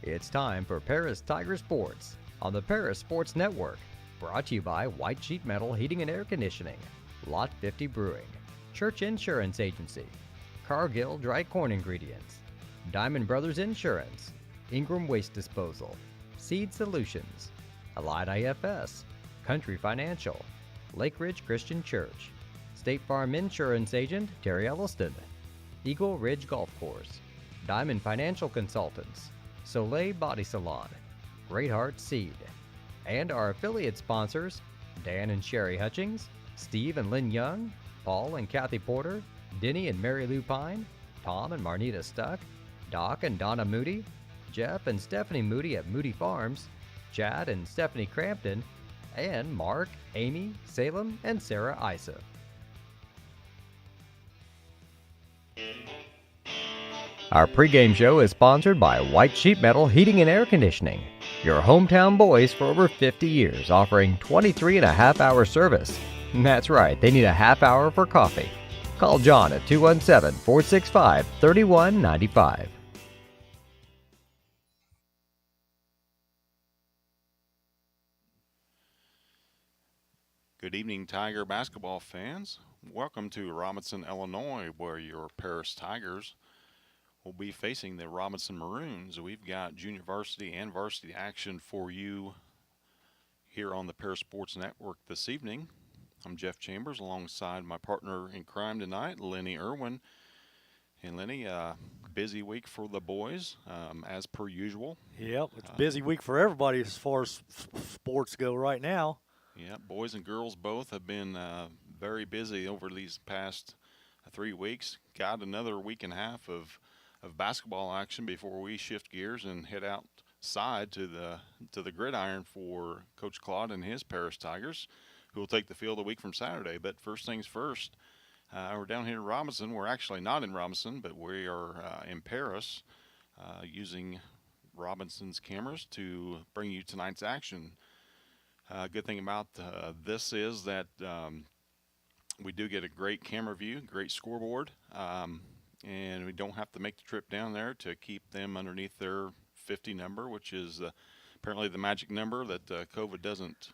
It's time for Paris Tiger Sports on the Paris Sports Network. Brought to you by White Sheet Metal Heating and Air Conditioning, Lot 50 Brewing, Church Insurance Agency, Cargill Dry Corn Ingredients, Diamond Brothers Insurance, Ingram Waste Disposal, Seed Solutions, Allied IFS, Country Financial, Lake Ridge Christian Church, State Farm Insurance Agent Terry Elliston, Eagle Ridge Golf Course, Diamond Financial Consultants, Soleil Body Salon, Great Heart Seed, and our affiliate sponsors, Dan and Sherry Hutchings, Steve and Lynn Young, Paul and Kathy Porter, Denny and Mary Lou Pine, Tom and Marnita Stuck, Doc and Donna Moody, Jeff and Stephanie Moody at Moody Farms, Chad and Stephanie Crampton, and Mark, Amy, Salem, and Sarah Isa. Our pregame show is sponsored by White Sheet Metal Heating and Air Conditioning, your hometown boys for over 50 years, offering 23.5-hour service. That's right, they need a half hour for coffee. Call John at 217-465-3195. Good evening, Tiger basketball fans. Welcome to Robinson, Illinois, where your Paris Tigers will be facing the Robinson Maroons. We've got junior varsity and varsity action for you here on the Paris Sports Network this evening. I'm Jeff Chambers alongside my partner in crime tonight, Lenny Irwin. And Lenny, busy week for the boys, as per usual. Yep, it's a busy week for everybody as far as sports go right now. Yeah, boys and girls both have been very busy over these past 3 weeks. Got another week and a half of basketball action before we shift gears and head outside to the gridiron for Coach Claude and his Paris Tigers, who will take the field a week from Saturday. But first things first, we're down here in Robinson. We're actually not in Robinson, but we are in Paris using Robinson's cameras to bring you tonight's action. Good thing about this is that we do get a great camera view, great scoreboard, and we don't have to make the trip down there to keep them underneath their 50 number, which is apparently the magic number that COVID doesn't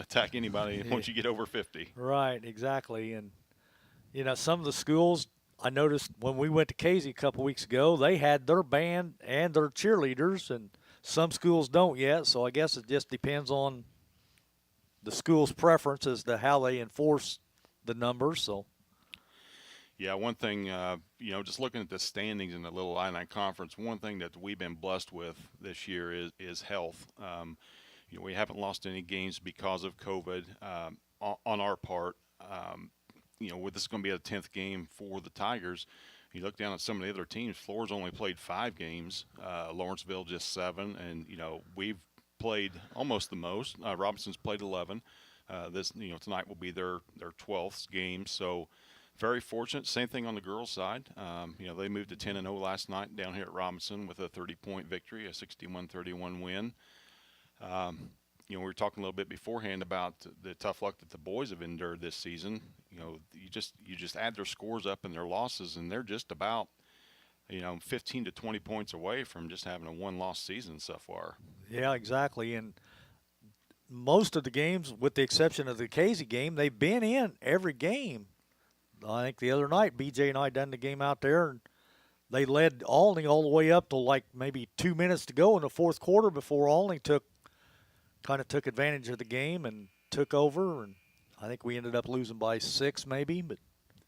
attack anybody once you get over 50. Right, exactly. And, you know, some of the schools, I noticed when we went to Casey a couple weeks ago, they had their band and their cheerleaders, and some schools don't yet, so I guess it just depends on the school's preference as to how they enforce the numbers. So, yeah, one thing, just looking at the standings in the Little Illini Conference, one thing that we've been blessed with this year is health. We haven't lost any games because of COVID on our part. This is going to be the 10th game for the Tigers. You look down at some of the other teams. Florida's only played 5 games. Lawrenceville just 7, and we've played almost the most. Robinson's played 11. Tonight will be their 12th game. So very fortunate. Same thing on the girls' side. They moved to 10-0 last night down here at Robinson with a 30-point victory, a 61-31 win. We were talking a little bit beforehand about the tough luck that the boys have endured this season. You just add their scores up and their losses, and they're just about 15 to 20 points away from just having a one-loss season so far. Yeah, exactly. And most of the games, with the exception of the Casey game, they've been in every game. I think the other night, BJ and I done the game out there, and they led Alney all the way up to like maybe 2 minutes to go in the fourth quarter before Alney took advantage of the game and took over. And I think we ended up losing by 6 maybe, but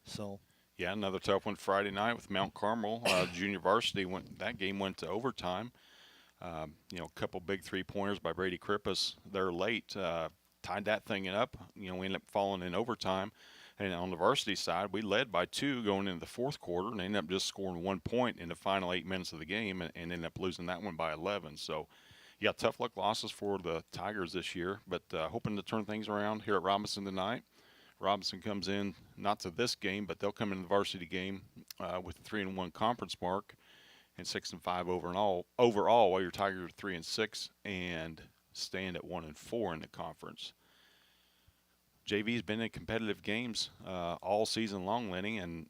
so. Yeah, another tough one Friday night with Mount Carmel. Junior varsity that game went to overtime. A couple big 3-pointers by Brady Krippus there late tied that thing up. We ended up falling in overtime. And on the varsity side, we led by 2 going into the fourth quarter, and they ended up just scoring 1 point in the final 8 minutes of the game and ended up losing that one by 11. So, yeah, tough luck losses for the Tigers this year, but hoping to turn things around here at Robinson tonight. Robinson comes in, not to this game, but they'll come in the varsity game with a 3-1 conference mark and 6-5 overall, while your Tigers are 3-6 and stand at 1-4 in the conference. JV's been in competitive games all season long, Lenny, and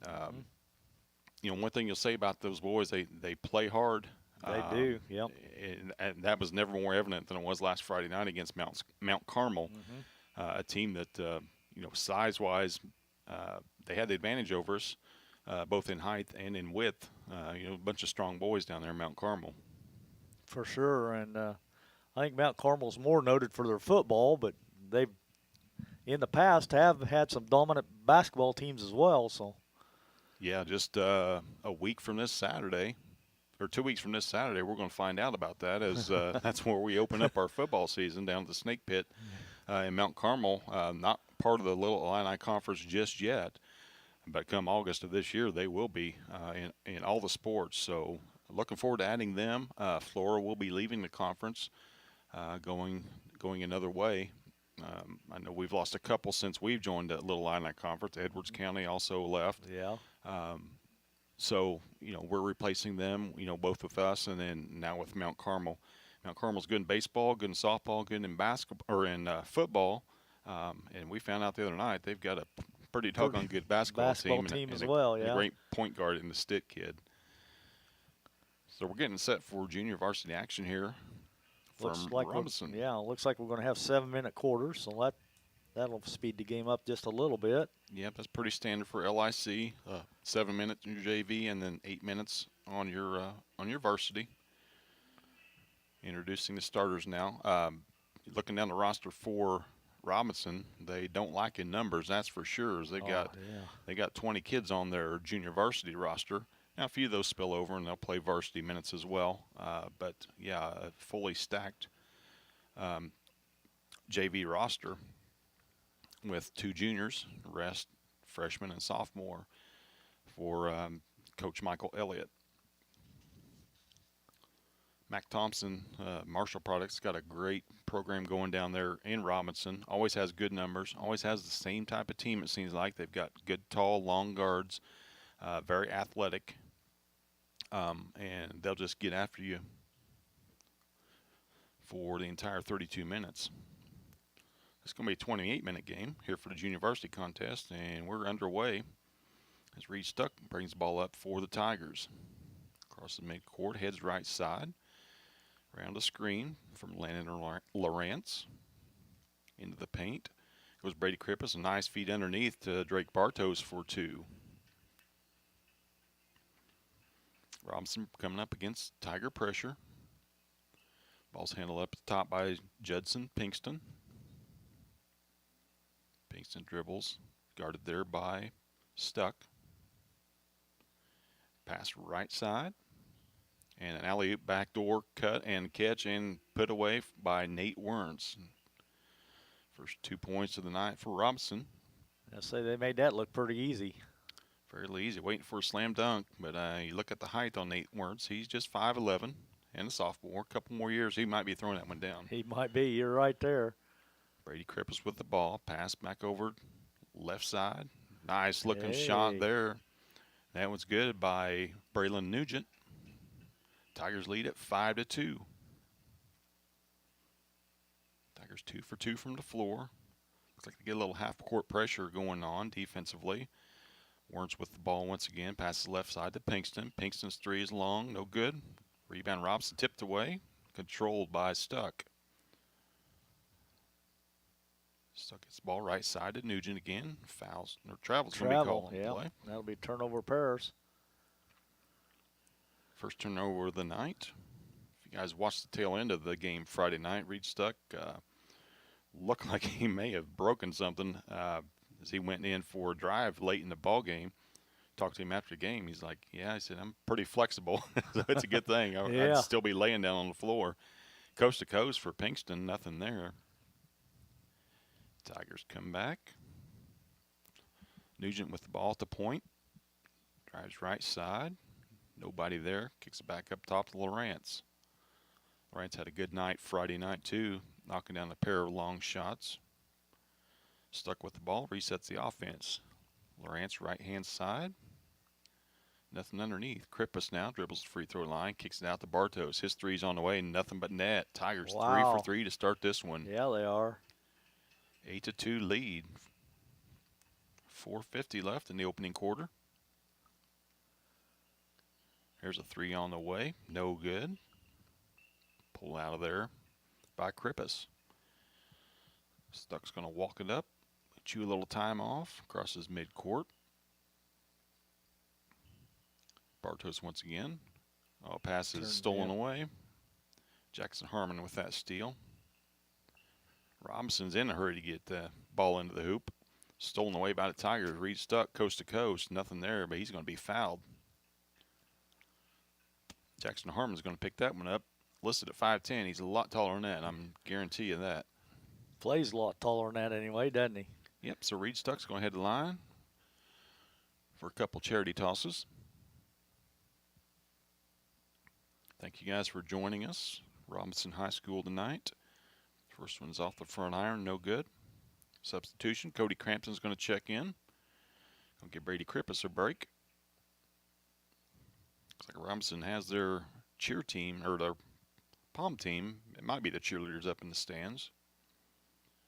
one thing you'll say about those boys, they play hard. They do, yep. And that was never more evident than it was last Friday night against Mount Carmel, a team that size-wise they had the advantage over us, both in height and in width. A bunch of strong boys down there in Mount Carmel. For sure, and I think Mount Carmel's more noted for their football, but they've in the past have had some dominant basketball teams as well. So, yeah, just a week from this Saturday, or 2 weeks from this Saturday, we're going to find out about that, as that's where we open up our football season down at the Snake Pit in Mount Carmel. Not part of the Little Illini Conference just yet, but come August of this year, they will be in all the sports. So, looking forward to adding them. Flora will be leaving the conference, going another way. I know we've lost a couple since we've joined the Little Illini Conference. Edwards County also left. yeah. So, we're replacing them, both with us and then now with Mount Carmel. Mount Carmel's good in baseball, good in softball, good in basketball, or in football. And we found out the other night they've got a pretty doggone good basketball team as well, and a great point guard in the Stitt kid. So we're getting set for junior varsity action here from Robinson. Looks like we're going to have 7-minute quarters, so that'll speed the game up just a little bit. Yep, that's pretty standard for LIC. 7 minutes in your JV and then 8 minutes on your varsity. Introducing the starters now. Looking down the roster for Robinson, they don't lack in numbers, that's for sure. They got 20 kids on their junior varsity roster. Now, a few of those spill over, and they'll play varsity minutes as well. But, a fully stacked JV roster with 2 juniors, rest freshman and sophomore, for Coach Michael Elliott. Mac Thompson, Marshall Products, got a great program going down there in Robinson. Always has good numbers. Always has the same type of team, it seems like. They've got good, tall, long guards, very athletic. And they'll just get after you for the entire 32 minutes. It's going to be a 28-minute game here for the junior varsity contest, and we're underway as Reed Stuck brings the ball up for the Tigers. Across the midcourt, heads right side, around the screen from Landon Lawrence into the paint. Goes Brady Krippus, a nice feed underneath to Drake Bartos for 2. Robinson coming up against Tiger pressure. Ball's handled up at the top by Judson Pinkston. Pinkston dribbles, guarded there by Stuck. Pass right side. And an alley-oop backdoor cut and catch and put away by Nate Werns. First 2 points of the night for Robinson. I say they made that look pretty easy. Fairly easy, waiting for a slam dunk. But you look at the height on Nate Werns, he's just 5'11", and a sophomore. A couple more years, he might be throwing that one down. He might be. You're right there. Brady Krippus with the ball. Pass back over left side. Nice looking shot there. That was good by Braylon Nugent. Tigers lead at 5-2. Tigers 2 for 2 from the floor. Looks like they get a little half-court pressure going on defensively. Werns with the ball once again. Passes left side to Pinkston. Pinkston's 3 is long. No good. Rebound Robinson tipped away. Controlled by Stuck. Stuck gets the ball right side to Nugent again. Fouls or travels going to be called on play. That'll be turnover pairs. First turnover of the night. If you guys watched the tail end of the game Friday night, Reed Stuck looked like he may have broken something as he went in for a drive late in the ball game. Talked to him after the game. He's like, yeah, I said, I'm pretty flexible, so it's a good thing. I'd still be laying down on the floor. Coast to coast for Pinkston, nothing there. Tigers come back. Nugent with the ball at the point. Drives right side. Nobody there. Kicks it back up top to Lawrence. Lawrence had a good night Friday night, too, knocking down a pair of long shots. Stuck with the ball, resets the offense. Lawrence right-hand side. Nothing underneath. Krippus now dribbles the free throw line, kicks it out to Bartos. His 3's on the way, nothing but net. Tigers 3 for 3 to start this one. Yeah, they are. 8-2 lead. 4:50 left in the opening quarter. There's a three on the way. No good. Pulled out of there by Krippus. Stuck's going to walk it up. Chew a little time off. Crosses midcourt. Bartos once again. Oh, pass is stolen away. Jackson Harmon with that steal. Robinson's in a hurry to get the ball into the hoop. Stolen away by the Tigers. Reed Stuck coast to coast. Nothing there, but he's going to be fouled. Jackson Harmon's going to pick that one up. Listed at 5'10". He's a lot taller than that. I'm guarantee you that. Plays a lot taller than that anyway, doesn't he? Yep, so Reed Stuck's going to head to the line for a couple charity tosses. Thank you guys for joining us. Robinson High School tonight. First one's off the front iron, no good. Substitution, Cody Crampton's going to check in. Going to give Brady Krippus a break. Looks like Robinson has their cheer team, or their pom team. It might be the cheerleaders up in the stands.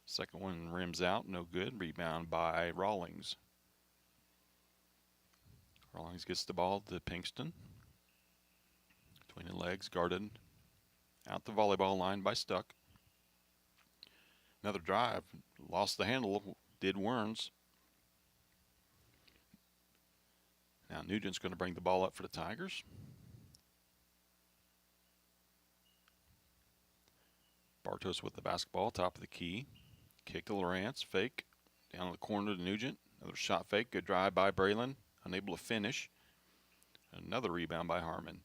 Second one rims out, no good. Rebound by Rawlings. Rawlings gets the ball to Pinkston. Between the legs, guarded out the volleyball line by Stuck. Another drive. Lost the handle, did Werns. Now Nugent's going to bring the ball up for the Tigers. Bartos with the basketball, top of the key. Kick to Lawrence, fake. Down in the corner to Nugent. Another shot fake, good drive by Braylon. Unable to finish. Another rebound by Harmon.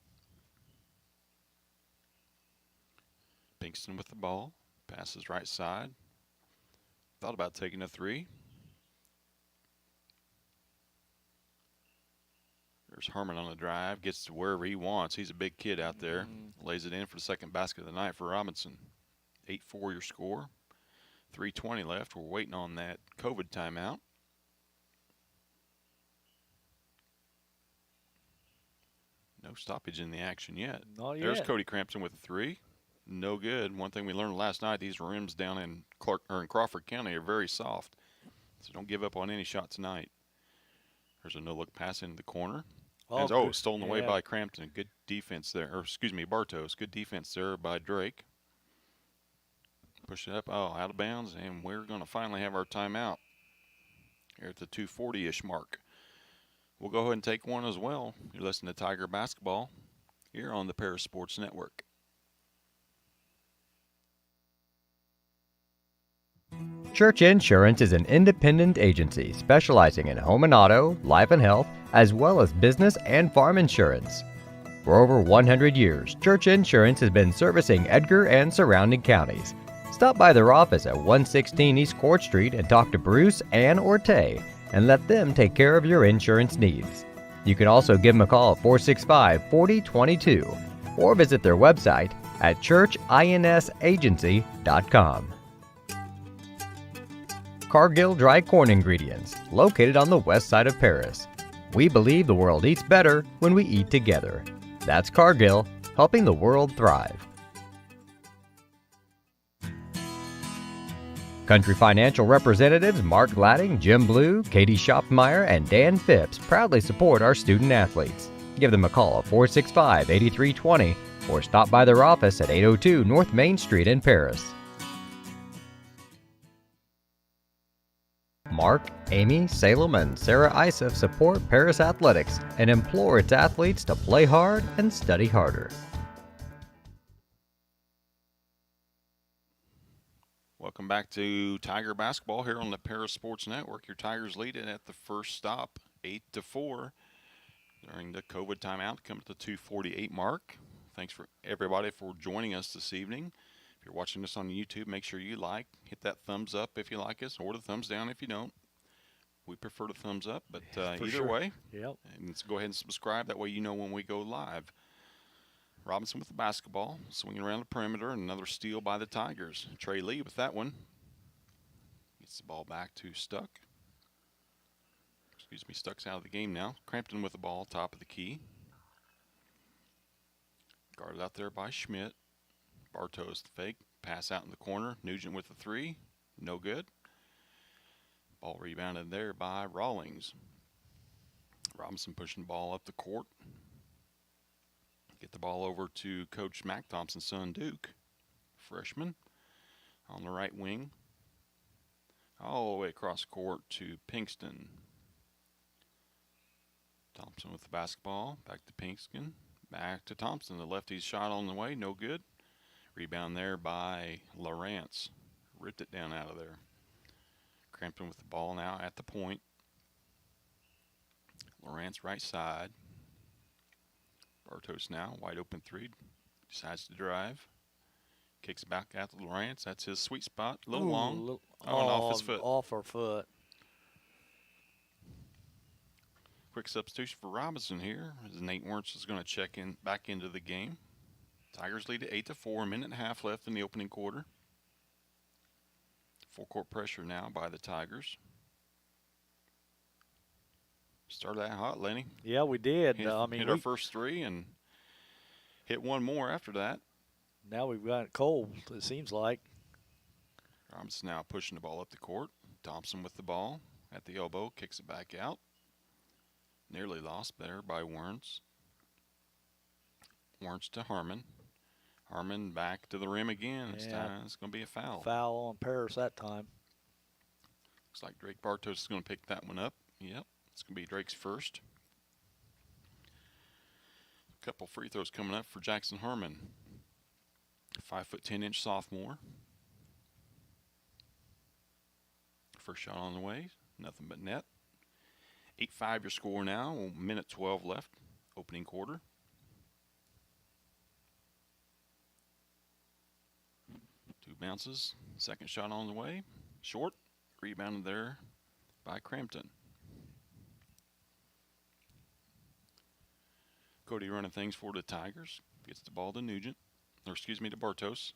Pinkston with the ball. Passes right side. Thought about taking a three. There's Harmon on the drive. Gets to wherever he wants. He's a big kid out there. Lays it in for the second basket of the night for Robinson. 8-4 your score. 3:20 left. We're waiting on that COVID timeout. No stoppage in the action yet. Not yet. There's Cody Crampton with a three. No good. One thing we learned last night, these rims down in Crawford County are very soft. So don't give up on any shot tonight. There's a no-look pass into the corner. Stolen away by Crampton. Good defense there. Or, excuse me, Bartos. Good defense there by Drake. Push it up. Oh, out of bounds. And we're going to finally have our timeout here at the 2:40-ish mark. We'll go ahead and take one as well. You're listening to Tiger Basketball here on the Paris Sports Network. Church Insurance is an independent agency specializing in home and auto, life and health, as well as business and farm insurance. For over 100 years, Church Insurance has been servicing Edgar and surrounding counties. Stop by their office at 116 East Court Street and talk to Bruce, Ann, or Tay, and let them take care of your insurance needs. You can also give them a call at 465-4022 or visit their website at churchinsagency.com. Cargill Dry Corn Ingredients, located on the west side of Paris. We believe the world eats better when we eat together. That's Cargill, helping the world thrive. Country Financial representatives Mark Gladding, Jim Blue, Katie Schopmeyer, and Dan Phipps proudly support our student athletes. Give them a call at 465-8320 or stop by their office at 802 North Main Street in Paris. Mark, Amy, Salem, and Sarah Isef support Paris Athletics and implore its athletes to play hard and study harder. Welcome back to Tiger Basketball here on the Paris Sports Network. Your Tigers lead it at the first stop, 8-4. During the COVID timeout, come to the 2:48 mark. Thanks for everybody for joining us this evening. If you're watching this on YouTube, make sure you hit that thumbs up if you like us, or the thumbs down if you don't. We prefer the thumbs up, but either way, yep. And let's go ahead and subscribe. That way you know when we go live. Robinson with the basketball, swinging around the perimeter, and another steal by the Tigers. Trey Lee with that one. Gets the ball back to Stuck. Excuse me, Stuck's out of the game now. Crampton with the ball, top of the key. Guarded out there by Schmidt. Bartos the fake, pass out in the corner. Nugent with the three, no good. Ball rebounded there by Rawlings. Robinson pushing the ball up the court. Get the ball over to Coach Mac Thompson's son, Duke, freshman, on the right wing. All the way across court to Pinkston. Thompson with the basketball. Back to Pinkston. Back to Thompson. The lefty's shot on the way. No good. Rebound there by Lawrence. Ripped it down out of there. Crampton with the ball now at the point. Lawrence right side. Bartos now. Wide open three. Decides to drive. Kicks it back out to Lawrence. That's his sweet spot. A little long. And off his foot. Off her foot. Quick substitution for Robinson here, as Nate Wentz is going to check in back into the game. Tigers lead at 8-4, a minute and a half left in the opening quarter. Full court pressure now by the Tigers. Started that hot, Lenny. Yeah, we did. Hit our first three and hit one more after that. Now we've got it cold, it seems like. Robinson now pushing the ball up the court. Thompson with the ball at the elbow, kicks it back out. Nearly lost there by Wentz. Wentz to Harmon. Harmon back to the rim again. It's going to be a foul. Foul on Paris that time. Looks like Drake Bartos is going to pick that one up. Yep, it's going to be Drake's first. A couple free throws coming up for Jackson Harmon. 5'10" sophomore. First shot on the way. Nothing but net. 8-5 your score now. 1:12 left. Opening quarter. Two bounces. Second shot on the way. Short. Rebounded there by Crampton. Cody running things for the Tigers. Gets the ball to to Bartos.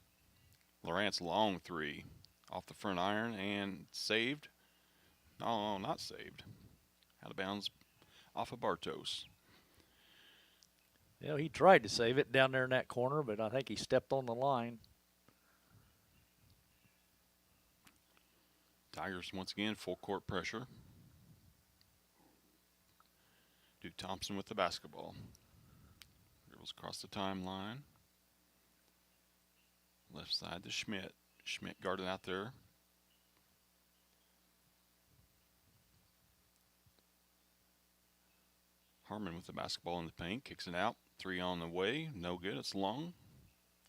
Lawrence long three. Off the front iron and saved. No, not saved. Out of bounds off of Bartos. You know, he tried to save it down there in that corner, but I think he stepped on the line. Tigers once again full court pressure. Duke Thompson with the basketball. Dribbles across the timeline. Left side to Schmidt. Schmidt guarded out there. Harmon with the basketball in the paint, kicks it out. Three on the way, no good. It's long.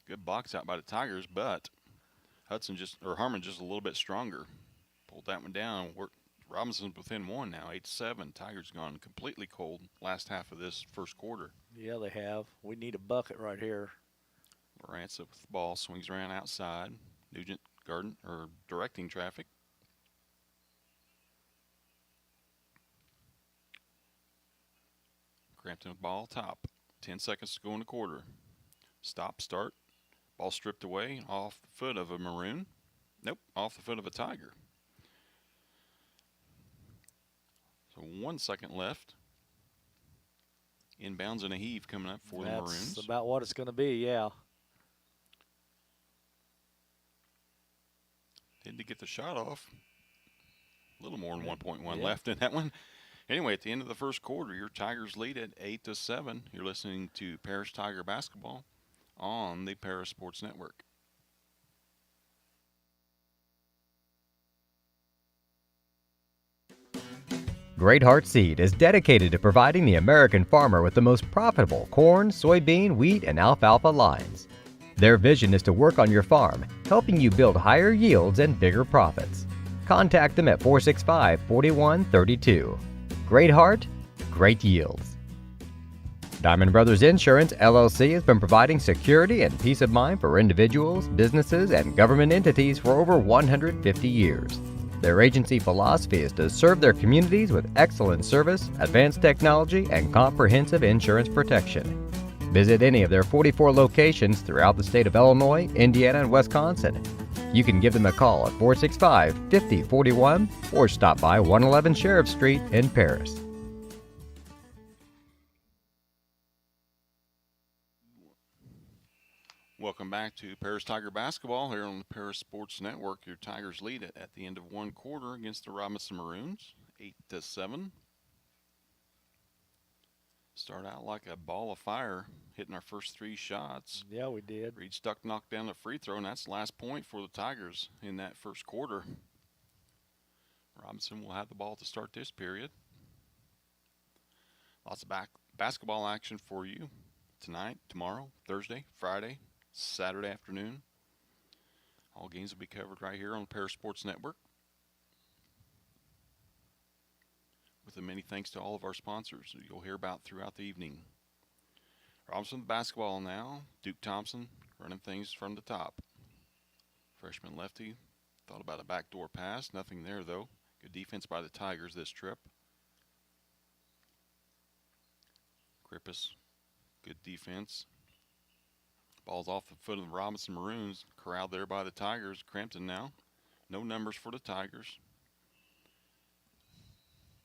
Good box out by the Tigers, but Harmon just a little bit stronger. Pulled that one down. Robinson's within one now, 8-7. Tigers gone completely cold last half of this first quarter. Yeah, they have. We need a bucket right here. Lawrence up with the ball, swings around outside. Nugent directing traffic. Crampton with ball top. 10 seconds to go in the quarter. Stop, start. Ball stripped away off the foot of a Maroon. Nope, off the foot of a Tiger. So 1 second left. Inbounds and a heave coming up for the Maroons. That's about what it's going to be, yeah. Did to get the shot off. A little more than 1.1 left in that one. Anyway, at the end of the first quarter, your Tigers lead at 8-7. You're listening to Paris Tiger Basketball on the Paris Sports Network. Great Heart Seed is dedicated to providing the American farmer with the most profitable corn, soybean, wheat, and alfalfa lines. Their vision is to work on your farm, helping you build higher yields and bigger profits. Contact them at 465-4132. Great Heart, great yields. Diamond Brothers Insurance, LLC has been providing security and peace of mind for individuals, businesses, and government entities for over 150 years. Their agency philosophy is to serve their communities with excellent service, advanced technology, and comprehensive insurance protection. Visit any of their 44 locations throughout the state of Illinois, Indiana, and Wisconsin. You can give them a call at 465-5041 or stop by 111 Sheriff Street in Paris. Welcome back to Paris Tiger Basketball here on the Paris Sports Network. Your Tigers lead it at the end of one quarter against the Robinson Maroons, 8-7. Start out like a ball of fire, hitting our first 3 shots. Yeah, we did. Reed Stuck knocked down the free throw, and that's the last point for the Tigers in that first quarter. Robinson will have the ball to start this period. Lots of basketball action for you tonight, tomorrow, Thursday, Friday, Saturday afternoon. All games will be covered right here on the Paris Sports Network. With the many thanks to all of our sponsors that you'll hear about throughout the evening. Robinson with basketball now. Duke Thompson running things from the top. Freshman lefty thought about a backdoor pass. Nothing there, though. Good defense by the Tigers this trip. Krippus, good defense. Ball's off the foot of the Robinson Maroons. Corralled there by the Tigers. Crampton now. No numbers for the Tigers.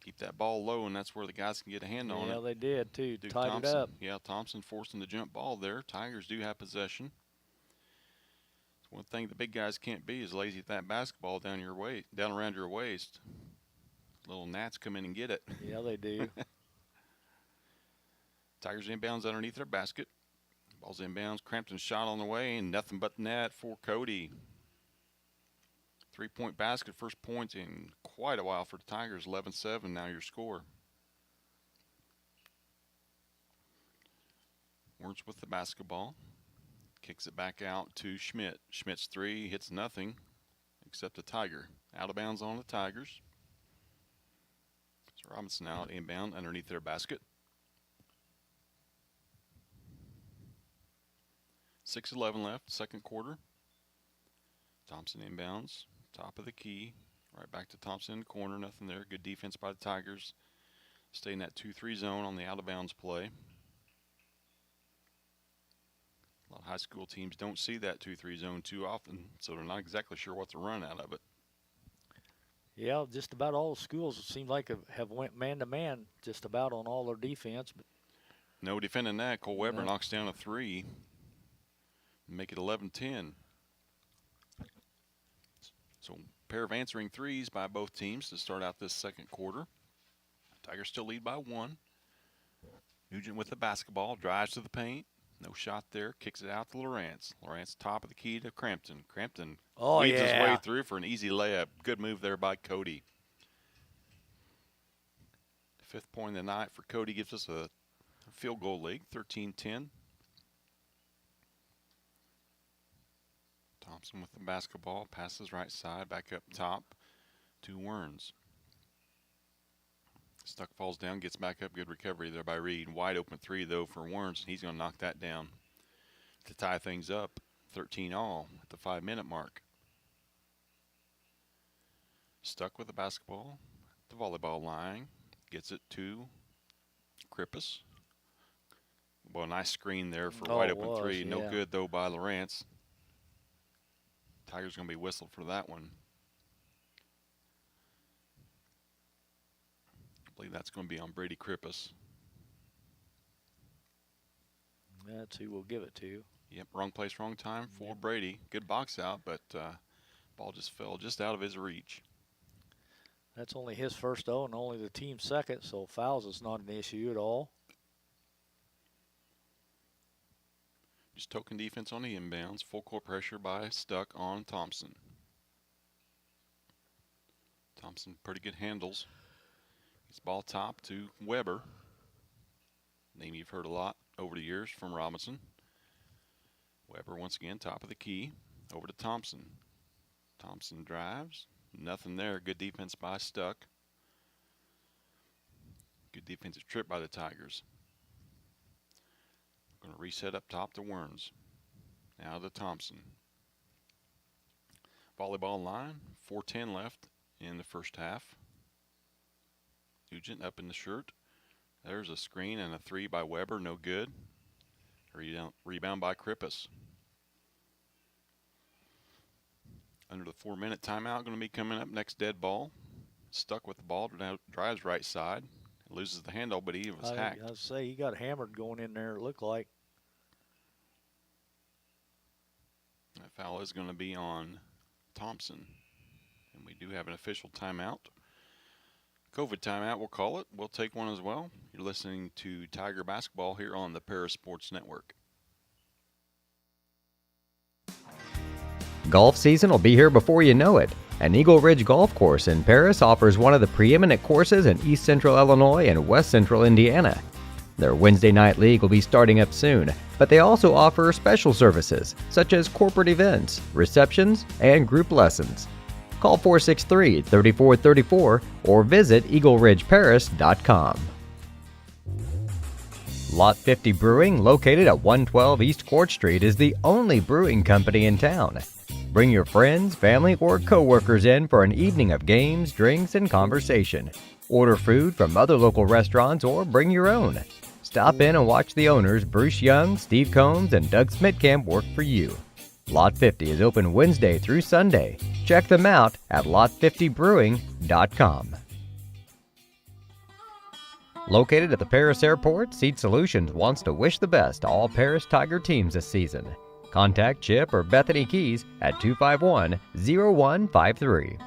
Keep that ball low, and that's where the guys can get a hand on it. Yeah, they did, too. Duke Tied Thompson. it up. Yeah, Thompson forcing the jump ball there. Tigers do have possession. One thing the big guys can't be is lazy at that basketball down around your waist. Little gnats come in and get it. Yeah, they do. Tigers inbounds underneath their basket. Ball's inbounds. Crampton shot on the way, and nothing but net for Cody. 3-point basket, first point in quite a while for the Tigers. 11-7 now your score. Words with the basketball. Kicks it back out to Schmidt. Schmidt's 3 hits nothing except a Tiger. Out of bounds on the Tigers. So Robinson out inbound underneath their basket. 6:11 left, second quarter. Thompson inbounds, top of the key. Right back to Thompson in the corner, nothing there. Good defense by the Tigers. Stay in that 2-3 zone on the out of bounds play. A lot of high school teams don't see that 2-3 zone too often, so they're not exactly sure what to run out of it. Yeah, just about all the schools, it seems like, have went man-to-man just about on all their defense. But no defending that. Cole Weber No. knocks down a 3. Make it 11-10. So a pair of answering threes by both teams to start out this second quarter. Tigers still lead by 1. Nugent with the basketball, drives to the paint. No shot there, kicks it out to Lawrence. Lawrence top of the key to Crampton. Crampton weaves his way through for an easy layup. Good move there by Cody. 5th point of the night for Cody gives us a field goal lead, 13-10. Thompson with the basketball, passes right side, back up top to Werns. Stuck falls down, gets back up, good recovery there by Reed. Wide open 3 though for Werns, and he's going to knock that down to tie things up, 13 all at the 5-minute mark. Stuck with the basketball, the volleyball line, gets it to Krippus. Well, nice screen there for wide open 3. No good though by Lawrence. Tigers going to be whistled for that one. I believe that's going to be on Brady Krippus. That's who we'll give it to. Yep, wrong place, wrong time for Brady. Good box out, but ball just fell just out of his reach. That's only his first, though, and only the team's second, so fouls is not an issue at all. Just token defense on the inbounds. Full court pressure by Stuck on Thompson. Thompson pretty good handles. Gets ball top to Weber. Name you've heard a lot over the years from Robinson. Weber once again top of the key. Over to Thompson. Thompson drives. Nothing there. Good defense by Stuck. Good defensive trip by the Tigers. Going to reset up top to Werns. Now to Thompson. Volleyball line. 4:10 left in the first half. Nugent up in the shirt. There's a screen and a 3 by Weber. No good. Rebound by Krippus. Under the 4-minute timeout going to be coming up. Next dead ball. Stuck with the ball. Drives right side. Loses the handle, but he was hacked. I'd say he got hammered going in there, it looked like. That foul is going to be on Thompson. And we do have an official timeout. COVID timeout, we'll call it. We'll take one as well. You're listening to Tiger Basketball here on the Paris Sports Network. Golf season will be here before you know it. An Eagle Ridge Golf Course in Paris offers one of the preeminent courses in East Central Illinois and West Central Indiana. Their Wednesday night league will be starting up soon, but they also offer special services such as corporate events, receptions, and group lessons. Call 463-3434 or visit eagleridgeparis.com. Lot 50 Brewing, located at 112 East Court Street, is the only brewing company in town. Bring your friends, family, or co-workers in for an evening of games, drinks, and conversation. Order food from other local restaurants or bring your own. Stop in and watch the owners, Bruce Young, Steve Combs, and Doug Smitkamp, work for you. Lot 50 is open Wednesday through Sunday. Check them out at lot50brewing.com. Located at the Paris Airport, Seed Solutions wants to wish the best to all Paris Tiger teams this season. Contact Chip or Bethany Keys at 251-0153.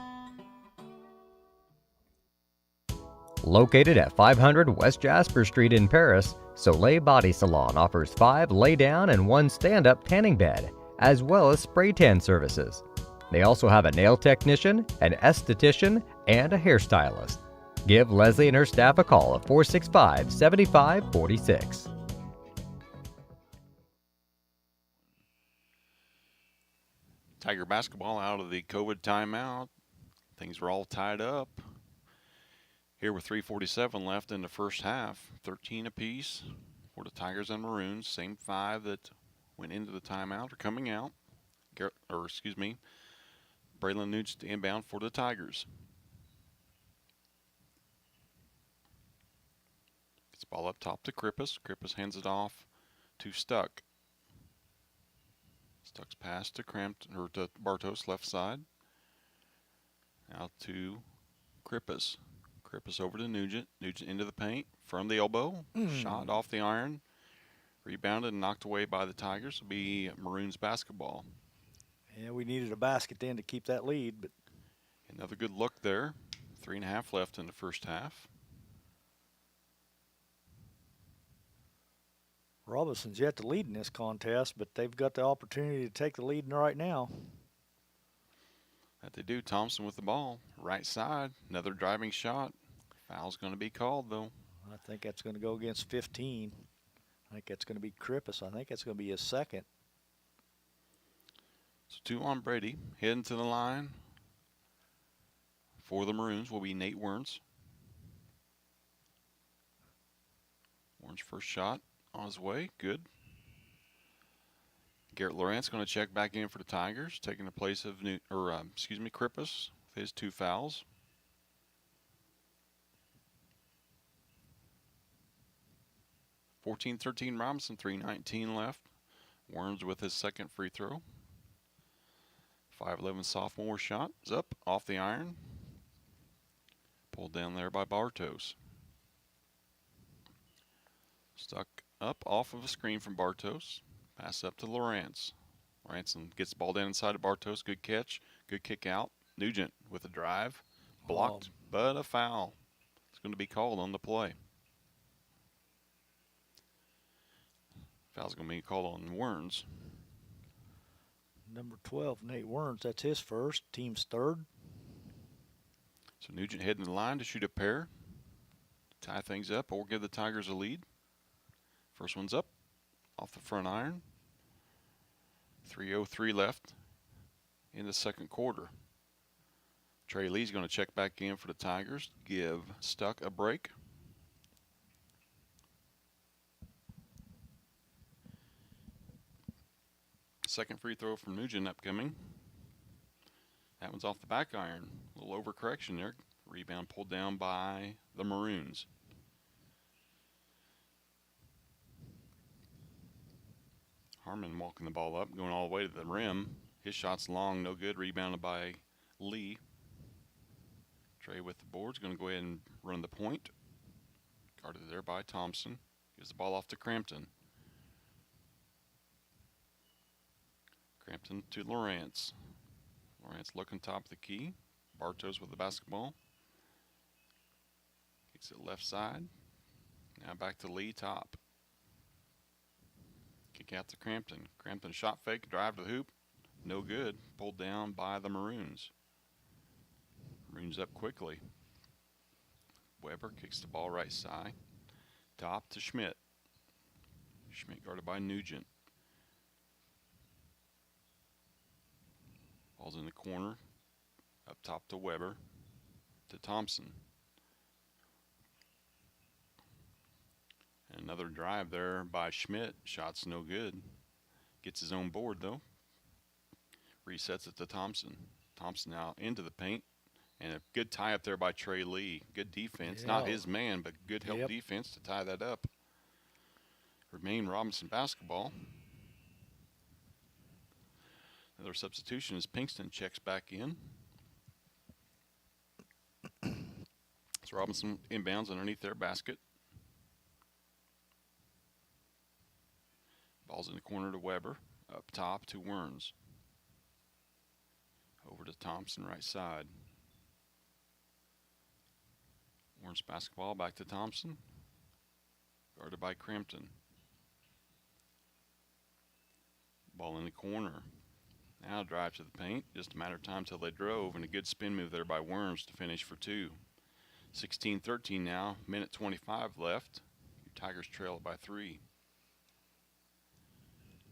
Located at 500 West Jasper Street in Paris, Soleil Body Salon offers 5 lay-down and 1 stand-up tanning bed, as well as spray tan services. They also have a nail technician, an esthetician, and a hairstylist. Give Leslie and her staff a call at 465-7546. Tiger basketball out of the COVID timeout. Things were all tied up. Here with 3:47 left in the first half, 13 apiece for the Tigers and Maroons. Same 5 that went into the timeout are coming out. Braylon Nugent inbound for the Tigers. Gets the ball up top to Krippus. Krippus hands it off to Stuck. Stuck's pass to to Bartos, left side. Out to Krippus. Krippus over to Nugent. Nugent into the paint from the elbow. Shot off the iron. Rebounded and knocked away by the Tigers. Will be Maroons basketball. Yeah, we needed a basket then to keep that lead, but another good look there. 3.5 left in the first half. Robinson's yet to lead in this contest, but they've got the opportunity to take the lead right now. That they do. Thompson with the ball. Right side. Another driving shot. Foul's going to be called, though. I think that's going to go against 15. I think that's going to be Krippus. I think that's going to be his second. So 2 on Brady. Heading to the line for the Maroons will be Nate Werns. Werns' first shot on his way. Good. Garrett Lawrence going to check back in for the Tigers, taking the place of Krippus with his 2 fouls. (14-13) Robinson, 3:19 left. Werns with his second free throw. 5'11" sophomore shot is up off the iron. Pulled down there by Bartos. Stuck up off of a screen from Bartos. Pass up to Lawrence. Lawrence gets the ball down inside of Bartos. Good catch. Good kick out. Nugent with a drive. Blocked, but a foul. It's going to be called on the play. Foul's going to be called on Werns. Number 12, Nate Werns, that's his first. Team's third. So Nugent heading to the line to shoot a pair. Tie things up or give the Tigers a lead. First one's up off the front iron. 3:03 left in the second quarter. Trey Lee's going to check back in for the Tigers. Give Stuck a break. Second free throw from Nugent upcoming. That one's off the back iron. A little overcorrection there. Rebound pulled down by the Maroons. Harmon walking the ball up, going all the way to the rim. His shot's long, no good. Rebounded by Lee. Trey with the boards, going to go ahead and run the point. Guarded there by Thompson. Gives the ball off to Crampton. Crampton to Lawrence. Lawrence looking top of the key. Bartos with the basketball. Kicks it left side. Now back to Lee, top. Kick out to Crampton. Crampton shot fake, drive to the hoop. No good. Pulled down by the Maroons. Maroons up quickly. Weber kicks the ball right side. Top to Schmidt. Schmidt guarded by Nugent. Ball's in the corner. Up top to Weber. To Thompson. And another drive there by Schmidt. Shot's no good. Gets his own board though. Resets it to Thompson. Thompson now into the paint. And a good tie up there by Trey Lee. Good defense. Yeah. Not his man, but good help defense to tie that up. Remain Robinson basketball. Another substitution as Pinkston checks back in. It's Robinson inbounds underneath their basket. Ball's in the corner to Weber. Up top to Werns. Over to Thompson right side. Werns basketball back to Thompson. Guarded by Crampton. Ball in the corner. Now drive to the paint. Just a matter of time till they drove, and a good spin move there by Werns to finish for two. 16-13 now. Minute 25 left. Your Tigers trail it by 3.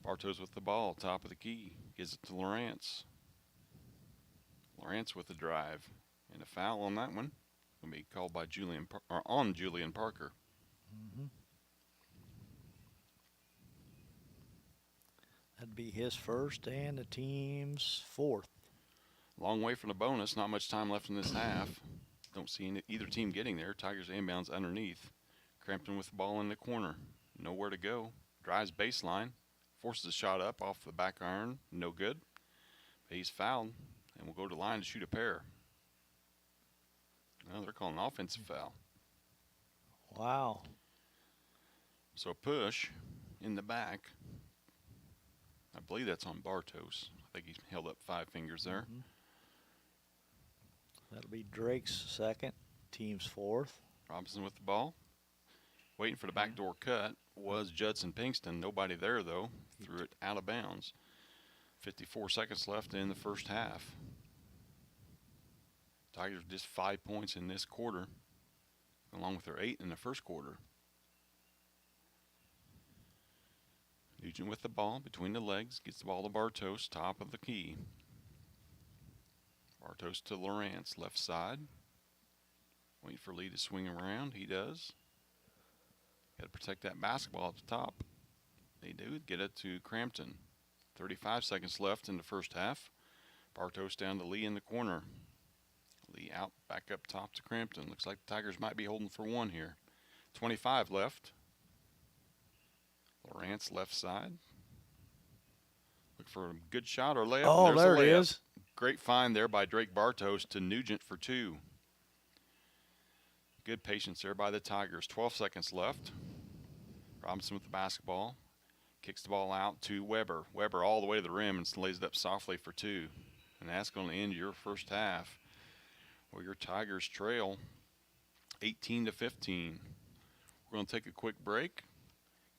Bartos with the ball, top of the key. Gives it to Lawrence. Lawrence with the drive. And a foul on that one. Going to be called by Julian Parker. Mm-hmm. That'd be his first and the team's 4th. Long way from the bonus. Not much time left in this half. Don't see either team getting there. Tigers inbounds underneath. Crampton with the ball in the corner. Nowhere to go. Drives baseline. Forces a shot up off the back iron. No good. But he's fouled and will go to line to shoot a pair. No, they're calling an offensive foul. Wow. So a push in the back. I believe that's on Bartos. I think he's held up 5 fingers there. Mm-hmm. That'll be Drake's 2nd, team's 4th. Robinson with the ball. Waiting for the backdoor cut was Judson Pinkston. Nobody there, though. Threw it out of bounds. 54 seconds left in the first half. Tigers just 5 points in this quarter, along with their 8 in the first quarter. Nugent with the ball between the legs. Gets the ball to Bartos, top of the key. Bartos to Lawrence, left side. Waiting for Lee to swing around. He does. Got to protect that basketball at the top. They do. Get it to Crampton. 35 seconds left in the first half. Bartos down to Lee in the corner. Lee out, back up top to Crampton. Looks like the Tigers might be holding for one here. 25 left. Lawrence left side. Look for a good shot or layup. Oh, there it is. Great find there by Drake Bartos to Nugent for 2. Good patience there by the Tigers. 12 seconds left. Robinson with the basketball. Kicks the ball out to Weber. Weber all the way to the rim and lays it up softly for 2. And that's going to end your first half, where your Tigers trail 18-15. We're going to take a quick break.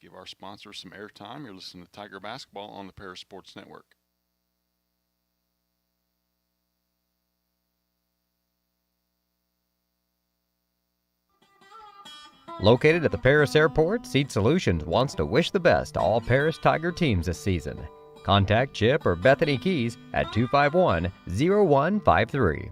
Give our sponsors some airtime. You're listening to Tiger Basketball on the Paris Sports Network. Located at the Paris Airport, Seat Solutions wants to wish the best to all Paris Tiger teams this season. Contact Chip or Bethany Keys at 251-0153.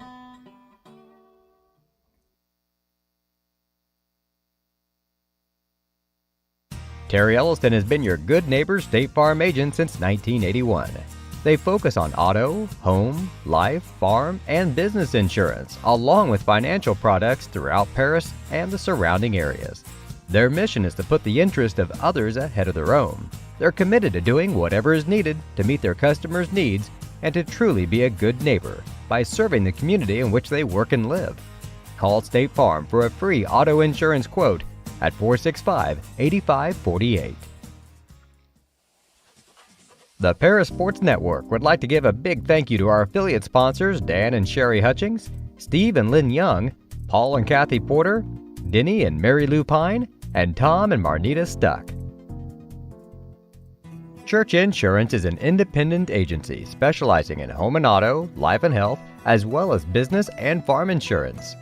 Terry Elliston has been your good neighbor State Farm agent since 1981. They focus on auto, home, life, farm, and business insurance, along with financial products throughout Paris and the surrounding areas. Their mission is to put the interest of others ahead of their own. They're committed to doing whatever is needed to meet their customers' needs and to truly be a good neighbor by serving the community in which they work and live. Call State Farm for a free auto insurance quote at 465-8548. The Paris Sports Network would like to give a big thank you to our affiliate sponsors Dan and Sherry Hutchings, Steve and Lynn Young, Paul and Kathy Porter, Denny and Mary Lou Pine, and Tom and Marnita Stuck. Church Insurance is an independent agency specializing in home and auto, life and health, as well as business and farm insurance.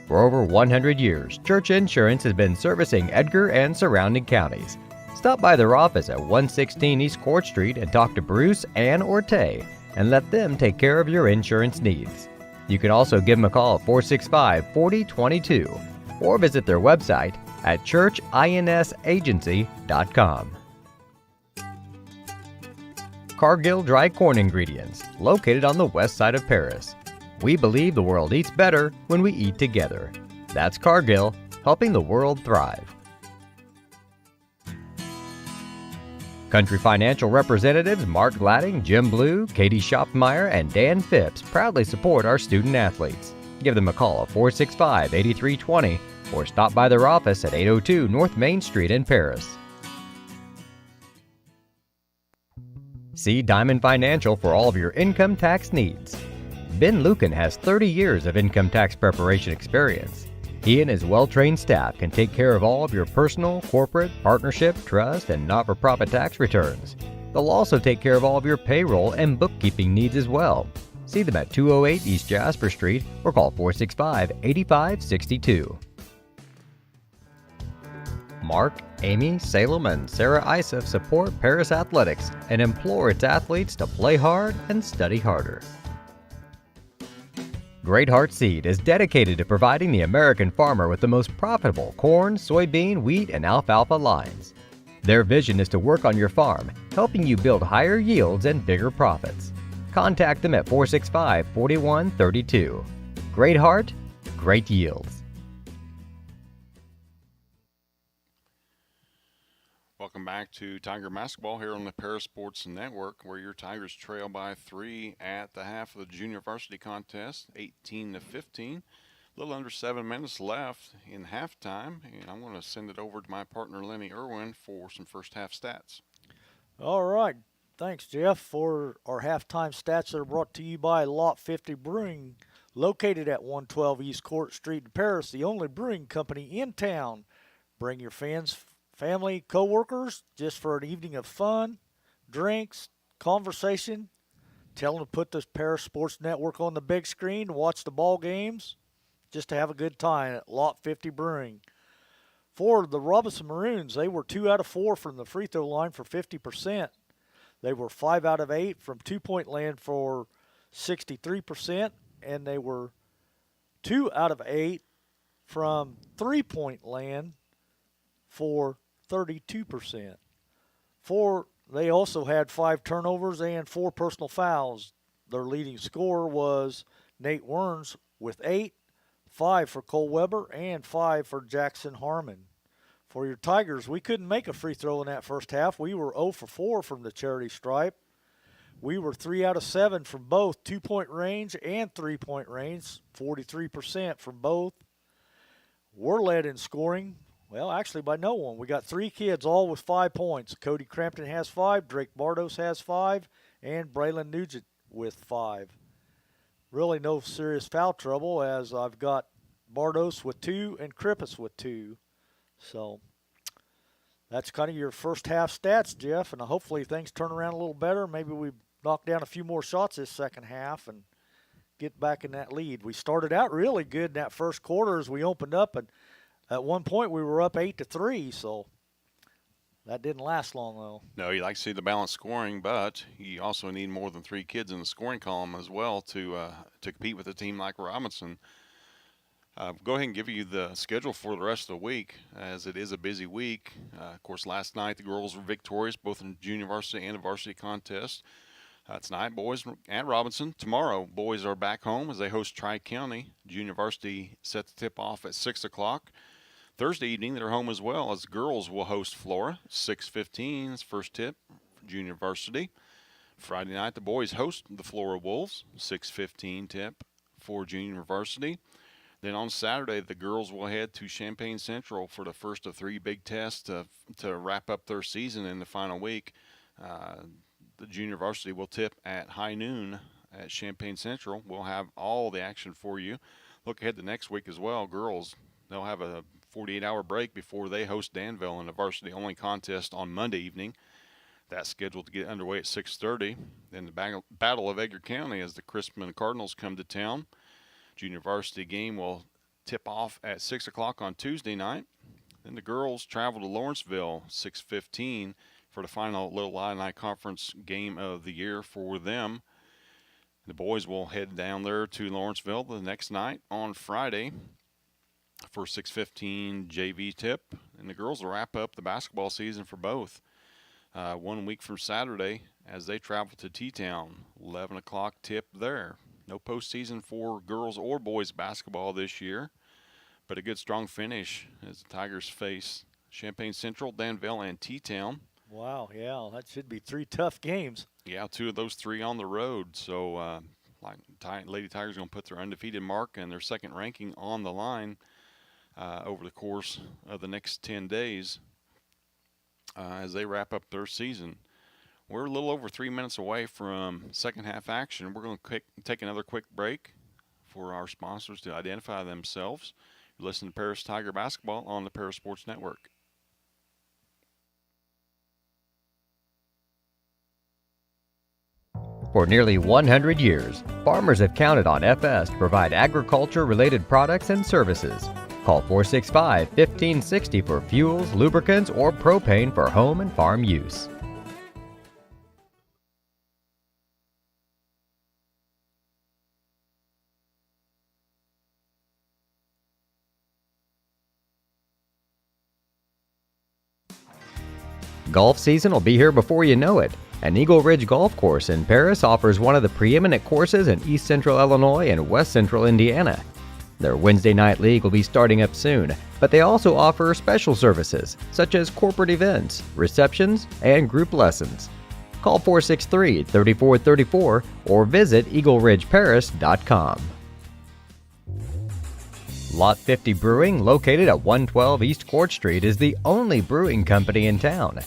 For over 100 years, Church Insurance has been servicing Edgar and surrounding counties. Stop by their office at 116 East Court Street and talk to Bruce, Ann, or Tay, and let them take care of your insurance needs. You can also give them a call at 465-4022 or visit their website at churchinsagency.com. Cargill Dry Corn Ingredients, located on the west side of Paris. We believe the world eats better when we eat together. That's Cargill, helping the world thrive. Country Financial representatives Mark Gladding, Jim Blue, Katie Schopmeyer, and Dan Phipps proudly support our student athletes. Give them a call at 465-8320 or stop by their office at 802 North Main Street in Paris. See Diamond Financial for all of your income tax needs. Ben Lucan has 30 years of income tax preparation experience. He and his well-trained staff can take care of all of your personal, corporate, partnership, trust, and not-for-profit tax returns. They'll also take care of all of your payroll and bookkeeping needs as well. See them at 208 East Jasper Street or call 465-8562. Mark, Amy, Salem, and Sarah Isef support Paris Athletics and implore its athletes to play hard and study harder. Great Heart Seed is dedicated to providing the American farmer with the most profitable corn, soybean, wheat, and alfalfa lines. Their vision is to work on your farm, helping you build higher yields and bigger profits. Contact them at 465-4132. Great Heart, great yields. Welcome back to Tiger Basketball here on the Paris Sports Network, where your Tigers trail by 3 at the half of the junior varsity contest, 18-15. A little under 7 minutes left in halftime, and I'm going to send it over to my partner Lenny Irwin for some first half stats. All right. Thanks, Jeff, for our halftime stats that are brought to you by Lot 50 Brewing, located at 112 East Court Street in Paris, the only brewing company in town. Bring your fans, family, co-workers, just for an evening of fun, drinks, conversation. Tell them to put the Paris Sports Network on the big screen to watch the ball games, just to have a good time at Lot 50 Brewing. For the Robinson Maroons, they were 2 out of 4 from the free throw line for 50%. They were 5 out of 8 from two-point land for 63%, and they were 2 out of 8 from three-point land for 32%. They also had 5 turnovers and 4 personal fouls. Their leading scorer was Nate Werns with 8, 5 for Cole Weber, and 5 for Jackson Harmon. For your Tigers, we couldn't make a free throw in that first half. We were 0 for 4 from the charity stripe. We were 3 out of 7 from both two-point range and three-point range, 43% from both. We're led in scoring, well, actually by no one. We got 3 kids, all with 5 points. Cody Crampton has 5, Drake Bardos has 5, and Braylon Nugent with 5. Really no serious foul trouble, as I've got Bardos with 2 and Krippus with 2. So that's kind of your first half stats, Jeff, and hopefully things turn around a little better. Maybe we knock down a few more shots this second half and get back in that lead. We started out really good in that first quarter as we opened up, and at one point we were up 8-3, so that didn't last long, though. No, you like to see the balanced scoring, but you also need more than 3 kids in the scoring column as well to compete with a team like Robinson. Go ahead and give you the schedule for the rest of the week, as it is a busy week. Of course, last night the girls were victorious, both in junior varsity and a varsity contest. Tonight, boys at Robinson. Tomorrow, boys are back home as they host Tri-County. Junior varsity set to tip off at 6 o'clock. Thursday evening, they're home as well, as girls will host Flora. 6:15 is first tip for junior varsity. Friday night, the boys host the Flora Wolves. 6:15 tip for junior varsity. Then on Saturday, the girls will head to Champaign Central for the first of 3 big tests to wrap up their season in the final week. The junior varsity will tip at high noon at Champaign Central. We'll have all the action for you. Look ahead to next week as well. Girls, they'll have a 48-hour break before they host Danville in a varsity-only contest on Monday evening. That's scheduled to get underway at 6:30. Then the Battle of Edgar County as the Crispin Cardinals come to town. Junior varsity game will tip off at 6 o'clock on Tuesday night. Then the girls travel to Lawrenceville, 6:15, for the final Little Illini Conference game of the year for them. The boys will head down there to Lawrenceville the next night on Friday for 6:15 JV tip. And the girls will wrap up the basketball season for both 1 week from Saturday as they travel to T-Town, 11 o'clock tip there. No postseason for girls or boys basketball this year, but a good strong finish as the Tigers face Champaign Central, Danville, and T-Town. Wow, yeah, that should be 3 tough games. Yeah, 2 of those 3 on the road. So, Lady Tigers going to put their undefeated mark and their second ranking on the line over the course of the next 10 days as they wrap up their season. We're a little over 3 minutes away from second half action. We're going to take another quick break for our sponsors to identify themselves. You listen to Paris Tiger Basketball on the Paris Sports Network. For nearly 100 years, farmers have counted on FS to provide agriculture-related products and services. Call 465-1560 for fuels, lubricants, or propane for home and farm use. Golf season will be here before you know it. An Eagle Ridge Golf Course in Paris offers one of the preeminent courses in East Central Illinois and West Central Indiana. Their Wednesday night league will be starting up soon, but they also offer special services such as corporate events, receptions, and group lessons. Call 463-3434 or visit eagleridgeparis.com. Lot 50 Brewing, located at 112 East Court Street, is the only brewing company in town.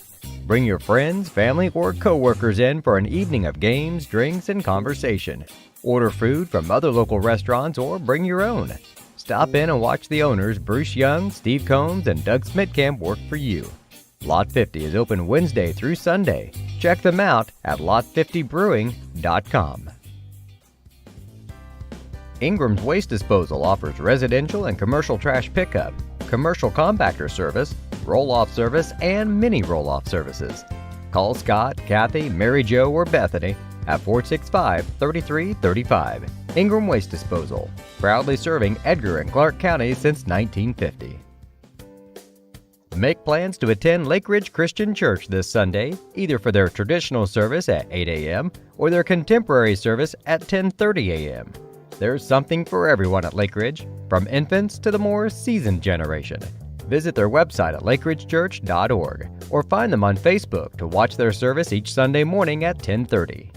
Bring your friends, family, or co-workers in for an evening of games, drinks, and conversation. Order food from other local restaurants or bring your own. Stop in and watch the owners, Bruce Young, Steve Combs, and Doug Smitkamp, work for you. Lot 50 is open Wednesday through Sunday. Check them out at lot50brewing.com. Ingram's Waste Disposal offers residential and commercial trash pickup, commercial compactor service, roll-off service, and mini roll-off services. Call Scott, Kathy, Mary Jo, or Bethany at 465-3335. Ingram Waste Disposal, proudly serving Edgar and Clark counties since 1950. Make plans to attend Lake Ridge Christian Church this Sunday, either for their traditional service at 8 a.m. or their contemporary service at 10:30 a.m. There's something for everyone at Lake Ridge, from infants to the more seasoned generation. Visit their website at lakeridgechurch.org or find them on Facebook to watch their service each Sunday morning at 10:30.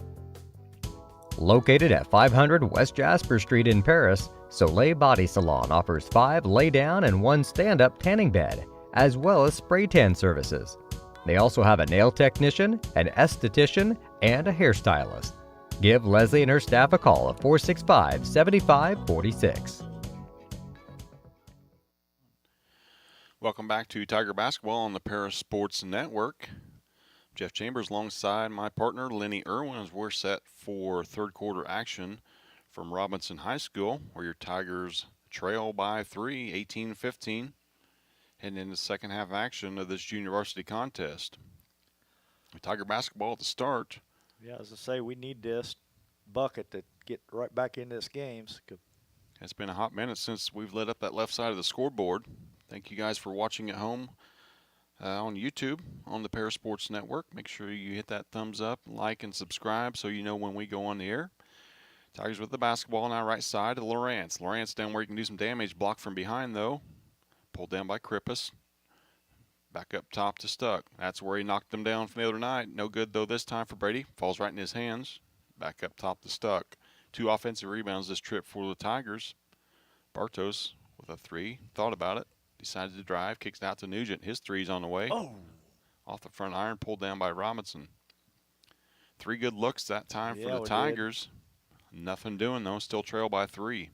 Located at 500 West Jasper Street in Paris, Soleil Body Salon offers 5 lay-down and 1 stand-up tanning bed, as well as spray tan services. They also have a nail technician, an esthetician, and a hairstylist. Give Leslie and her staff a call at 465-7546. Welcome back to Tiger Basketball on the Paris Sports Network. Jeff Chambers alongside my partner, Lenny Irwin, as we're set for third quarter action from Robinson High School, where your Tigers trail by 3, 18-15, heading into second half action of this junior varsity contest. Tiger basketball at the start. Yeah, as I say, we need this bucket to get right back into this game. It's been a hot minute since we've lit up that left side of the scoreboard. Thank you guys for watching at home on YouTube on the Paris Sports Network. Make sure you hit that thumbs up, like, and subscribe so you know when we go on the air. Tigers with the basketball now right side to Lawrence. Lawrence down where he can do some damage. Blocked from behind, though. Pulled down by Krippus. Back up top to Stuck. That's where he knocked them down from the other night. No good, though, this time for Brady. Falls right in his hands. Back up top to Stuck. 2 offensive rebounds this trip for the Tigers. Bartos with a 3. Thought about it. Decided to drive. Kicks it out to Nugent. His 3's on the way. Oh! Off the front iron. Pulled down by Robinson. 3 good looks that time for the Tigers. Nothing doing, though. Still trail by 3.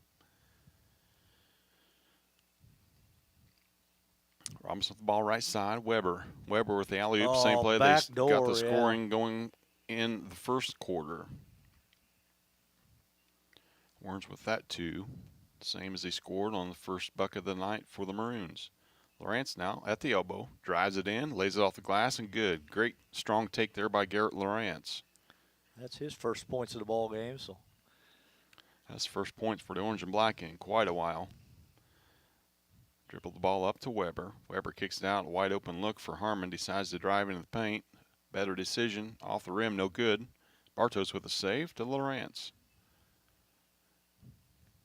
Robinson with the ball right side. Weber with the alley-oop. Oh, Same play. back They door, got the yeah. scoring going in the first quarter. Warren's with that 2. Same as he scored on the first bucket of the night for the Maroons. Lawrence now at the elbow. Drives it in. Lays it off the glass and good. Great strong take there by Garrett Lawrence. That's his first points of the ball game. So That's first points for the Orange and Black in quite a while. Dribbled the ball up to Weber. Weber kicks it out. Wide open look for Harmon. Decides to drive into the paint. Better decision. Off the rim. No good. Bartos with a save to Lawrence.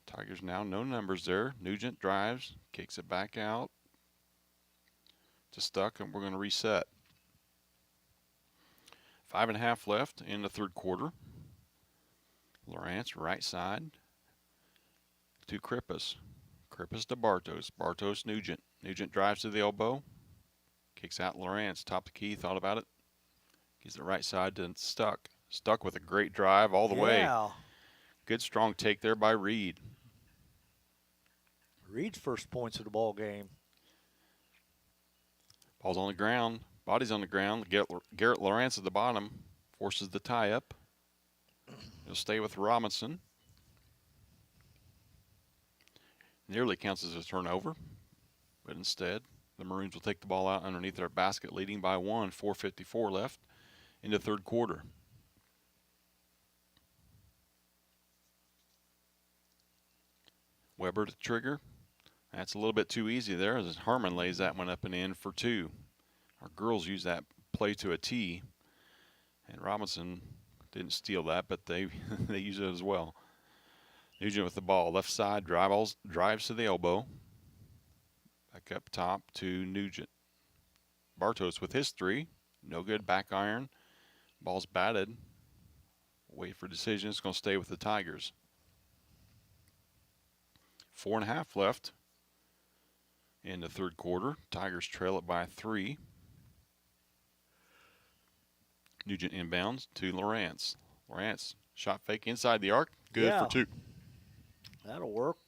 Tigers now no numbers there. Nugent drives. Kicks it back out to Stuck, and we're going to reset. 5.5 left in the third quarter. Lawrence right side to Krippus. Krippus to Bartos. Bartos, Nugent. Nugent drives to the elbow. Kicks out Lawrence. Top the key. Thought about it. Gives the right side to Stuck. Stuck with a great drive all the way. Good strong take there by Reed. Reed's first points of the ball game. Ball's on the ground. Body's on the ground. Garrett Lawrence at the bottom. Forces the tie up. He'll stay with Robinson. Nearly counts as a turnover. But instead, the Maroons will take the ball out underneath their basket, leading by 1. 4:54 left in the third quarter. Weber to trigger. That's a little bit too easy there as Harmon lays that one up and in for 2. Our girls use that play to a T. And Robinson didn't steal that, but they use it as well. Nugent with the ball. Left side, drives to the elbow. Back up top to Nugent. Bartos with his 3. No good. Back iron. Ball's batted. Wait for decision. It's going to stay with the Tigers. 4.5 left in the third quarter. Tigers trail it by 3. Nugent inbounds to Lawrence. Lawrence, shot fake inside the arc. Good for 2. That'll work.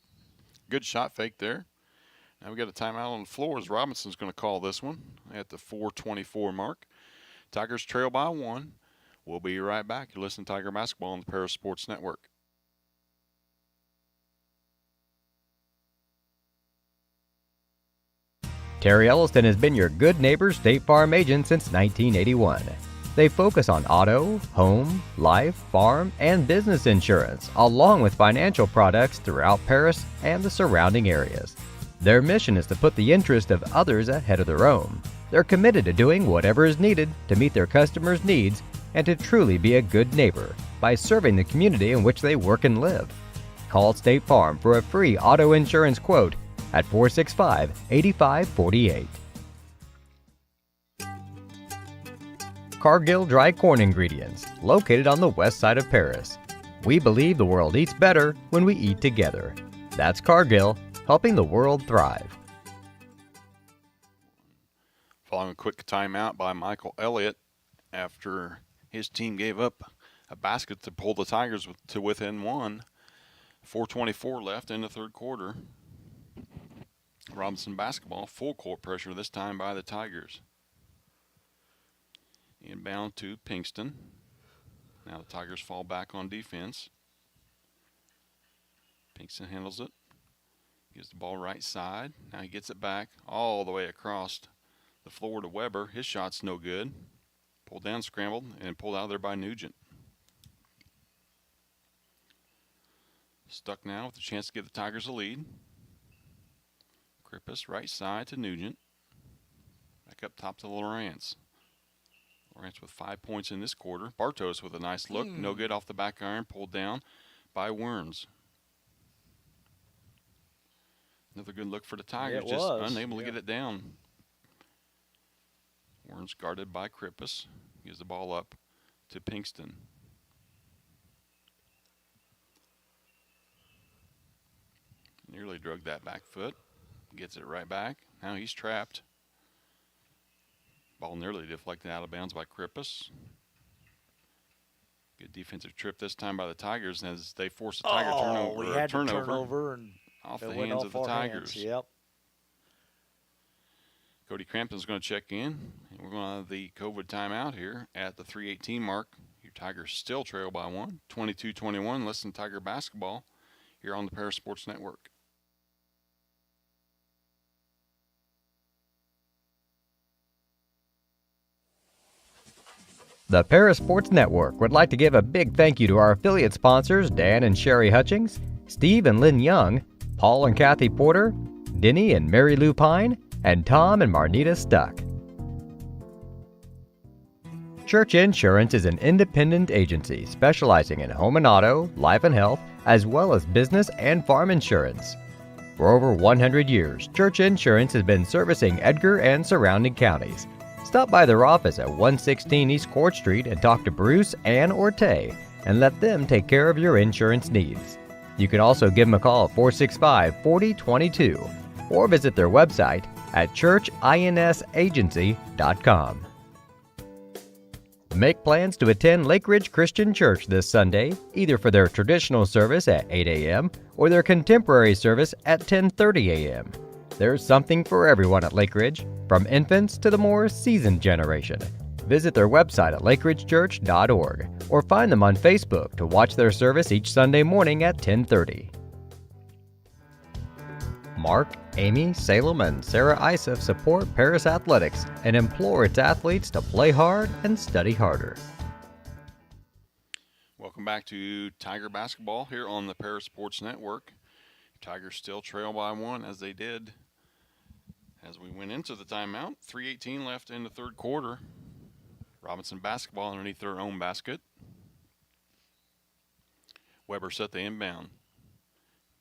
Good shot fake there. Now we got a timeout on the floor as Robinson's going to call this one at the 4:24 mark. Tigers trail by 1. We'll be right back. You're listening to Tiger Basketball on the Paris Sports Network. Terry Elliston has been your good neighbor State Farm agent since 1981. They focus on auto, home, life, farm, and business insurance, along with financial products throughout Paris and the surrounding areas. Their mission is to put the interest of others ahead of their own. They're committed to doing whatever is needed to meet their customers' needs and to truly be a good neighbor by serving the community in which they work and live. Call State Farm for a free auto insurance quote at 465-8548. Cargill Dry Corn Ingredients, located on the west side of Paris. We believe the world eats better when we eat together. That's Cargill, helping the world thrive. Following a quick timeout by Michael Elliott after his team gave up a basket to pull the Tigers to within 1. 4:24 left in the third quarter. Robinson basketball, full court pressure this time by the Tigers. Inbound to Pinkston. Now the Tigers fall back on defense. Pinkston handles it. Gives the ball right side. Now he gets it back all the way across the floor to Weber. His shot's no good. Pulled down, scrambled, and pulled out of there by Nugent. Stuck now with a chance to give the Tigers a lead. Krippus right side to Nugent. Back up top to Lawrence. Lawrence with 5 points in this quarter. Bartos with a nice look. No good off the back iron. Pulled down by Werns. Another good look for the Tigers. Just unable to get it down. Werns guarded by Krippus. Gives the ball up to Pinkston. Nearly drug that back foot. Gets it right back. Now he's trapped. Ball nearly deflected out of bounds by Krippus. Good defensive trip this time by the Tigers as they force a Tiger turnover and off the hands of the Tigers. Yep. Cody Crampton's going to check in, and we're going to have the COVID timeout here at the 3:18 mark. Your Tigers still trail by 1, 22-21. Listen to Tiger basketball here on the Paris Sports Network. The Paris Sports Network would like to give a big thank you to our affiliate sponsors Dan and Sherry Hutchings, Steve and Lynn Young, Paul and Kathy Porter, Denny and Mary Lou Pine, and Tom and Marnita Stuck. Church Insurance is an independent agency specializing in home and auto, life and health, as well as business and farm insurance. For over 100 years, Church Insurance has been servicing Edgar and surrounding counties. Stop by their office at 116 East Court Street and talk to Bruce, Ann, or Tay, and let them take care of your insurance needs. You can also give them a call at 465-4022 or visit their website at churchinsagency.com. Make plans to attend Lake Ridge Christian Church this Sunday, either for their traditional service at 8 a.m. or their contemporary service at 10:30 a.m. There's something for everyone at Lake Ridge, from infants to the more seasoned generation. Visit their website at lakeridgechurch.org or find them on Facebook to watch their service each Sunday morning at 10:30. Mark, Amy, Salem, and Sarah Isef support Paris Athletics and implore its athletes to play hard and study harder. Welcome back to Tiger basketball here on the Paris Sports Network. Tigers still trail by 1 as they did as we went into the timeout. 3:18 left in the third quarter. Robinson basketball underneath their own basket. Weber set the inbound.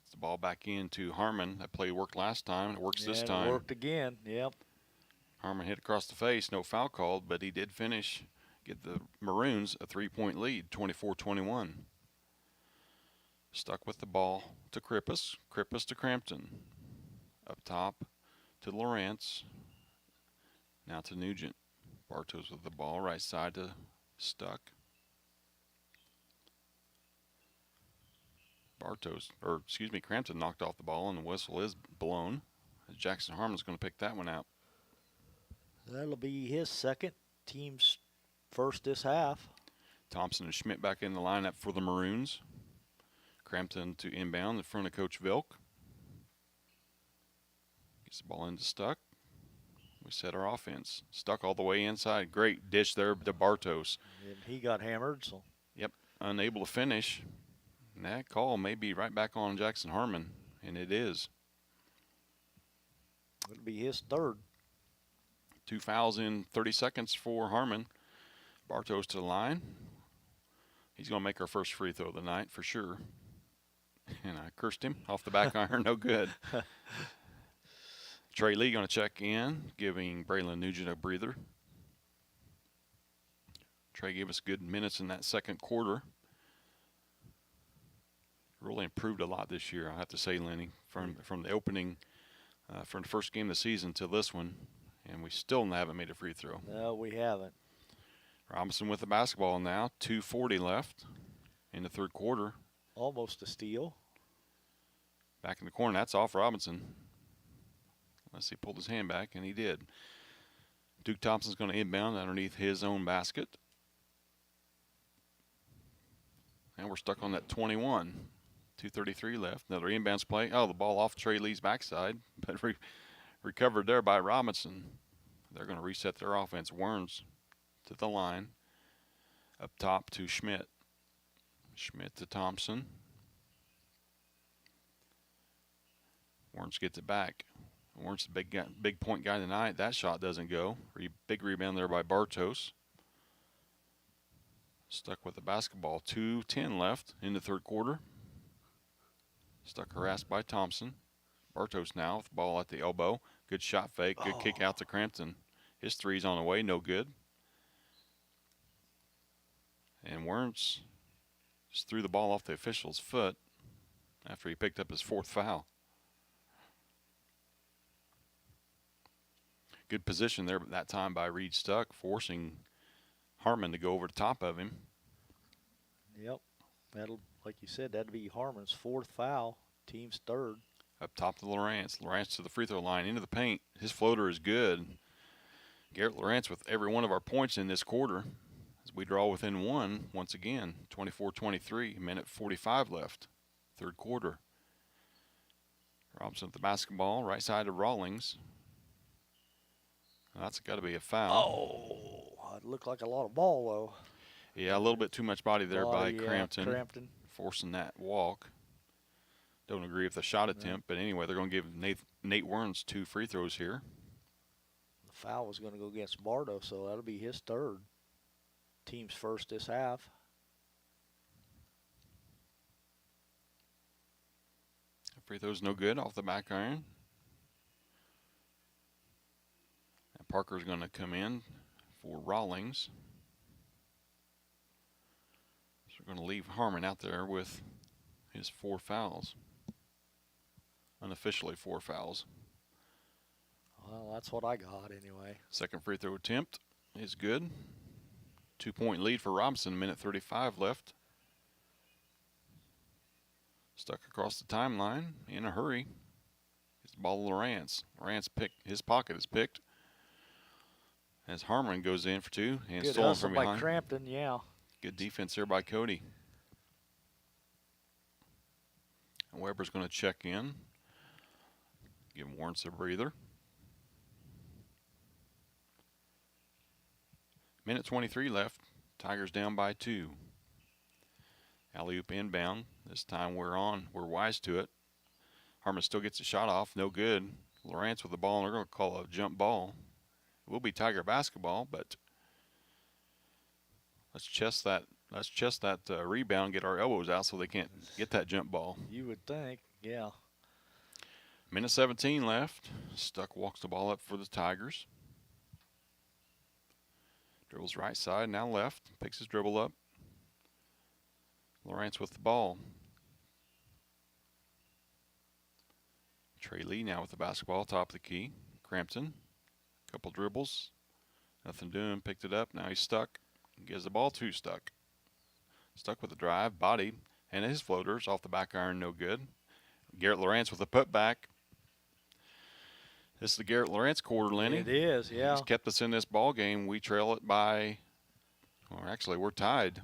It's the ball back into Harmon. That play worked last time. It works this time. It worked again, yep. Harmon hit across the face. No foul called, but he did finish. Get the Maroons a 3-point lead, 24-21. Stuck with the ball to Krippus. Krippus to Crampton. Up top to Lawrence. Now to Nugent. Bartos with the ball, right side to Stuck. Crampton knocked off the ball and the whistle is blown. Jackson Harmon's going to pick that one out. That'll be his second, team's first this half. Thompson and Schmidt back in the lineup for the Maroons. Crampton to inbound in front of Coach Vilk. Gets the ball into Stuck. We set our offense. Stuck all the way inside. Great dish there to Bartos. And he got hammered, so. Yep, unable to finish. And that call may be right back on Jackson Harmon, and it is. It'll be his third. 2 fouls in 30 seconds for Harmon. Bartos to the line. He's going to make our first free throw of the night for sure. And I cursed him off the back iron. No good. Trey Lee going to check in, giving Braylon Nugent a breather. Trey gave us good minutes in that second quarter. Really improved a lot this year, I have to say, Lenny, from the opening, from the first game of the season to this one, and we still haven't made a free throw. No, we haven't. Robinson with the basketball now, 2:40 left in the third quarter. Almost a steal. Back in the corner, that's off Robinson. Unless he pulled his hand back, and he did. Duke Thompson's going to inbound underneath his own basket. And we're stuck on that 21. 2:33 left. Another inbounds play. Oh, the ball off Trey Lee's backside, but recovered there by Robinson. They're going to reset their offense. Werns to the line. Up top to Schmidt. Schmidt to Thompson. Werns gets it back. Werns the big point guy tonight. That shot doesn't go. Big rebound there by Bartos. Stuck with the basketball. 2:10 left in the third quarter. Stuck harassed by Thompson. Bartos now with the ball at the elbow. Good shot fake. Good kick out to Crampton. His three's on the way. No good. And Werns just threw the ball off the official's foot after he picked up his fourth foul. Good position there that time by Reed Stuck, forcing Harmon to go over the top of him. Yep. That'll, like you said, that'd be Harmon's fourth foul, team's third. Up top to Lawrence. Lawrence to the free throw line, into the paint. His floater is good. Garrett Lawrence with every one of our points in this quarter as we draw within one once again. 24-23, minute 45 left, third quarter. Robinson with the basketball, right side of Rawlings. That's got to be a foul. Oh, it looked like a lot of ball, though. Yeah, a little bit too much body there by Crampton. Forcing that walk. Don't agree with the shot attempt, but anyway, they're going to give Nate Werns 2 free throws here. The foul was going to go against Bardo, so that'll be his third. Team's first this half. Free throw's no good off the back iron. And Parker's going to come in for Rawlings. So we're going to leave Harmon out there with his 4 fouls. Unofficially 4 fouls. Well, that's what I got anyway. Second free throw attempt is good. 2-point lead for Robinson, minute 35 left. Stuck across the timeline in a hurry. It's the ball to Lawrence. Lawrence picked, his pocket is picked. As Harmon goes in for 2 and Good stolen from hustle behind. by Crampton, yeah. Good defense there by Cody. And Weber's going to check in. Give Lawrence a breather. Minute 23 left. Tigers down by 2. Alley-oop inbound. This time we're wise to it. Harmon still gets a shot off. No good. Lawrence with the ball, and they're going to call a jump ball. It will be Tiger basketball, but let's chest that rebound, get our elbows out so they can't get that jump ball. You would think, yeah. Minute 17 left. Stuck walks the ball up for the Tigers. Dribbles right side, now left. Picks his dribble up. Lawrence with the ball. Trey Lee now with the basketball, top of the key. Crampton, couple dribbles. Nothing doing, picked it up. Now he's stuck. Gives the ball to Stuck. Stuck with the drive, bodied, and his floaters off the back iron, no good. Garrett Lawrence with a putback. This is the Garrett Lawrence quarter, Lenny. It is, yeah. He's kept us in this ball game. We trail it by, well, actually, we're tied.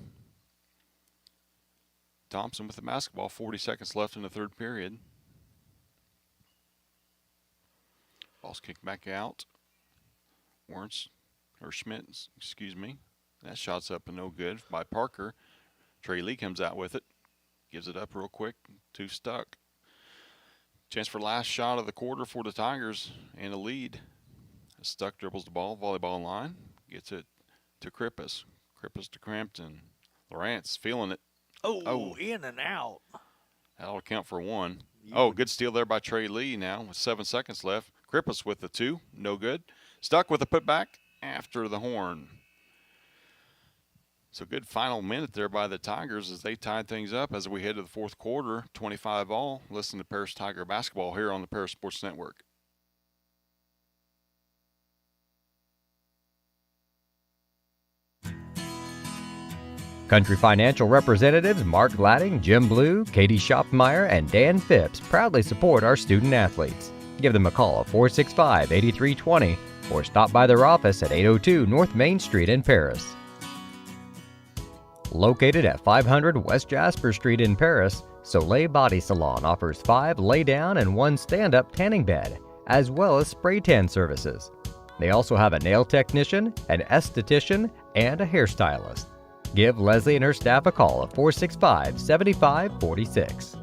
Thompson with the basketball, 40 seconds left in the third period. Ball's kicked back out. Schmidt, excuse me. That shot's up and no good by Parker. Trey Lee comes out with it. Gives it up real quick to Stuck. Chance for last shot of the quarter for the Tigers and a lead. Stuck dribbles the ball, volleyball line. Gets it to Krippus. Krippus to Crampton. Lawrence feeling it. Oh, in and out. That'll count for 1. Good steal there by Trey Lee now with 7 seconds left. Krippus with the 2. No good. Stuck with the putback after the horn. So good final minute there by the Tigers as they tied things up as we head to the fourth quarter, 25-all. Listen to Paris Tiger basketball here on the Paris Sports Network. Country Financial representatives Mark Gladding, Jim Blue, Katie Schopmeyer, and Dan Phipps proudly support our student athletes. Give them a call at 465-8320 or stop by their office at 802 North Main Street in Paris. Located at 500 West Jasper Street in Paris, Soleil Body Salon offers 5 lay-down and 1 stand-up tanning bed, as well as spray tan services. They also have a nail technician, an esthetician, and a hairstylist. Give Leslie and her staff a call at 465-7546.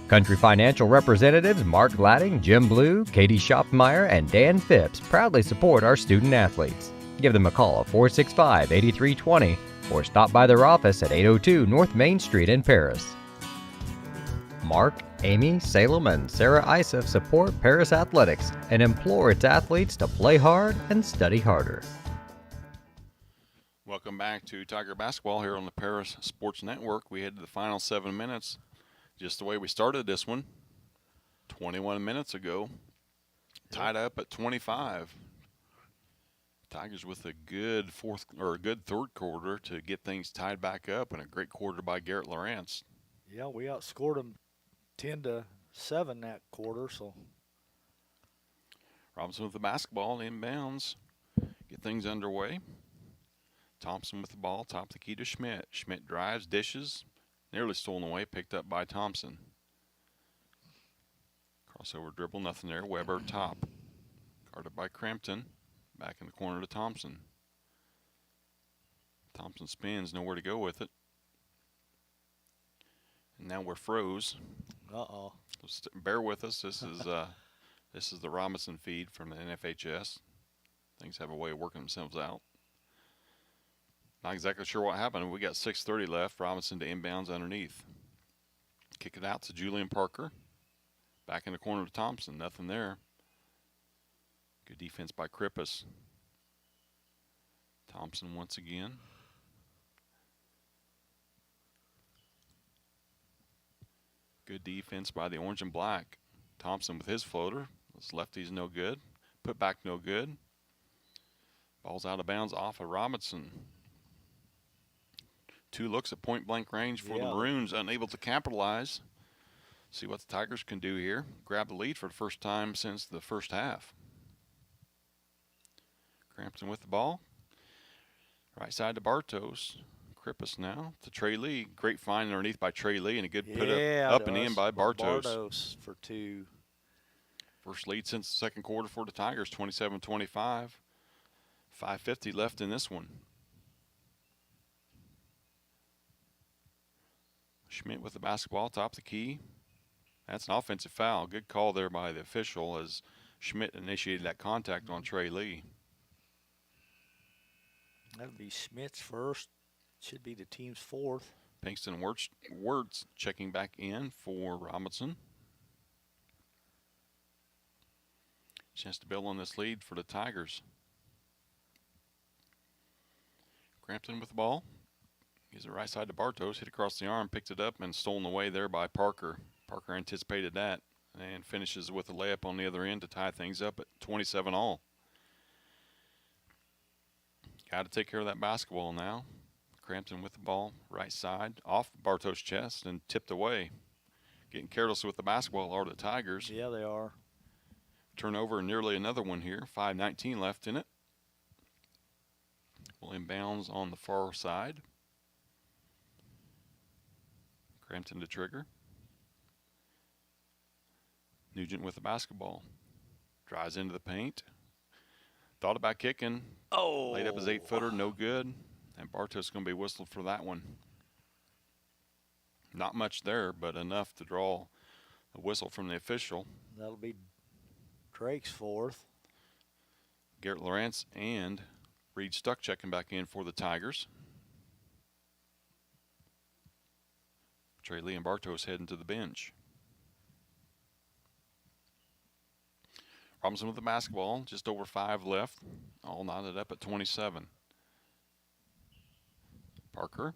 Country Financial representatives Mark Gladding, Jim Blue, Katie Schopmeyer, and Dan Phipps proudly support our student athletes. Give them a call at 465-8320 or stop by their office at 802 North Main Street in Paris. Mark, Amy, Salem, and Sarah Isef support Paris Athletics and implore its athletes to play hard and study harder. Welcome back to Tiger Basketball here on the Paris Sports Network. We head to the final 7 minutes, just the way we started this one 21 minutes ago. Tied up at 25. Tigers with a good third quarter to get things tied back up, and a great quarter by Garrett Lawrence. Yeah, we outscored them 10-7 that quarter. So Robinson with the basketball, inbounds. Get things underway. Thompson with the ball, top of the key to Schmidt. Schmidt drives, dishes, nearly stolen away, picked up by Thompson. Crossover dribble, nothing there. Weber top. Guarded by Crampton. Back in the corner to Thompson. Thompson spins, nowhere to go with it. And now we're froze. uh-oh. So bear with us. This is the Robinson feed from the NFHS. Things have a way of working themselves out. Not exactly sure what happened. We got 6:30 left. Robinson to inbounds underneath. Kick it out to Julian Parker. Back in the corner to Thompson. Nothing there. Good defense by Krippus. Thompson once again. Good defense by the orange and black. Thompson with his floater. This lefty's no good. Put back no good. Ball's out of bounds off of Robinson. 2 looks at point blank range for the Maroons, unable to capitalize. See what the Tigers can do here. Grab the lead for the first time since the first half. Crampton with the ball. Right side to Bartos. Krippus now to Trey Lee. Great find underneath by Trey Lee and a good put up and in by Bartos. Bartos for 2. First lead since the second quarter for the Tigers, 27-25. 5:50 left in this one. Schmidt with the basketball, top of the key. That's an offensive foul. Good call there by the official as Schmidt initiated that contact on Trey Lee. That would be Schmidt's first. Should be the team's 4th. Pinkston Words checking back in for Robinson. Chance to build on this lead for the Tigers. Crampton with the ball. Gives it right side to Bartos. Hit across the arm, picked it up, and stolen away there by Parker. Parker anticipated that and finishes with a layup on the other end to tie things up at 27-all. Got to take care of that basketball now. Crampton with the ball, right side, off Bartos' chest and tipped away. Getting careless with the basketball are the Tigers. Yeah, they are. Turnover, nearly another one here. 5:19 left in it. Will inbounds on the far side. Crampton to trigger. Nugent with the basketball. Drives into the paint. Thought about kicking. Oh. Laid up his 8-footer, no good. And Bartos is going to be whistled for that one. Not much there, but enough to draw a whistle from the official. That'll be Drake's 4th. Garrett Lawrence and Reed Stuck checking back in for the Tigers. Trey Lee and Bartos heading to the bench. Robinson with the basketball, just over 5 left. All knotted up at 27. Parker.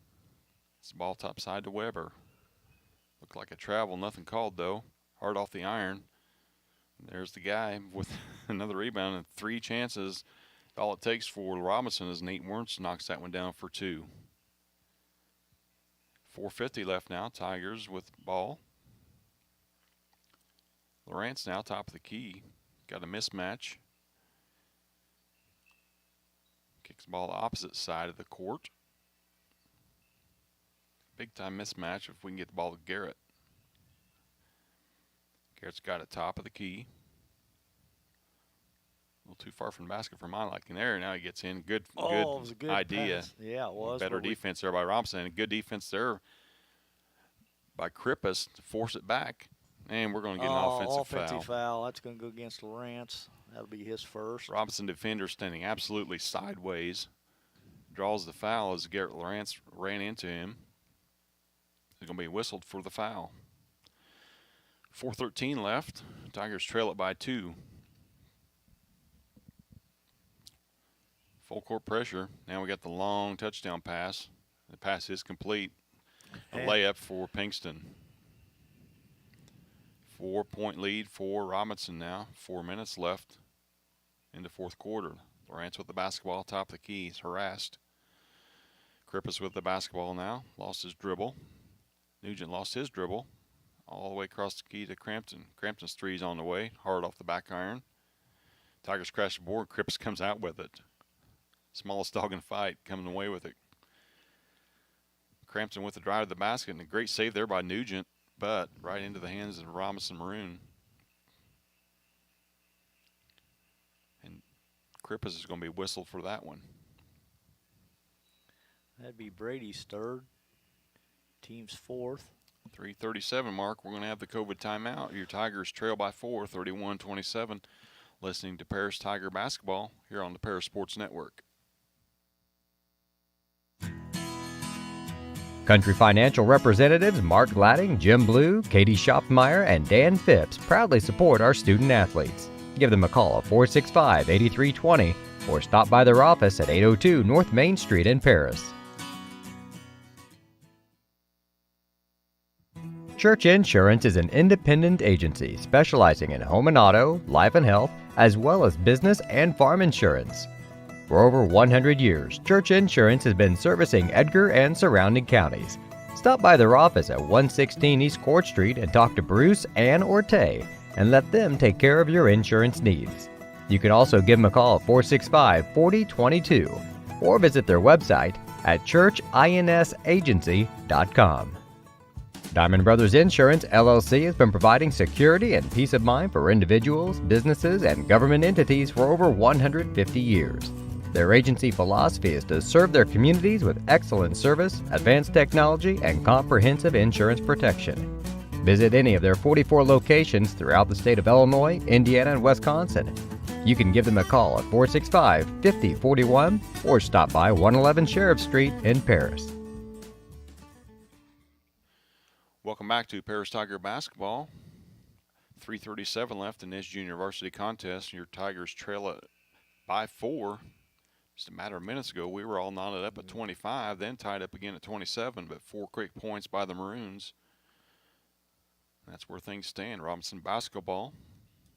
It's the ball top side to Weber. Looked like a travel, nothing called though. Hard off the iron. There's the guy with another rebound and 3 chances. All it takes for Robinson is Nate Wentz knocks that one down for 2. 4:50 left now. Tigers with ball. Lawrence now top of the key. Got a mismatch. Kicks the ball the opposite side of the court. Big time mismatch if we can get the ball to Garrett. Garrett's got it top of the key. A little too far from the basket for my liking there. Now he gets in. Good, It was a good idea. pass. Yeah, it was. Better defense there by Robinson. And good defense there by Krippus to force it back. And we're going to get an offensive foul. That's going to go against Lawrence. That'll be his first. Robinson defender standing absolutely sideways. Draws the foul as Garrett Lawrence ran into him. He's going to be whistled for the foul. 4:13 left. Tigers trail it by 2. Full court pressure. Now we got the long touchdown pass. The pass is complete. A layup for Pinkston. 4-point lead for Robinson now. 4 minutes left in the fourth quarter. Lawrence with the basketball, top of the key. He's harassed. Krippus with the basketball now. Lost his dribble. Nugent lost his dribble all the way across the key to Crampton. Crampton's three's on the way, hard off the back iron. Tigers crash the board. Cripps comes out with it. Smallest dog in the fight coming away with it. Crampton with the drive to the basket, and a great save there by Nugent, but right into the hands of Robinson Maroon. And Cripps is going to be whistled for that one. That'd be Brady's third. Team's fourth. 3:37 mark. We're going to have the COVID timeout. Your Tigers trail by 4, 31-27. Listening to Paris Tiger basketball here on the Paris Sports Network. Country Financial representatives Mark Gladding, Jim Blue, Katie Schopfmeyer, and Dan Phipps proudly support our student athletes. Give them a call at 465-8320 or stop by their office at 802 North Main Street in Paris. Church Insurance is an independent agency specializing in home and auto, life and health, as well as business and farm insurance. For over 100 years, Church Insurance has been servicing Edgar and surrounding counties. Stop by their office at 116 East Court Street and talk to Bruce, Ann, or Tay, and let them take care of your insurance needs. You can also give them a call at 465-4022 or visit their website at churchinsagency.com. Diamond Brothers Insurance, LLC has been providing security and peace of mind for individuals, businesses, and government entities for over 150 years. Their agency philosophy is to serve their communities with excellent service, advanced technology, and comprehensive insurance protection. Visit any of their 44 locations throughout the state of Illinois, Indiana, and Wisconsin. You can give them a call at 465-5041 or stop by 111 Sheriff Street in Paris. Welcome back to Paris Tiger basketball. 3:37 left in this junior varsity contest. Your Tigers trail it by 4. Just a matter of minutes ago, we were all knotted up at 25, then tied up again at 27, but 4 quick points by the Maroons. That's where things stand. Robinson basketball.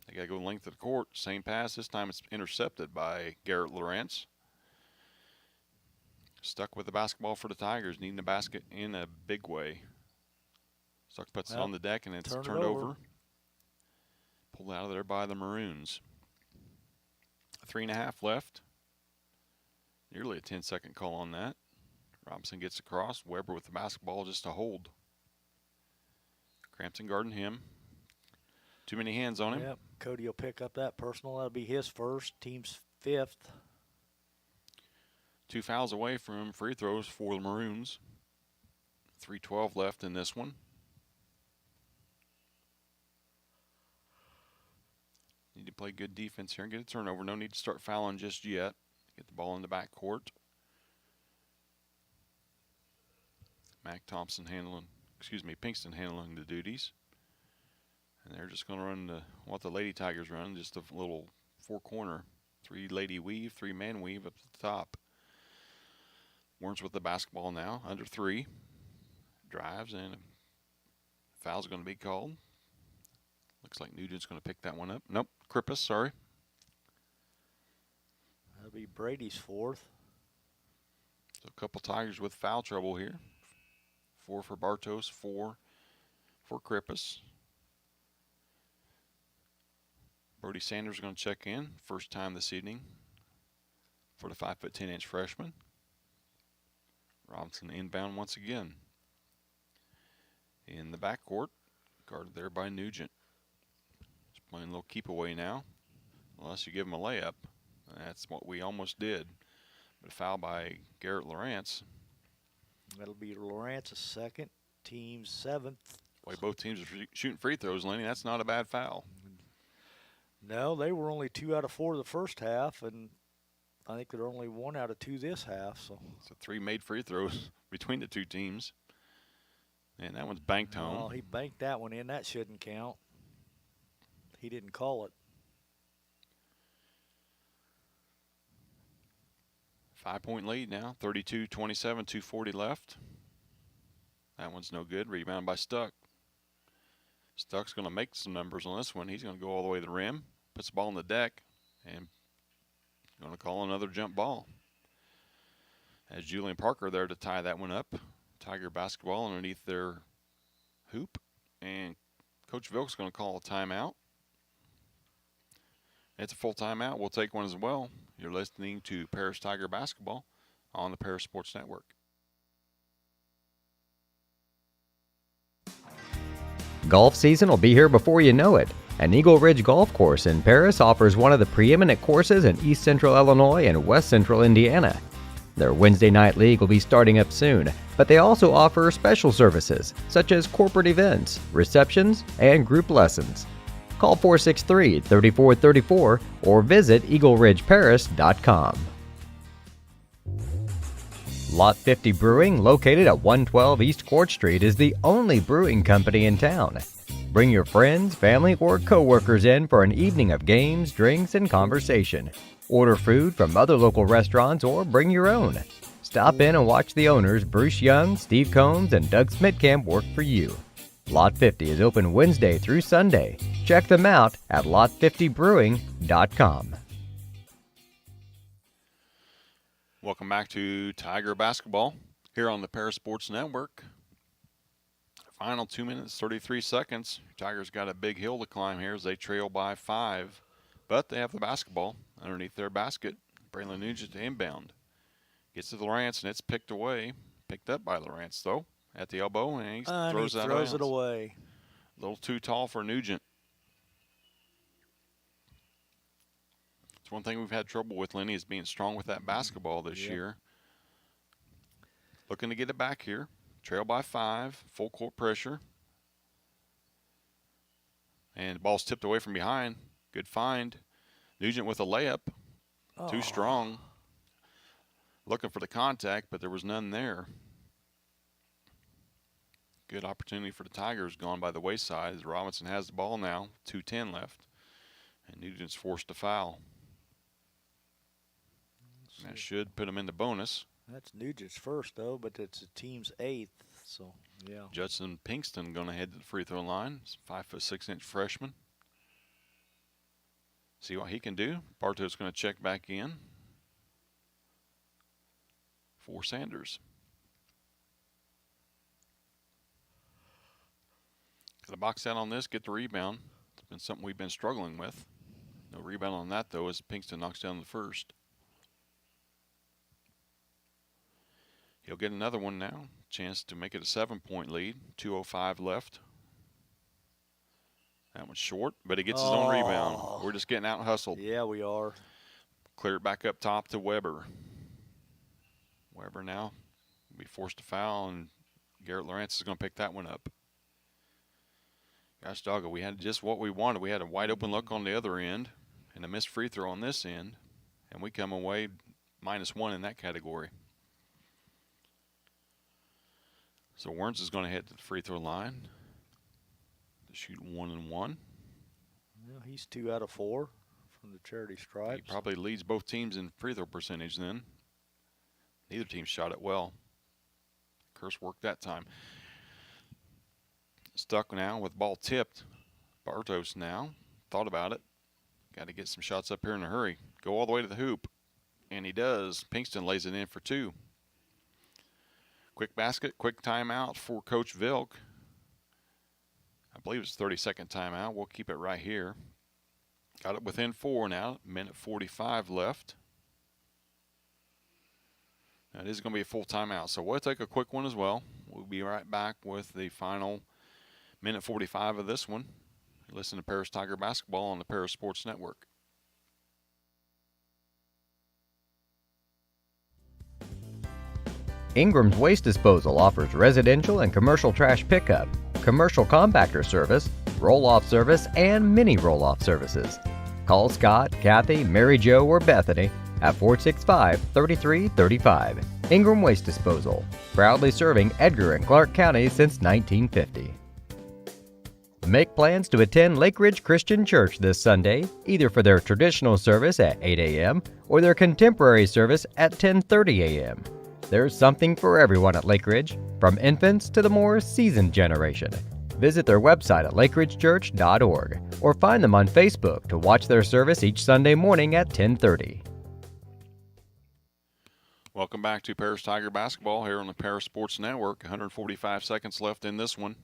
They got to go the length of the court. Same pass. This time it's intercepted by Garrett Lawrence. Stuck with the basketball for the Tigers, needing the basket in a big way. Stuck puts it on the deck, and it's turned over. Pulled out of there by the Maroons. 3.5 left. Nearly a 10-second call on that. Robinson gets across. Weber with the basketball just to hold. Crampton guarding him. Too many hands on him. Yep. Cody will pick up that personal. That'll be his first. Team's fifth. 2 fouls away from free throws for the Maroons. 3:12 left in this one. Need to play good defense here and get a turnover. No need to start fouling just yet. Get the ball in the backcourt. Pinkston handling the duties. And they're just going to run what the Lady Tigers run, just a little 4-corner. 3 lady weave, 3 man weave up at the top. Warren's with the basketball now, under 3. Drives, and foul's going to be called. Looks like Nugent's going to pick that one up. Nope, Cripps, sorry. That'll be Brady's fourth. So a couple Tigers with foul trouble here. 4 for Bartos, 4 for Cripps. Brody Sanders going to check in. First time this evening for the 5'10" freshman. Robinson inbound once again. In the backcourt, guarded there by Nugent. He's playing a little keep away now. Unless you give him a layup. That's what we almost did. But a foul by Garrett Lawrence. That'll be Lawrence's second. Team's seventh. Boy, both teams are shooting free throws, Lenny. That's not a bad foul. No, they were only 2 out of 4 the first half, and I think they're only 1 out of 2 this half. So 3 made free throws between the two teams. And that one's banked home. Oh, he banked that one in. That shouldn't count. He didn't call it. 5-point lead now, 32-27, 2:40 left. That one's no good. Rebound by Stuck. Stuck's going to make some numbers on this one. He's going to go all the way to the rim, puts the ball on the deck, and going to call another jump ball. As Julian Parker there to tie that one up. Tiger basketball underneath their hoop, and Coach Vilk's going to call a timeout. It's a full timeout. We'll take one as well. You're listening to Paris Tiger Basketball on the Paris Sports Network. Golf season will be here before you know it, and Eagle Ridge Golf Course in Paris offers one of the preeminent courses in East Central Illinois and West Central Indiana. Their Wednesday night league will be starting up soon, but they also offer special services such as corporate events, receptions, and group lessons. Call 463-3434 or visit eagleridgeparis.com. Lot 50 Brewing, located at 112 East Court Street, is the only brewing company in town. Bring your friends, family, or co-workers in for an evening of games, drinks, and conversation. Order food from other local restaurants or bring your own. Stop in and watch the owners, Bruce Young, Steve Combs, and Doug Smitkamp, work for you. Lot 50 is open Wednesday through Sunday. Check them out at lot50brewing.com. Welcome back to Tiger Basketball here on the Paris Sports Network. Final 2 minutes, 33 seconds. Tigers got a big hill to climb here as they trail by 5. But they have the basketball underneath their basket. Braylon Nugent to inbound. Gets to Lawrence, and it's picked away. Picked up by Lawrence, though, at the elbow, and he throws it away. A little too tall for Nugent. It's one thing we've had trouble with, Lenny, is being strong with that basketball this year. Looking to get it back here. Trail by 5, full court pressure. And the ball's tipped away from behind. Good find. Nugent with a layup. Too strong. Looking for the contact, but there was none there. Good opportunity for the Tigers, gone by the wayside as Robinson has the ball now. 2:10 left. And Nugent's forced to foul. That should put him in the bonus. That's Nugent's first, though, but it's the team's 8th, so, yeah. Judson Pinkston going to head to the free throw line. He's a 5'6" freshman. See what he can do. Bartow's going to check back in for Sanders. Got to box out on this, get the rebound. It's been something we've been struggling with. No rebound on that, though, as Pinkston knocks down the first. He'll get another one now. Chance to make it a 7-point lead. 2:05 left. That one's short, but he gets his own rebound. We're just getting out hustled. Yeah, we are. Clear it back up top to Weber. Weber now will be forced to foul, and Garrett Lawrence is going to pick that one up. Gosh doggo, we had just what we wanted. We had a wide open look on the other end and a missed free throw on this end, and we come away -1 in that category. So Werns is going to head to the free throw line to shoot 1 and 1. Yeah, he's 2 out of 4 from the charity stripes. He probably leads both teams in free throw percentage then. Neither team shot it well. Curse worked that time. Stuck now with ball tipped. Bartos now thought about it. Got to get some shots up here in a hurry. Go all the way to the hoop. And he does. Pinkston lays it in for 2. Quick basket, quick timeout for Coach Vilk. I believe it's 30-second timeout. We'll keep it right here. Got it within 4 now. 1:45 left. Now, it is going to be a full timeout, so we'll take a quick one as well. We'll be right back with the final 1:45 of this one. Listen to Paris Tiger Basketball on the Paris Sports Network. Ingram's Waste Disposal offers residential and commercial trash pickup, commercial compactor service, roll-off service, and mini roll-off services. Call Scott, Kathy, Mary Jo, or Bethany at 465-3335. Ingram Waste Disposal, proudly serving Edgar and Clark County since 1950. Make plans to attend Lake Ridge Christian Church this Sunday, either for their traditional service at 8 a.m. or their contemporary service at 10:30 a.m. There's something for everyone at Lake Ridge, from infants to the more seasoned generation. Visit their website at lakeridgechurch.org or find them on Facebook to watch their service each Sunday morning at 10:30. Welcome back to Paris Tiger Basketball here on the Paris Sports Network. 145 seconds left in this one.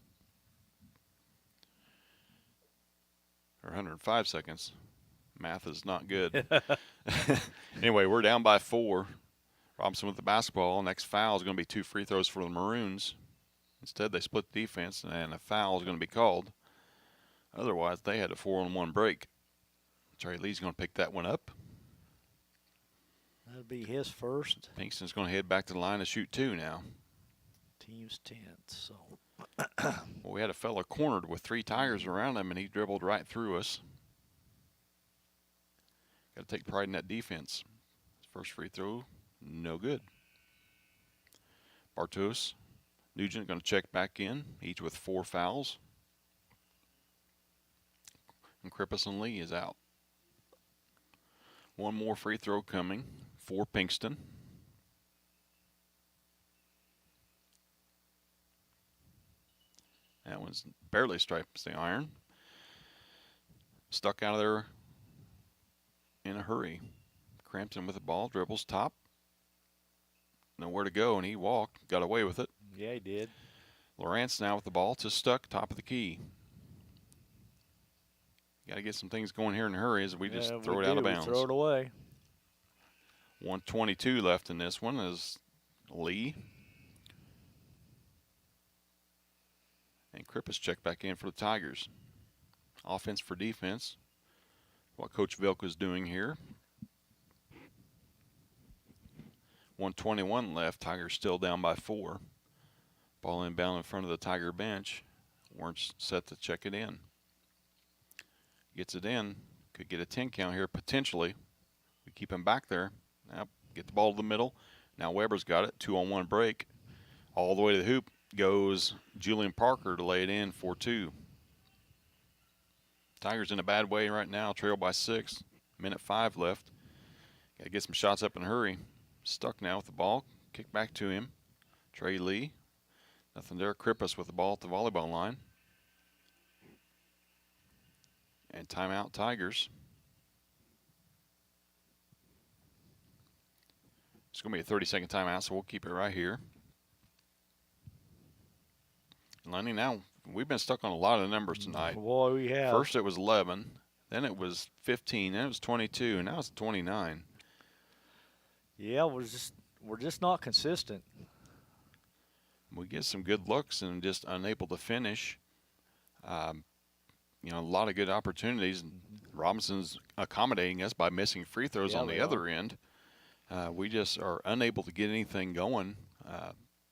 or 105 seconds. Math is not good. Anyway, we're down by 4. Robinson with the basketball. Next foul is going to be 2 free throws for the Maroons. Instead, they split the defense, and a foul is going to be called. Otherwise, they had a 4-on-1 break. Trey Lee's going to pick that one up. That'll be his first. Pinkston's going to head back to the line to shoot 2 now. Team's 10th, so. Well, we had a fella cornered with 3 Tigers around him, and he dribbled right through us. Got to take pride in that defense. First free throw, no good. Bartos, Nugent going to check back in, each with 4 fouls. And Krippus and Lee is out. One more free throw coming for Pinkston. That one's barely stripes the iron. Stuck out of there in a hurry. Crampton with the ball, dribbles top. Nowhere to go, and he walked, got away with it. Yeah, he did. Lawrence now with the ball, just stuck, top of the key. Got to get some things going here in a hurry as we just throw it out of bounds. We throw it away. 1:22 left in this one is Lee. And Krippus checked back in for the Tigers. Offense for defense. What Coach Vilka's doing here. 1:21 left. Tigers still down by 4. Ball inbound in front of the Tiger bench. Weren't set to check it in. Gets it in. Could get a 10 count here potentially. We keep him back there. Now get the ball to the middle. Now Weber's got it. 2-on-1 break. All the way to the hoop goes Julian Parker to lay it in for 2. Tigers in a bad way right now. Trail by 6. Minute 5 left. Got to get some shots up in a hurry. Stuck now with the ball. Kick back to him. Trey Lee. Nothing there. Krippus with the ball at the volleyball line. And timeout Tigers. It's going to be a 30-second timeout, so we'll keep it right here. Lenny, now we've been stuck on a lot of numbers tonight. Boy, we have. First it was 11, then it was 15, then it was 22, and now it's 29. Yeah, we're just not consistent. We get some good looks and just unable to finish. A lot of good opportunities. Robinson's accommodating us by missing free throws on the other end. We just are unable to get anything going.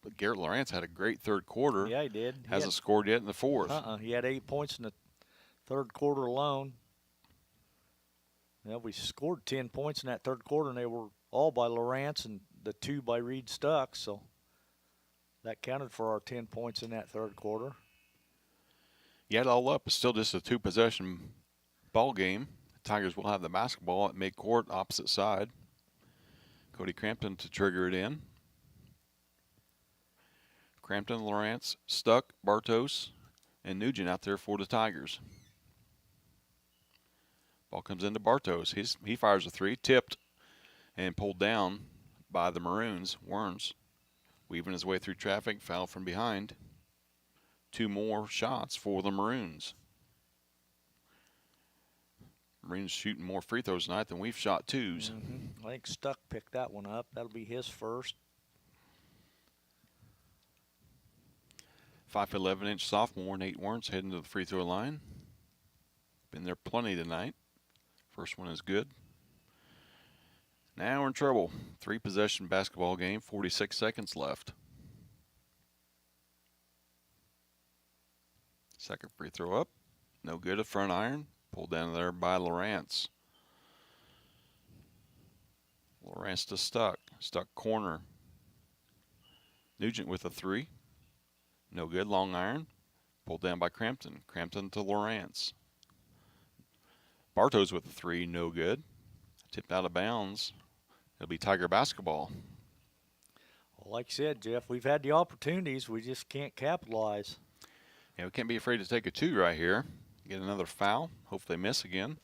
But Garrett Lawrence had a great third quarter. Yeah, he did. Hasn't scored yet in the fourth. He had 8 points in the third quarter alone. Yeah, we scored 10 points in that third quarter, and they were all by Lawrence and the 2 by Reed Stuck. So that counted for our 10 points in that third quarter. You add it all up, it's still just a 2-possession ball game. The Tigers will have the basketball at midcourt, opposite side. Cody Crampton to trigger it in. Crampton, Lawrence, Stuck, Bartos, and Nugent out there for the Tigers. Ball comes into Bartos. He fires a 3, tipped and pulled down by the Maroons. Werns weaving his way through traffic, foul from behind. 2 more shots for the Maroons. Maroons shooting more free throws tonight than we've shot 2s. I think Stuck picked that one up. That'll be his first. 5'11" sophomore Nate Werns heading to the free throw line. Been there plenty tonight. First one is good. Now we're in trouble. 3-possession basketball game, 46 seconds left. Second free throw up. No good. A front iron. Pulled down there by Lawrence. Lawrence to Stuck. Stuck corner. Nugent with a 3. No good. Long iron. Pulled down by Crampton. Crampton to Lawrence. Bartos with a 3. No good. Tipped out of bounds. It'll be Tiger basketball. Well, like you said, Jeff, we've had the opportunities. We just can't capitalize. Yeah, we can't be afraid to take a 2 right here. Get another foul. Hope they miss again.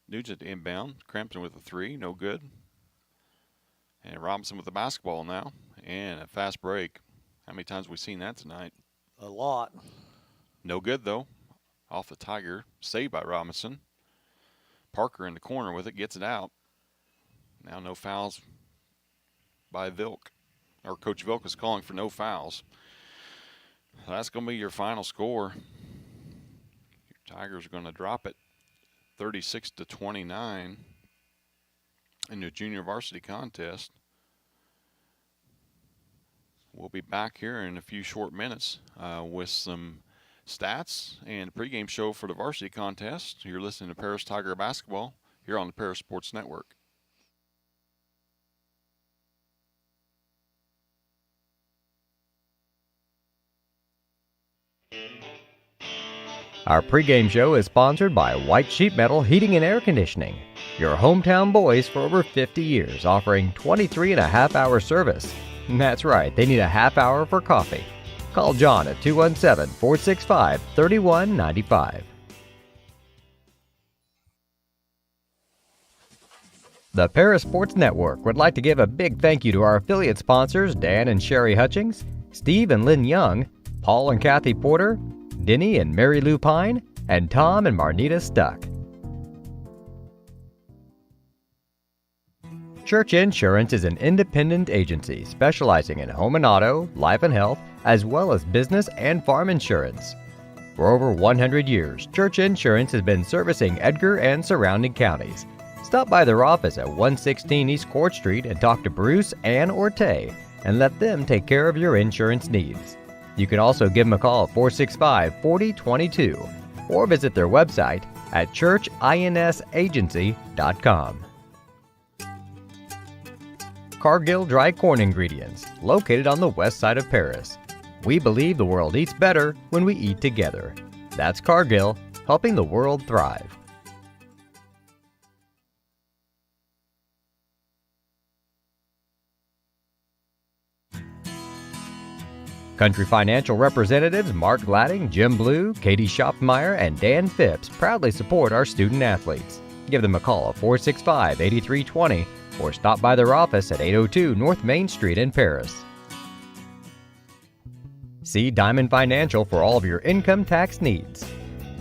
Nugent inbound. Crampton with a 3. No good. And Robinson with the basketball now. And a fast break. How many times have we seen that tonight? A lot. No good, though. off the Tiger, saved by Robinson. Parker in the corner with it, gets it out. Now no fouls by Vilk, or Coach Vilk is calling for no fouls. So that's going to be your final score. Your Tigers are going to drop it 36-29 in the junior varsity contest. We'll be back here in a few short minutes with some stats and pregame show for the varsity contest. You're listening to Paris Tiger Basketball here on the Paris Sports Network. Our pregame show is sponsored by White Sheet Metal Heating and Air Conditioning, your hometown boys for over 50 years, offering 23.5-hour service. That's right, they need a half hour for coffee. Call John at 217-465-3195. The Paris Sports Network would like to give a big thank you to our affiliate sponsors Dan and Sherry Hutchings, Steve and Lynn Young, Paul and Kathy Porter, Denny and Mary Lou Pine, and Tom and Marnita Stuck. Church Insurance is an independent agency specializing in home and auto, life and health, as well as business and farm insurance. For over 100 years, Church Insurance has been servicing Edgar and surrounding counties. Stop by their office at 116 East Court Street and talk to Bruce, Ann, or Tay, and let them take care of your insurance needs. You can also give them a call at 465-4022 or visit their website at churchinsagency.com. Cargill Dry Corn Ingredients, located on the west side of Paris. We believe the world eats better when we eat together. That's Cargill, helping the world thrive. Country Financial representatives Mark Gladding, Jim Blue, Katie Schopfmeyer, and Dan Phipps proudly support our student athletes. Give them a call at 465-8320 or stop by their office at 802 North Main Street in Paris. See Diamond Financial for all of your income tax needs.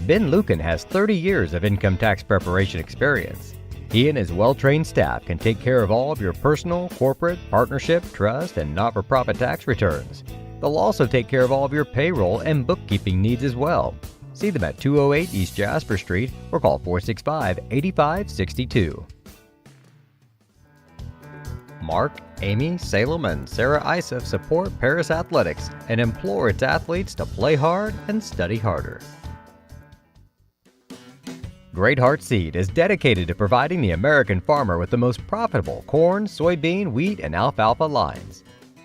Ben Lucan has 30 years of income tax preparation experience. He and his well-trained staff can take care of all of your personal, corporate, partnership, trust, and not-for-profit tax returns. They'll also take care of all of your payroll and bookkeeping needs as well. See them at 208 East Jasper Street or call 465-8562. Mark, Amy, Salem, and Sarah Isef support Paris Athletics and implore its athletes to play hard and study harder. Great Heart Seed is dedicated to providing the American farmer with the most profitable corn, soybean, wheat, and alfalfa lines.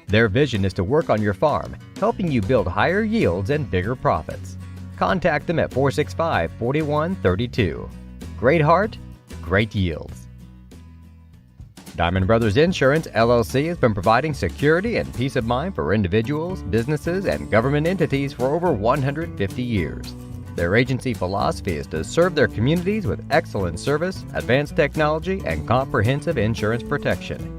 Their vision is to work on your farm, helping you build higher yields and bigger profits. Contact them at 465-4132. Great Heart, great yields. Diamond Brothers Insurance, LLC has been providing security and peace of mind for individuals, businesses, and government entities for over 150 years. Their agency philosophy is to serve their communities with excellent service, advanced technology, and comprehensive insurance protection.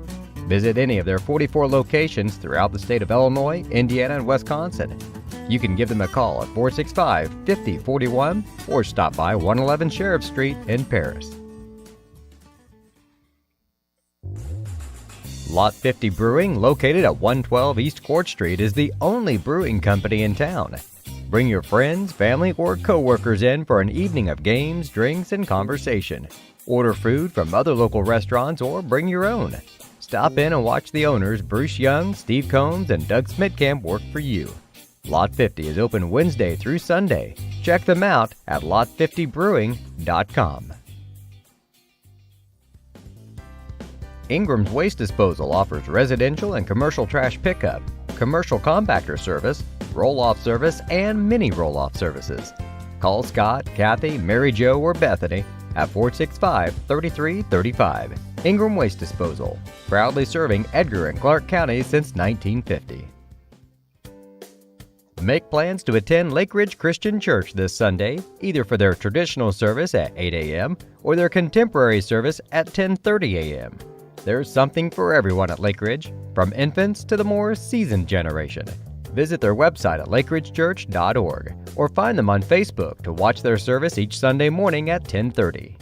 Visit any of their 44 locations throughout the state of Illinois, Indiana, and Wisconsin. You can give them a call at 465-5041 or stop by 111 Sheriff Street in Paris. Lot 50 Brewing, located at 112 East Court Street, is the only brewing company in town. Bring your friends, family, or co-workers in for an evening of games, drinks, and conversation. Order food from other local restaurants or bring your own. Stop in and watch the owners Bruce Young, Steve Combs, and Doug Smitkamp work for you. Lot 50 is open Wednesday through Sunday. Check them out at lot50brewing.com. Ingram's Waste Disposal offers residential and commercial trash pickup, commercial compactor service, roll-off service, and mini roll-off services. Call Scott, Kathy, Mary Jo, or Bethany at 465-3335. Ingram Waste Disposal, proudly serving Edgar and Clark counties since 1950. Make plans to attend Lake Ridge Christian Church this Sunday, either for their traditional service at 8 a.m. or their contemporary service at 10:30 a.m. There's something for everyone at Lake Ridge, from infants to the more seasoned generation. visit their website at lakeridgechurch.org or find them on Facebook to watch their service each Sunday morning at 10:30.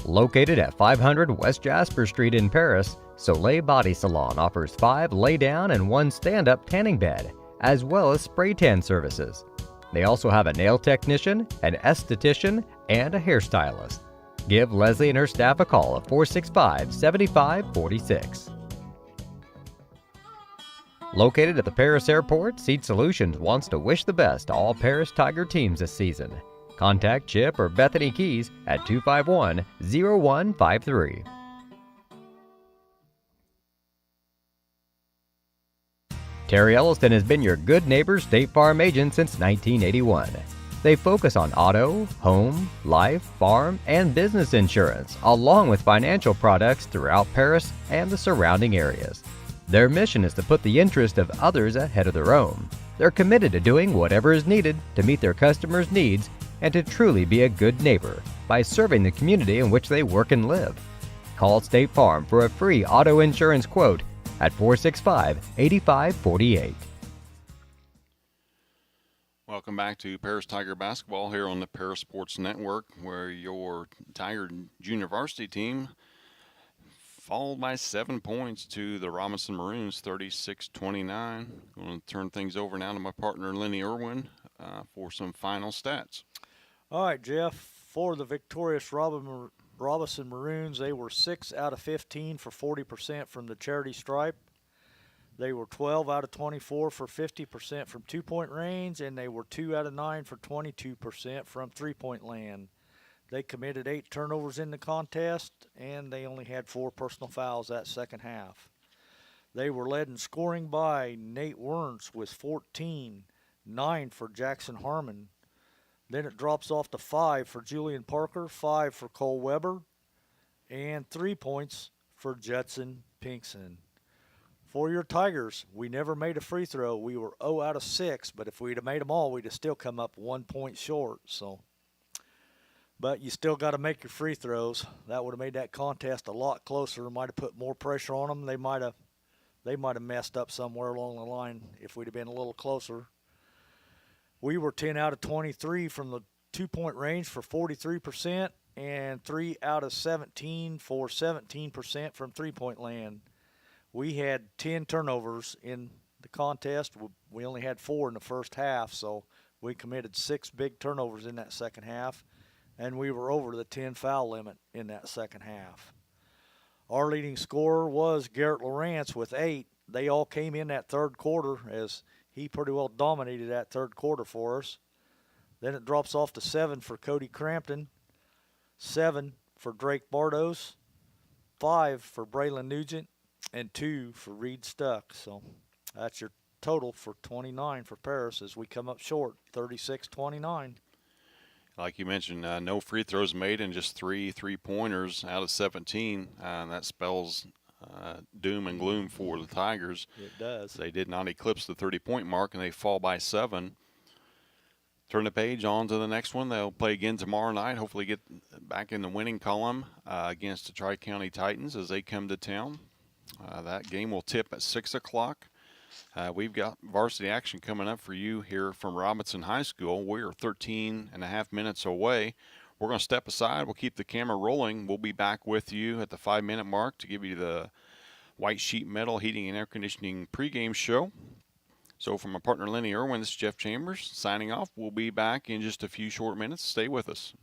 Located at 500 West Jasper Street in Paris, Soleil Body Salon offers 5 lay-down and 1 stand-up tanning bed, as well as spray tan services. They also have a nail technician, an esthetician, and a hairstylist. Give Leslie and her staff a call at 465-7546. Located at the Paris Airport, Seed Solutions wants to wish the best to all Paris Tiger teams this season. Contact Chip or Bethany Keys at 251-0153. Terry Elliston has been your good neighbor State Farm agent since 1981. They focus on auto, home, life, farm, and business insurance, along with financial products throughout Paris and the surrounding areas. Their mission is to put the interest of others ahead of their own. They're committed to doing whatever is needed to meet their customers' needs and to truly be a good neighbor by serving the community in which they work and live. Call State Farm for a free auto insurance quote at 465-8548. Welcome back to Paris Tiger basketball here on the Paris Sports Network, where your Tiger junior varsity team followed by 7 points to the Robinson Maroons, 36-29. Going to turn things over now to my partner, Lenny Irwin, for some final stats. All right, Jeff, for the victorious Robinson Maroons, they were 6 out of 15 for 40% from the charity stripe. They were 12 out of 24 for 50% from two-point range, and they were 2 out of 9 for 22% from three-point land. They committed 8 turnovers in the contest, and they only had 4 personal fouls that second half. They were led in scoring by Nate Werns with 14, 9 for Jackson Harmon. Then it drops off to 5 for Julian Parker, 5 for Cole Weber, and 3 points for Judson Pinkson. For your Tigers, we never made a free throw. We were 0 out of 6, but if we'd have made them all, we'd have still come up 1 point short. But you still got to make your free throws. That would have made that contest a lot closer. Might have put more pressure on them. They might have messed up somewhere along the line if we'd have been a little closer. We were 10 out of 23 from the two-point range for 43%, and 3 out of 17 for 17% from three-point land. We had 10 turnovers in the contest. We only had 4 in the first half, so we committed 6 big turnovers in that second half, and we were over the 10 foul limit in that second half. Our leading scorer was Garrett Lawrence with 8. They all came in that third quarter, as he pretty well dominated that third quarter for us. Then it drops off to 7 for Cody Crampton, 7 for Drake Bardos, 5 for Braylon Nugent, and 2 for Reed Stuck. So that's your total for 29 for Paris as we come up short, 36-29. Like you mentioned, no free throws made and just 3 3-pointers out of 17. That spells doom and gloom for the Tigers. It does. They did not eclipse the 30-point mark, and they fall by 7. Turn the page on to the next one. They'll play again tomorrow night, hopefully get back in the winning column against the Tri-County Titans as they come to town. That game will tip at 6 o'clock. We've got varsity action coming up for you here from Robinson High School. We are 13 and a half minutes away. We're going to step aside. We'll keep the camera rolling. We'll be back with you at the 5-minute mark to give you the White Sheet Metal Heating and Air Conditioning pregame show. So from my partner Lenny Irwin, this is Jeff Chambers signing off. We'll be back in just a few short minutes. Stay with us.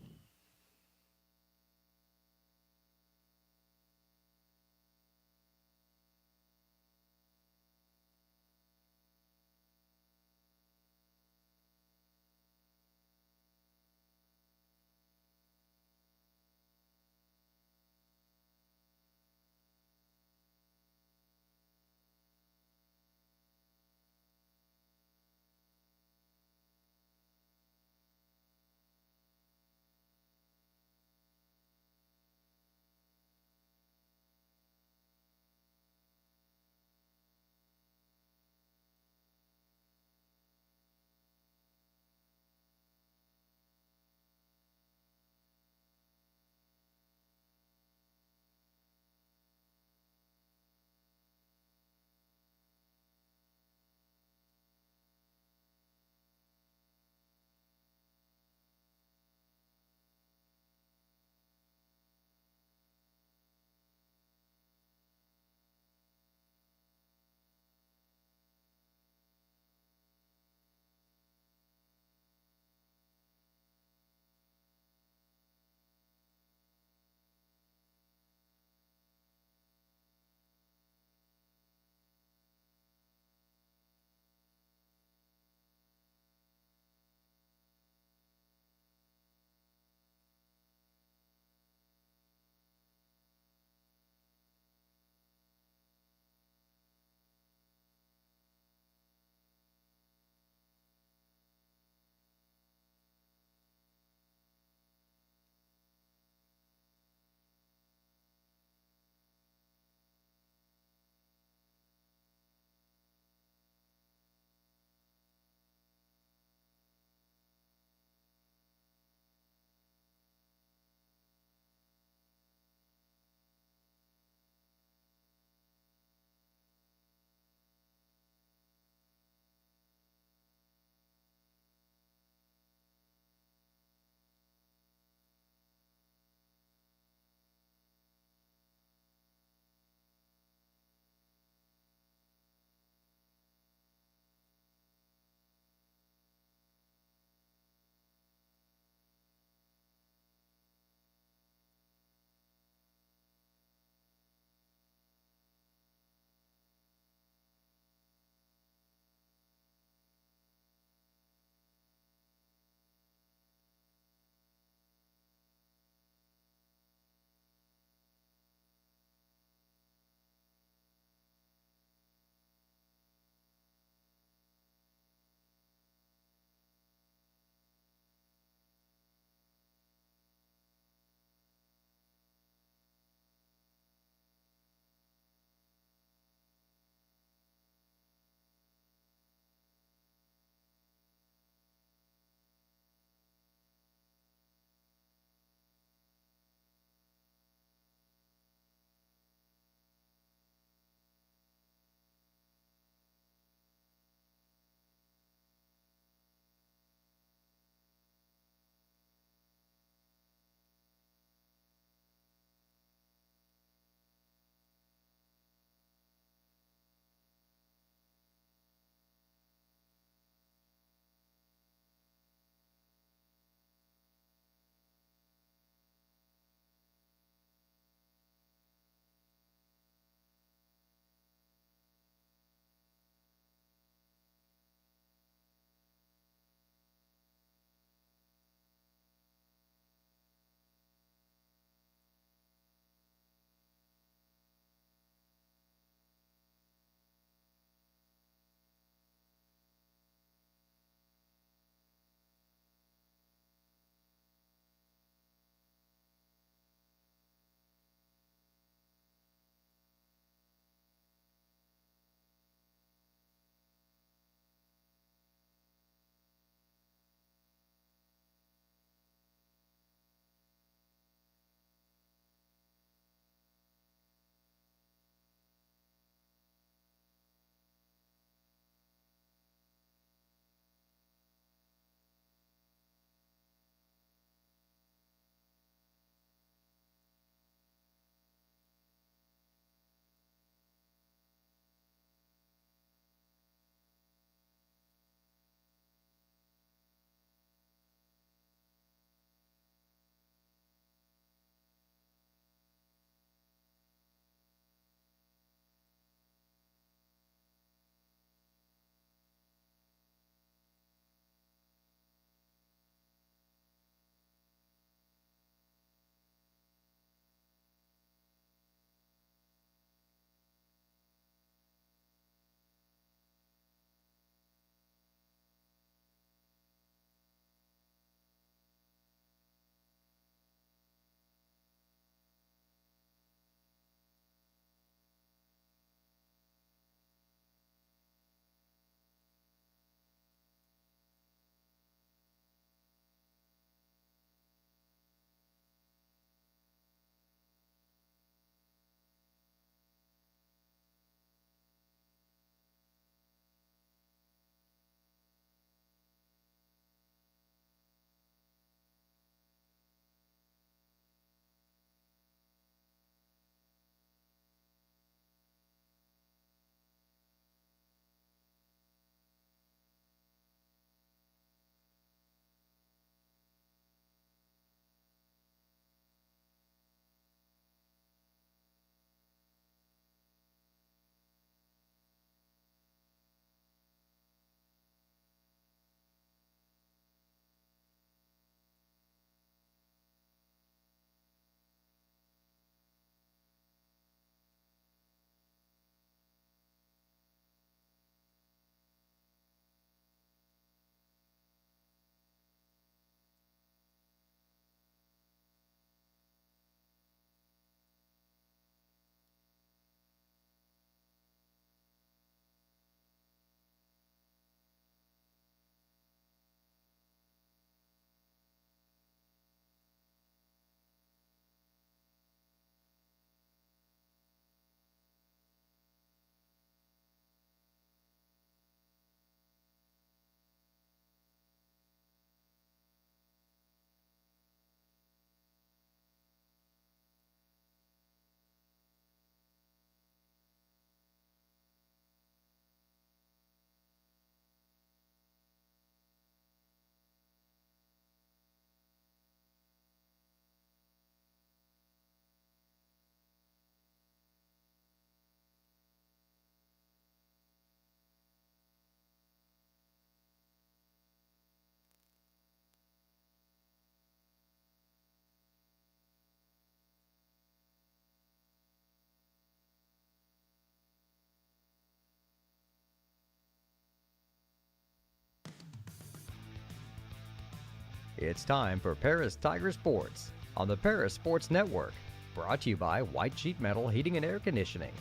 It's time for Paris Tiger Sports on the Paris Sports Network. Brought to you by White Sheet Metal Heating and Air Conditioning,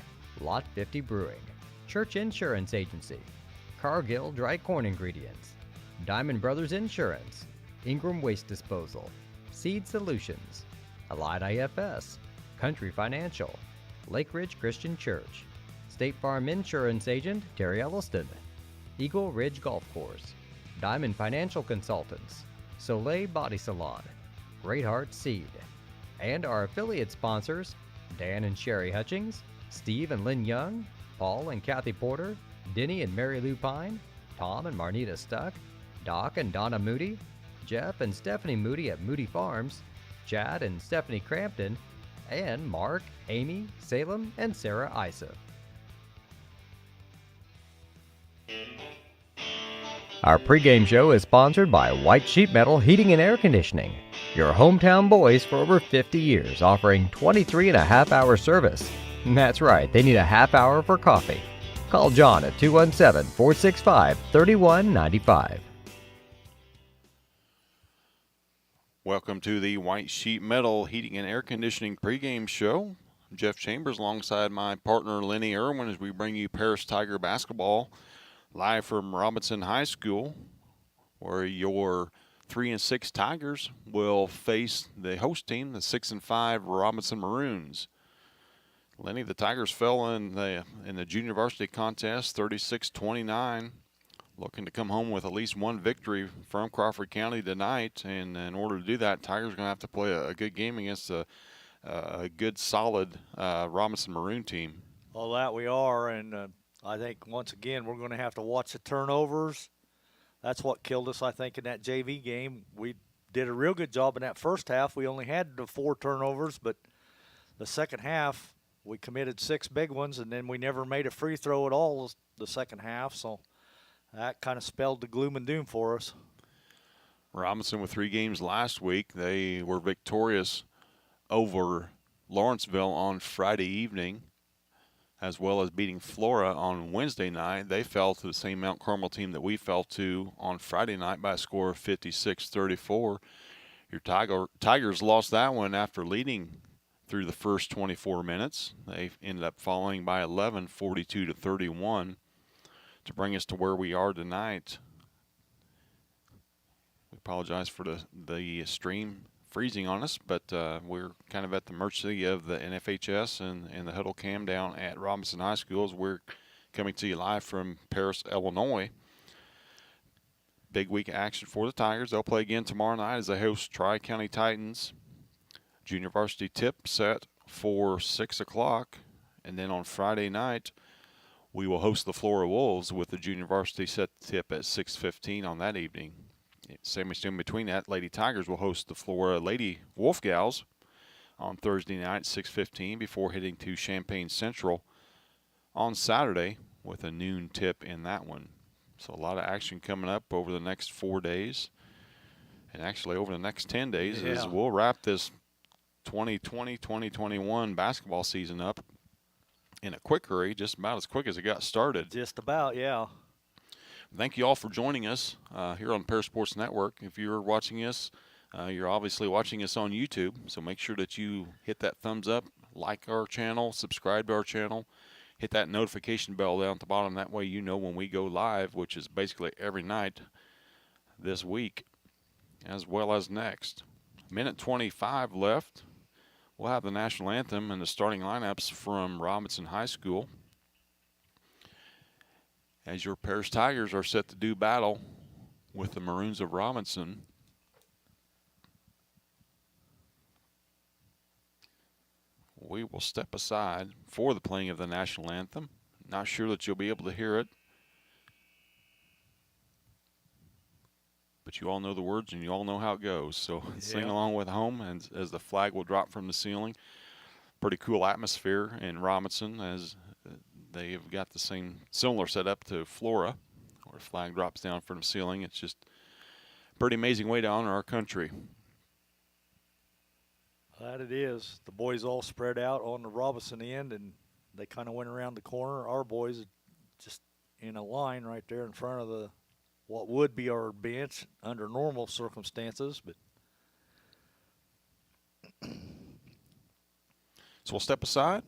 Lot 50 Brewing, Church Insurance Agency, Cargill Dry Corn Ingredients, Diamond Brothers Insurance, Ingram Waste Disposal, Seed Solutions, Allied IFS, Country Financial, Lake Ridge Christian Church, State Farm Insurance Agent Terry Elliston, Eagle Ridge Golf Course, Diamond Financial Consultants, Soleil Body Salon, Great Heart Seed, and our affiliate sponsors, Dan and Sherry Hutchings, Steve and Lynn Young, Paul and Kathy Porter, Denny and Mary Lou Pine, Tom and Marnita Stuck, Doc and Donna Moody, Jeff and Stephanie Moody at Moody Farms, Chad and Stephanie Crampton, and Mark, Amy, Salem, and Sarah Isa. Our pregame show is sponsored by White Sheet Metal Heating and Air Conditioning, your hometown boys for over 50 years, offering 23.5-hour service. That's right, they need a half hour for coffee. Call John at 217-465-3195. Welcome to the White Sheet Metal Heating and Air Conditioning pregame show. I'm Jeff Chambers alongside my partner Lenny Irwin as we bring you Paris Tiger basketball live from Robinson High School, where your 3-6 Tigers will face the host team, the 6-5 Robinson Maroons. Lenny, the Tigers fell in the junior varsity contest, 36-29. Looking to come home with at least one victory from Crawford County tonight, and in order to do that, Tigers are going to have to play a good game against a good, solid Robinson Maroon team. Well, that we are, and I think once again we're going to have to watch the turnovers. That's what killed us, I think, in that JV game. We did a real good job in that first half. We only had the 4 turnovers, but the second half we committed 6 big ones, and then we never made a free throw at all the second half, so that kind of spelled the gloom and doom for us. Robinson with 3 games last week. They were victorious over Lawrenceville on Friday evening, as well as beating Flora on Wednesday night. They fell to the same Mount Carmel team that we fell to on Friday night by a score of 56-34. Your Tigers lost that one after leading through the first 24 minutes. They ended up falling by 11, 42-31. To bring us to where we are tonight. We apologize for the stream freezing on us, but we're kind of at the mercy of the NFHS and the huddle cam down at Robinson High School as we're coming to you live from Paris, Illinois. Big week of action for the Tigers. They'll play again tomorrow night as they host Tri-County Titans. Junior varsity tip set for 6 o'clock, and then on Friday night we will host the Flora Wolves with the junior varsity set tip at 6:15 on that evening. Sandwiched in between that, Lady Tigers will host the Flora Lady Wolf Gals on Thursday night at 6:15 before heading to Champaign Central on Saturday with a noon tip in that one. So a lot of action coming up over the next 4 days, and actually over the next 10 days as we'll wrap this 2020-2021 basketball season up in a quick hurry, just about as quick as it got started. Just about, yeah. Thank you all for joining us here on Paris Sports Network. If you're watching us, you're obviously watching us on YouTube, so make sure that you hit that thumbs up, like our channel, subscribe to our channel, hit that notification bell down at the bottom. That way you know when we go live, which is basically every night this week, as well as next. Minute 25 left. We'll have the national anthem and the starting lineups from Robinson High School as your Paris Tigers are set to do battle with the Maroons of Robinson. We will step aside for the playing of the national anthem. Not sure that you'll be able to hear it, but you all know the words and you all know how it goes. So sing along with home and as the flag will drop from the ceiling. Pretty cool atmosphere in Robinson as they've got the same similar setup to Flora where the flag drops down from the ceiling. It's just a pretty amazing way to honor our country. That it is. The boys all spread out on the Robinson end, and they kind of went around the corner. Our boys just in a line right there in front of the what would be our bench under normal circumstances, but So we'll step aside.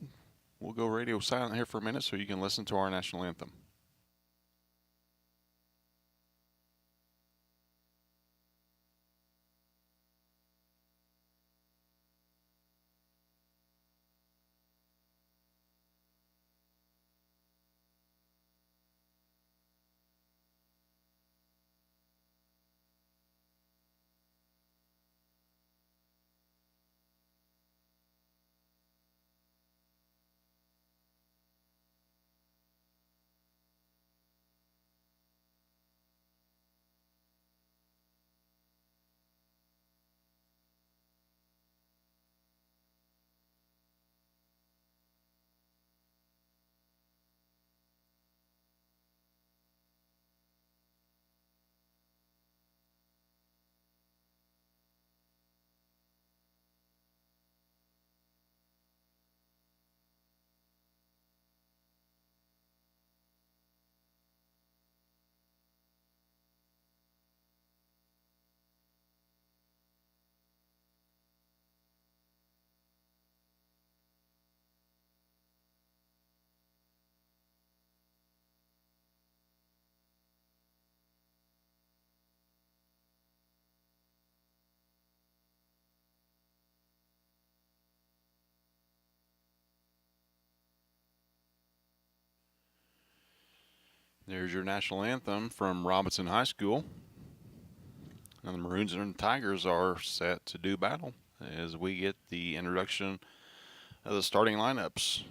We'll go radio silent here for a minute so you can listen to our national anthem. There's your national anthem from Robinson High School. And the Maroons and Tigers are set to do battle as we get the introduction of the starting lineups.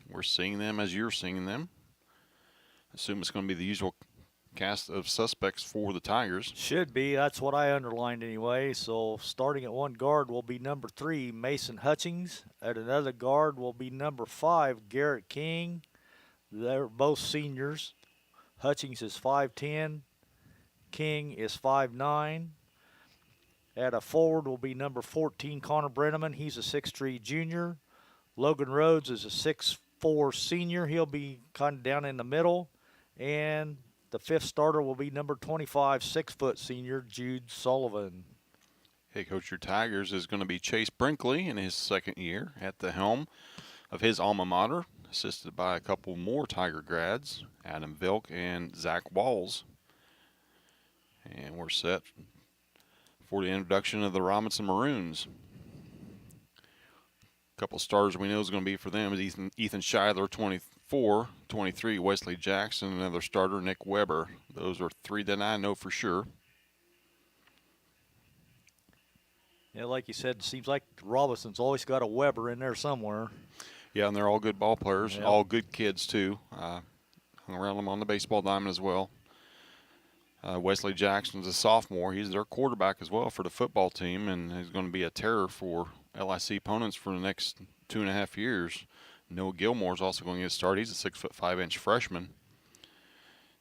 We're seeing them as you're seeing them. Assume it's going to be the usual cast of suspects for the Tigers. should be. That's what I underlined anyway. So starting at one guard will be number 3, Mason Hutchings. At another guard will be number 5, Garrett King. They're both seniors. Hutchings is 5'10". King is 5'9". At a forward will be number 14, Connor Brenneman. He's a 6'3" junior. Logan Rhodes is a 6'4" senior. He'll be kind of down in the middle. And the 5th starter will be number 25, 6-foot senior, Jude Sullivan. Head coach your Tigers is going to be Chase Brinkley in his second year at the helm of his alma mater, assisted by a couple more Tiger grads, Adam Vilk and Zach Walls. And we're set for the introduction of the Robinson Maroons. A couple starters we know is going to be for them is Ethan Scheidler, 24, 23, Wesley Jackson, another starter, Nick Weber. Those are 3 that I know for sure. Yeah, like you said, it seems like Robinson's always got a Weber in there somewhere. Yeah, and they're all good ball players, Yep. all good kids too. Hung around them on the baseball diamond as well. Wesley Jackson's a sophomore. He's their quarterback as well for the football team, and he's going to be a terror for LIC opponents for the next 2.5 years. Noah Gilmore's also going to get started. He's a 6'5" freshman.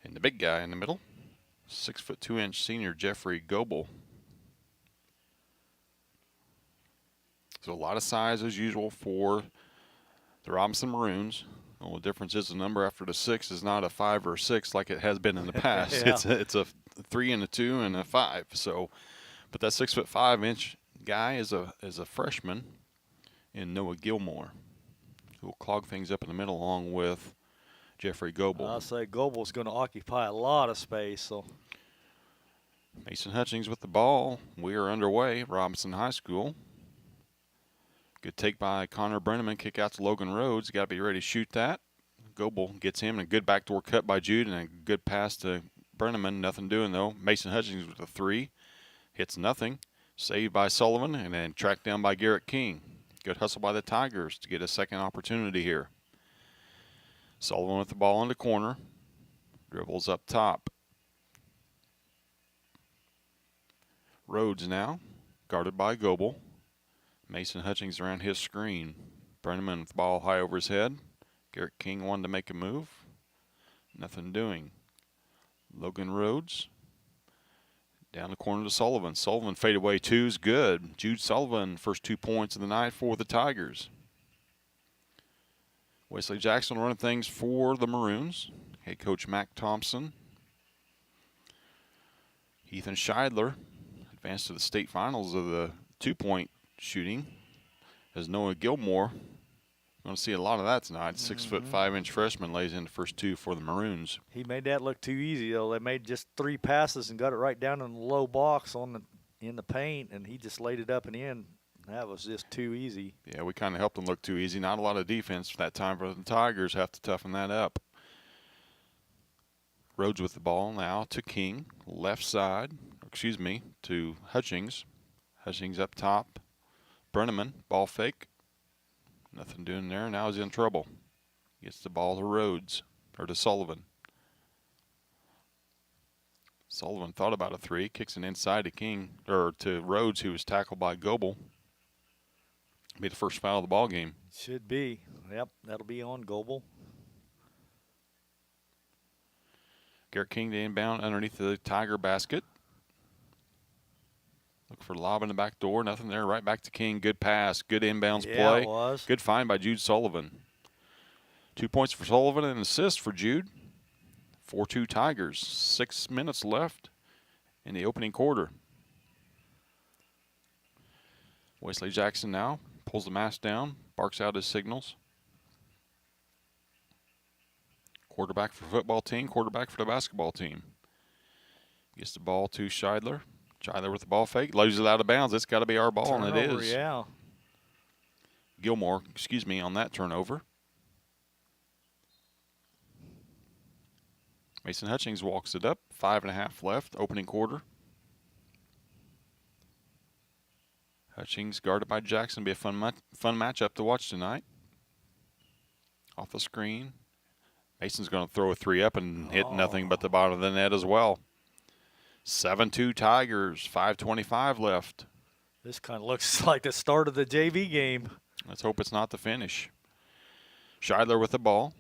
And the big guy in the middle, 6'2" senior Jeffrey Goebel. So a lot of size as usual for the Robinson Maroons. The only difference is the number after the 6 is not a 5 or a 6 like it has been in the past. Yeah. It's a 3 and a 2 and a 5. So, but that 6'5" guy is a freshman in Noah Gilmore, who will clog things up in the middle along with Jeffrey Goebel. I'll say Goebel's going to occupy a lot of space. So Mason Hutchings with the ball. We are underway. Robinson High School. Good take by Connor Brenneman. Kick out to Logan Rhodes. Got to be ready to shoot that. Goebel gets him, and a good backdoor cut by Jude, and a good pass to Brenneman. Nothing doing, though. Mason Hutchings with a 3. Hits nothing. Saved by Sullivan, and then tracked down by Garrett King. Good hustle by the Tigers to get a second opportunity here. Sullivan with the ball in the corner. Dribbles up top. Rhodes now, guarded by Goebel. Mason Hutchings around his screen. Brenneman with the ball high over his head. Garrett King wanted to make a move. Nothing doing. Logan Rhodes. Down the corner to Sullivan. Sullivan fade away 2 is good. Jude Sullivan, first 2 points of the night for the Tigers. Wesley Jackson running things for the Maroons. Head coach Mac Thompson. Ethan Scheidler advanced to the state finals of the 2-point shooting as Noah Gilmore. Going to see a lot of that tonight. 6'5" freshman lays in the first 2 for the Maroons. He made that look too easy, though. They made just 3 passes and got it right down in the low box in the paint, and he just laid it up and in. That was just too easy. Yeah, we kind of helped them look too easy. Not a lot of defense for that time for the Tigers. Have to toughen that up. Rhodes with the ball now to King, left side. Excuse me, to Hutchings. Hutchings up top. Brenneman, ball fake. Nothing doing there. Now he's in trouble. Gets the ball to Rhodes, or to Sullivan. Sullivan thought about a 3, kicks it inside to King, or to Rhodes, who was tackled by Goebel. Be the first foul of the ball game. Should be. Yep, that'll be on Goebel. Garrett King to inbound underneath the Tiger basket. Look for lob in the back door. Nothing there. Right back to King. Good pass. Good inbounds play. It was. Good find by Jude Sullivan. 2 points for Sullivan and an assist for Jude. 4-2 Tigers. 6 minutes left in the opening quarter. Wesley Jackson now pulls the mask down. Barks out his signals. Quarterback for football team. Quarterback for the basketball team. Gets the ball to Scheidler. Scheidler with the ball fake, loses it out of bounds. It's got to be our ball, Turnover, and it is. Yeah. Gilmore, on that turnover. Mason Hutchings walks it up. 5.5 left, opening quarter. Hutchings guarded by Jackson. Be a fun matchup to watch tonight. Off the screen. Mason's going to throw a 3 up and hit nothing but the bottom of the net as well. 7-2 Tigers, 5:25 left. This kind of looks like the start of the JV game. Let's hope it's not the finish. Scheidler with the ball.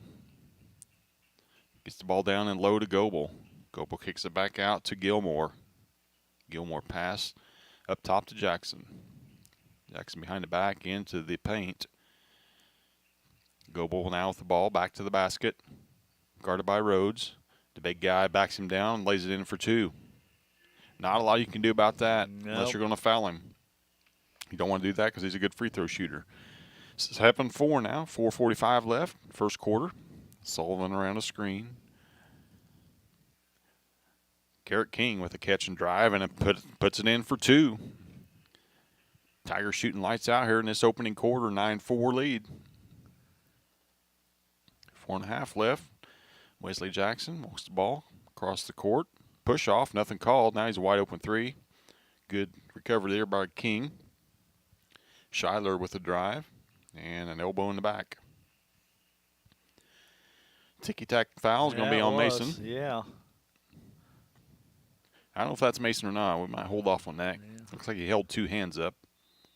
Gets the ball down and low to Goebel. Goebel kicks it back out to Gilmore. Gilmore pass up top to Jackson. Jackson behind the back into the paint. Goebel now with the ball back to the basket. Guarded by Rhodes. The big guy backs him down and lays it in for 2. Not a lot you can do about that unless you're going to foul him. You don't want to do that because he's a good free throw shooter. 7-4 now, 4:45 left, first quarter. Sullivan around a screen. Garrett King with a catch and drive, and it puts it in for 2. Tigers shooting lights out here in this opening quarter, 9-4 lead. 4.5 left. Wesley Jackson walks the ball across the court. Push off, nothing called. Now he's a wide open 3. Good recovery there by King. Scheidler with a drive and an elbow in the back. Ticky-tack foul is going to be on Mason. Yeah. I don't know if that's Mason or not. We might hold off on that. Yeah. Looks like he held 2 hands up.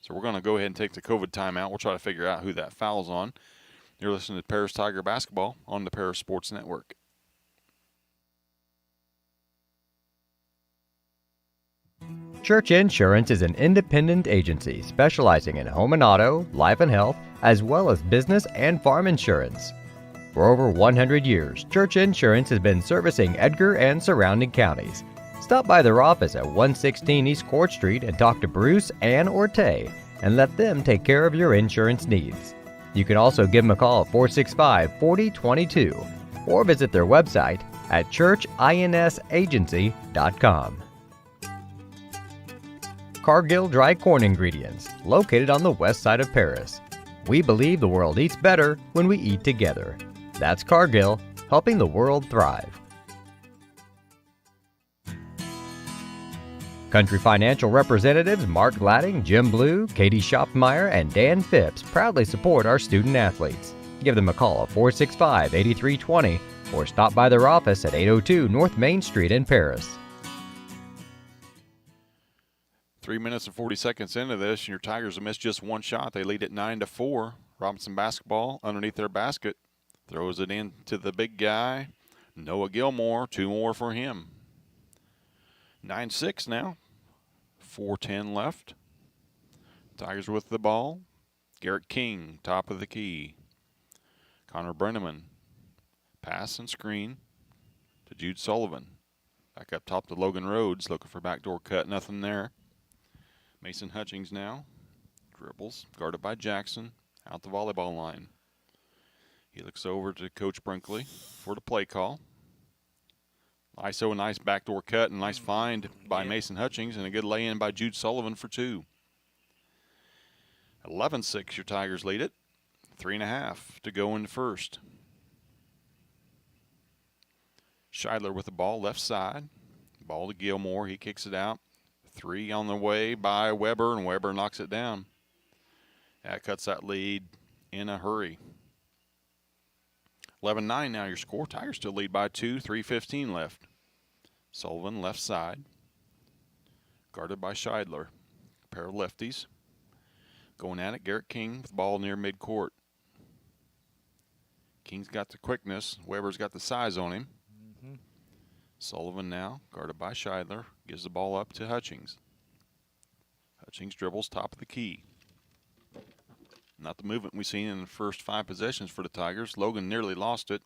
So we're going to go ahead and take the COVID timeout. We'll try to figure out who that foul's on. You're listening to Paris Tiger Basketball on the Paris Sports Network. Church Insurance is an independent agency specializing in home and auto, life and health, as well as business and farm insurance. For over 100 years, Church Insurance has been servicing Edgar and surrounding counties. Stop by their office at 116 East Court Street and talk to Bruce, Ann, or Tay, and let them take care of your insurance needs. You can also give them a call at 465-4022 or visit their website at churchinsagency.com. Cargill Dry Corn Ingredients, located on the west side of Paris. We believe the world eats better when we eat together. That's Cargill, helping the world thrive. Country Financial representatives Mark Gladding, Jim Blue, Katie Schopmeyer, and Dan Phipps proudly support our student athletes. Give them a call at 465-8320 or stop by their office at 802 North Main Street in Paris. 3 minutes and 40 seconds into this, and your Tigers have missed just one shot. They lead at 9-4. Robinson basketball underneath their basket. Throws it in to the big guy, Noah Gilmore. 2 more for him. 9-6 now. 4:10 left. Tigers with the ball. Garrett King, top of the key. Connor Brenneman. Pass and screen to Jude Sullivan. Back up top to Logan Rhodes, looking for backdoor cut. Nothing there. Mason Hutchings now. Dribbles, guarded by Jackson, out the volleyball line. He looks over to Coach Brinkley for the play call. ISO, a nice backdoor cut and nice find by Mason Hutchings, and a good lay-in by Jude Sullivan for 2. 11-6, your Tigers lead it. 3.5 to go in the first. Scheidler with the ball, left side. Ball to Gilmore. He kicks it out. 3 on the way by Weber, and Weber knocks it down. That cuts that lead in a hurry. 11-9 now your score. Tigers still lead by 2, 3:15 left. Sullivan left side. Guarded by Scheidler. A pair of lefties. Going at it, Garrett King with the ball near midcourt. King's got the quickness. Weber's got the size on him. Sullivan now, guarded by Scheidler, gives the ball up to Hutchings. Hutchings dribbles top of the key. Not the movement we've seen in the first 5 possessions for the Tigers. Logan nearly lost it.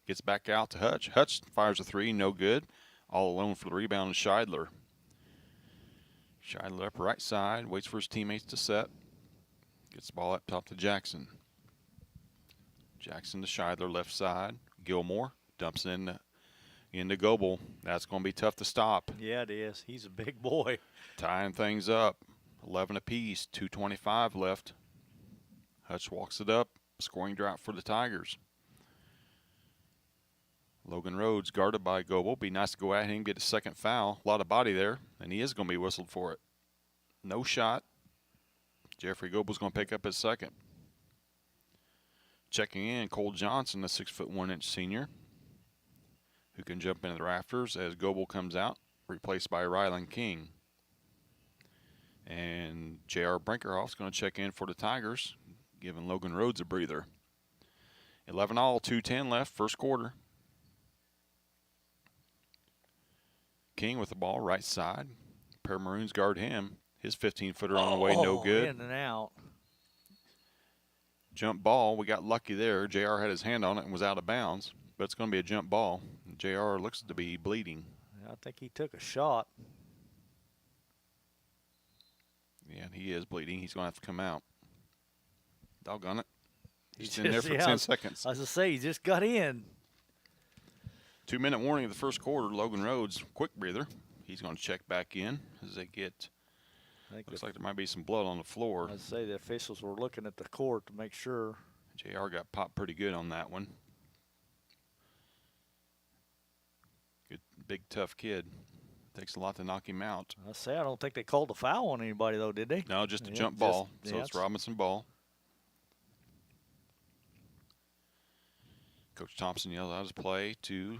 Gets back out to Hutch. Hutch fires a 3, no good. All alone for the rebound is Scheidler. Scheidler up right side, waits for his teammates to set. Gets the ball up top to Jackson. Jackson to Scheidler, left side. Gilmore dumps it into Goebel. That's going to be tough to stop. Yeah, it is. He's a big boy. Tying things up. 11 apiece, 2:25 left. Hutch walks it up. Scoring drought for the Tigers. Logan Rhodes guarded by Goebel. Be nice to go at him, get a second foul. A lot of body there, and he is going to be whistled for it. No shot. Jeffrey Goebel's going to pick up his second. Checking in, Cole Johnson, the 6'1" senior, who can jump into the rafters as Goebel comes out, replaced by Rylan King. And J.R. Brinkerhoff's going to check in for the Tigers, giving Logan Rhodes a breather. 11-all, 2:10 left, first quarter. King with the ball, right side. Pair of Maroons guard him. His 15-footer on the way, no good. In and out. Jump ball, we got lucky there. JR had his hand on it and was out of bounds, but it's going to be a jump ball. JR looks to be bleeding. I think he took a shot. Yeah, he is bleeding. He's going to have to come out. Doggone it. He's in there for 10 seconds. I was going to say, he just got in. 2-minute warning of the first quarter. Logan Rhodes, quick breather. He's going to check back in as they get. Looks like there might be some blood on the floor. I'd say the officials were looking at the court to make sure. JR got popped pretty good on that one. Good, big, tough kid. Takes a lot to knock him out. I say I don't think they called a foul on anybody, though, did they? No, just a jump ball. So it's Robinson ball. Coach Thompson yelled out his play to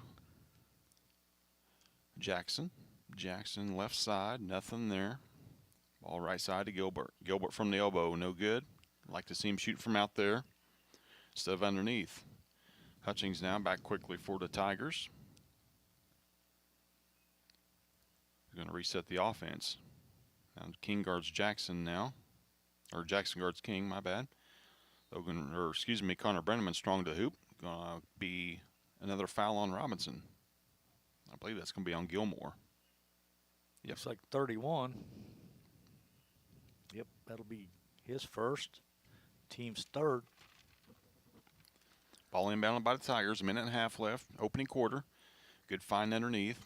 Jackson. Jackson left side, nothing there. Ball right side to Gilbert. Gilbert from the elbow, no good. Like to see him shoot from out there instead of underneath. Hutchings now back quickly for the Tigers. They're going to reset the offense. Now King guards Jackson now. Or Jackson guards King, my bad. Connor Brenneman strong to the hoop. Going to be another foul on Robinson. I believe that's going to be on Gilmore. Yep. Looks like 31. Yep, that'll be his first. Team's third. Ball inbounded by the Tigers. 1.5 left. Opening quarter. Good find underneath.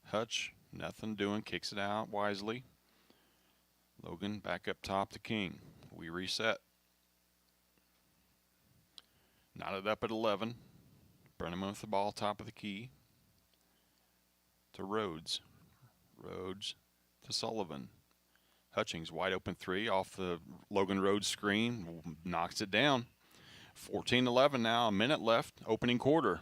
Hutch, nothing doing. Kicks it out wisely. Logan back up top to King. We reset. Knotted up at 11. Brenneman with the ball top of the key. To Rhodes. Rhodes to Sullivan. Hutchings, wide open 3 off the Logan Rhodes screen. Knocks it down. 14-11 now, a minute left. Opening quarter.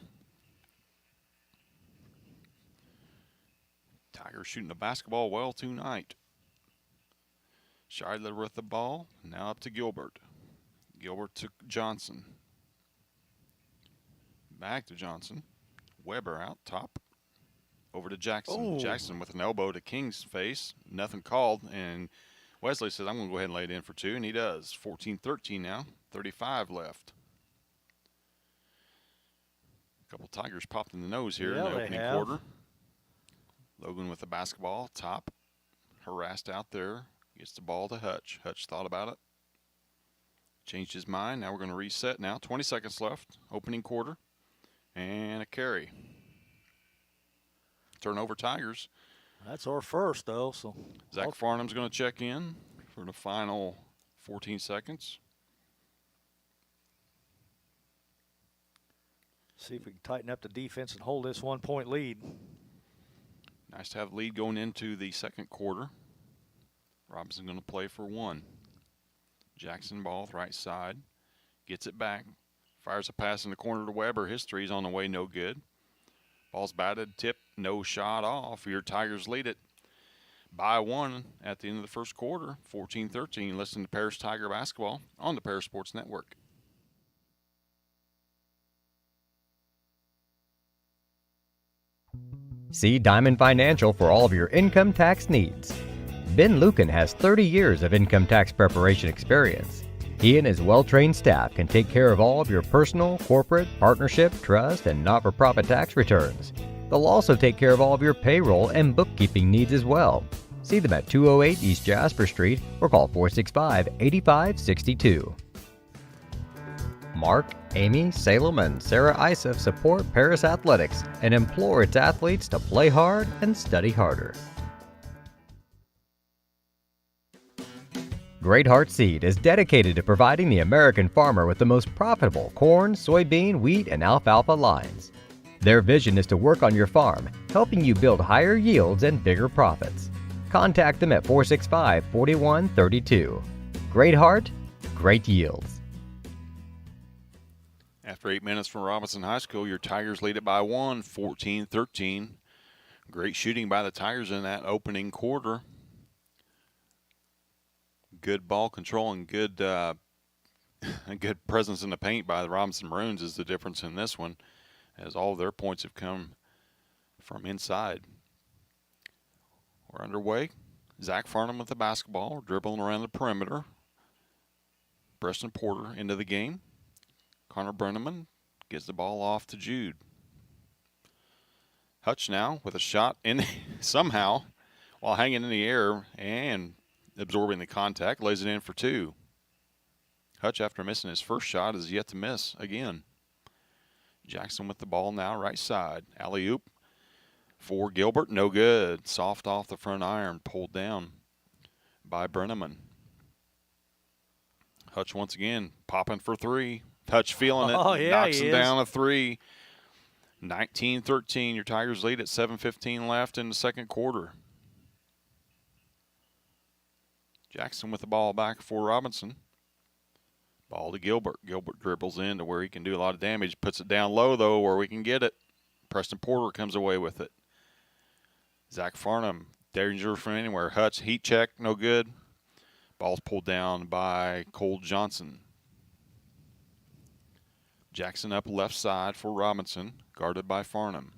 Tigers shooting the basketball well tonight. Scheidler with the ball. Now up to Gilbert. Gilbert to Johnson. Back to Johnson. Weber out top. Over to Jackson. Oh. Jackson with an elbow to King's face. Nothing called. And Wesley says, I'm going to go ahead and lay it in for 2. And he does. 14-13 now. 35 left. A couple Tigers popped in the nose here in the opening quarter. Logan with the basketball, top, harassed out there, gets the ball to Hutch. Hutch thought about it, changed his mind. Now we're going to reset now. 20 seconds left, opening quarter, and a carry. Turnover Tigers. That's our first, though. So Zach Farnham's going to check in for the final 14 seconds. See if we can tighten up the defense and hold this 1-point lead. Nice to have the lead going into the second quarter. Robinson going to play for one. Jackson ball right side. Gets it back. Fires a pass in the corner to Weber. His three's on the way, no good. Ball's batted, tipped, no shot off. Your Tigers lead it by one at the end of the first quarter, 14-13. Listen to Paris Tiger basketball on the Paris Sports Network. See Diamond Financial for all of your income tax needs. Ben Lucan has 30 years of income tax preparation experience. He and his well-trained staff can take care of all of your personal, corporate, partnership, trust, and not-for-profit tax returns. They'll also take care of all of your payroll and bookkeeping needs as well. See them at 208 East Jasper Street or call 465-8562. Mark, Amy, Salem, and Sarah Isef support Paris Athletics and implore its athletes to play hard and study harder. Great Heart Seed is dedicated to providing the American farmer with the most profitable corn, soybean, wheat, and alfalfa lines. Their vision is to work on your farm, helping you build higher yields and bigger profits. Contact them at 465-4132. Great Heart, great yields. After 8 minutes from Robinson High School, your Tigers lead it by one, 14-13. Great shooting by the Tigers in that opening quarter. Good ball control and good good presence in the paint by the Robinson Maroons is the difference in this one, as all of their points have come from inside. We're underway. Zach Farnham with the basketball, dribbling around the perimeter. Preston Porter into the game. Connor Brenneman gets the ball off to Jude. Hutch now with a shot in somehow while hanging in the air and absorbing the contact, lays it in for two. Hutch, after missing his first shot, is yet to miss again. Jackson with the ball now, right side. Alley-oop for Gilbert, no good. Soft off the front iron, pulled down by Brenneman. Hutch once again popping for three. Hutch feeling it, knocks him down a three. 19-13, your Tigers lead at 7:15 left in the second quarter. Jackson with the ball back for Robinson. Ball to Gilbert. Gilbert dribbles in to where he can do a lot of damage. Puts it down low, though, where we can get it. Preston Porter comes away with it. Zach Farnham, danger from anywhere. Hutch, heat check, no good. Ball's pulled down by Cole Johnson. Jackson up left side for Robinson, guarded by Farnham.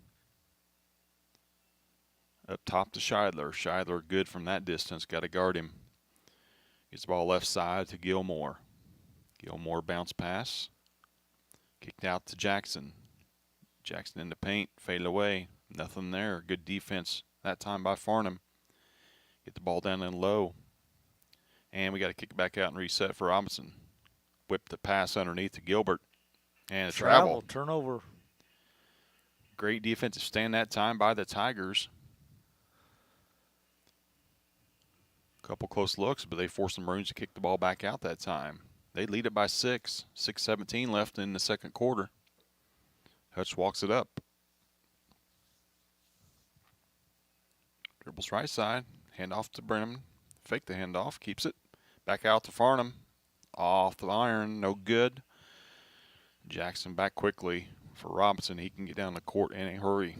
Up top to Scheidler. Scheidler good from that distance, got to guard him. Gets the ball left side to Gilmore. Gilmore bounce pass. Kicked out to Jackson. Jackson in the paint, faded away. Nothing there. Good defense that time by Farnham. Get the ball down in low. And we got to kick it back out and reset for Robinson. Whip the pass underneath to Gilbert. And a travel. Turnover. Great defensive stand that time by the Tigers. Couple close looks, but they forced the Maroons to kick the ball back out that time. They lead it by 6. 6:17 left in the second quarter. Hutch walks it up. Dribbles right side. Hand off to Brenham. Fake the handoff. Keeps it. Back out to Farnham. Off the iron. No good. Jackson back quickly for Robinson. He can get down the court in a hurry.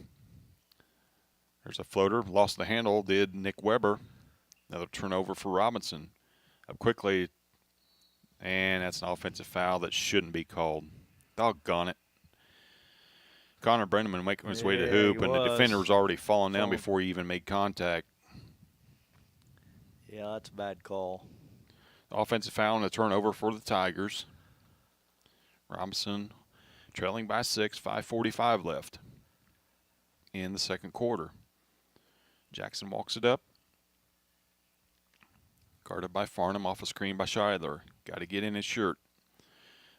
There's a floater. Lost the handle. Did Nick Weber. Another turnover for Robinson. Up quickly. And that's an offensive foul that shouldn't be called. Doggone it. Connor Brenneman making his way to hoop, and the defender was already falling down before he even made contact. Yeah, that's a bad call. Offensive foul and a turnover for the Tigers. Robinson trailing by 6, 5:45 left in the second quarter. Jackson walks it up. Guarded by Farnham, off a screen by Scheidler. Got to get in his shirt.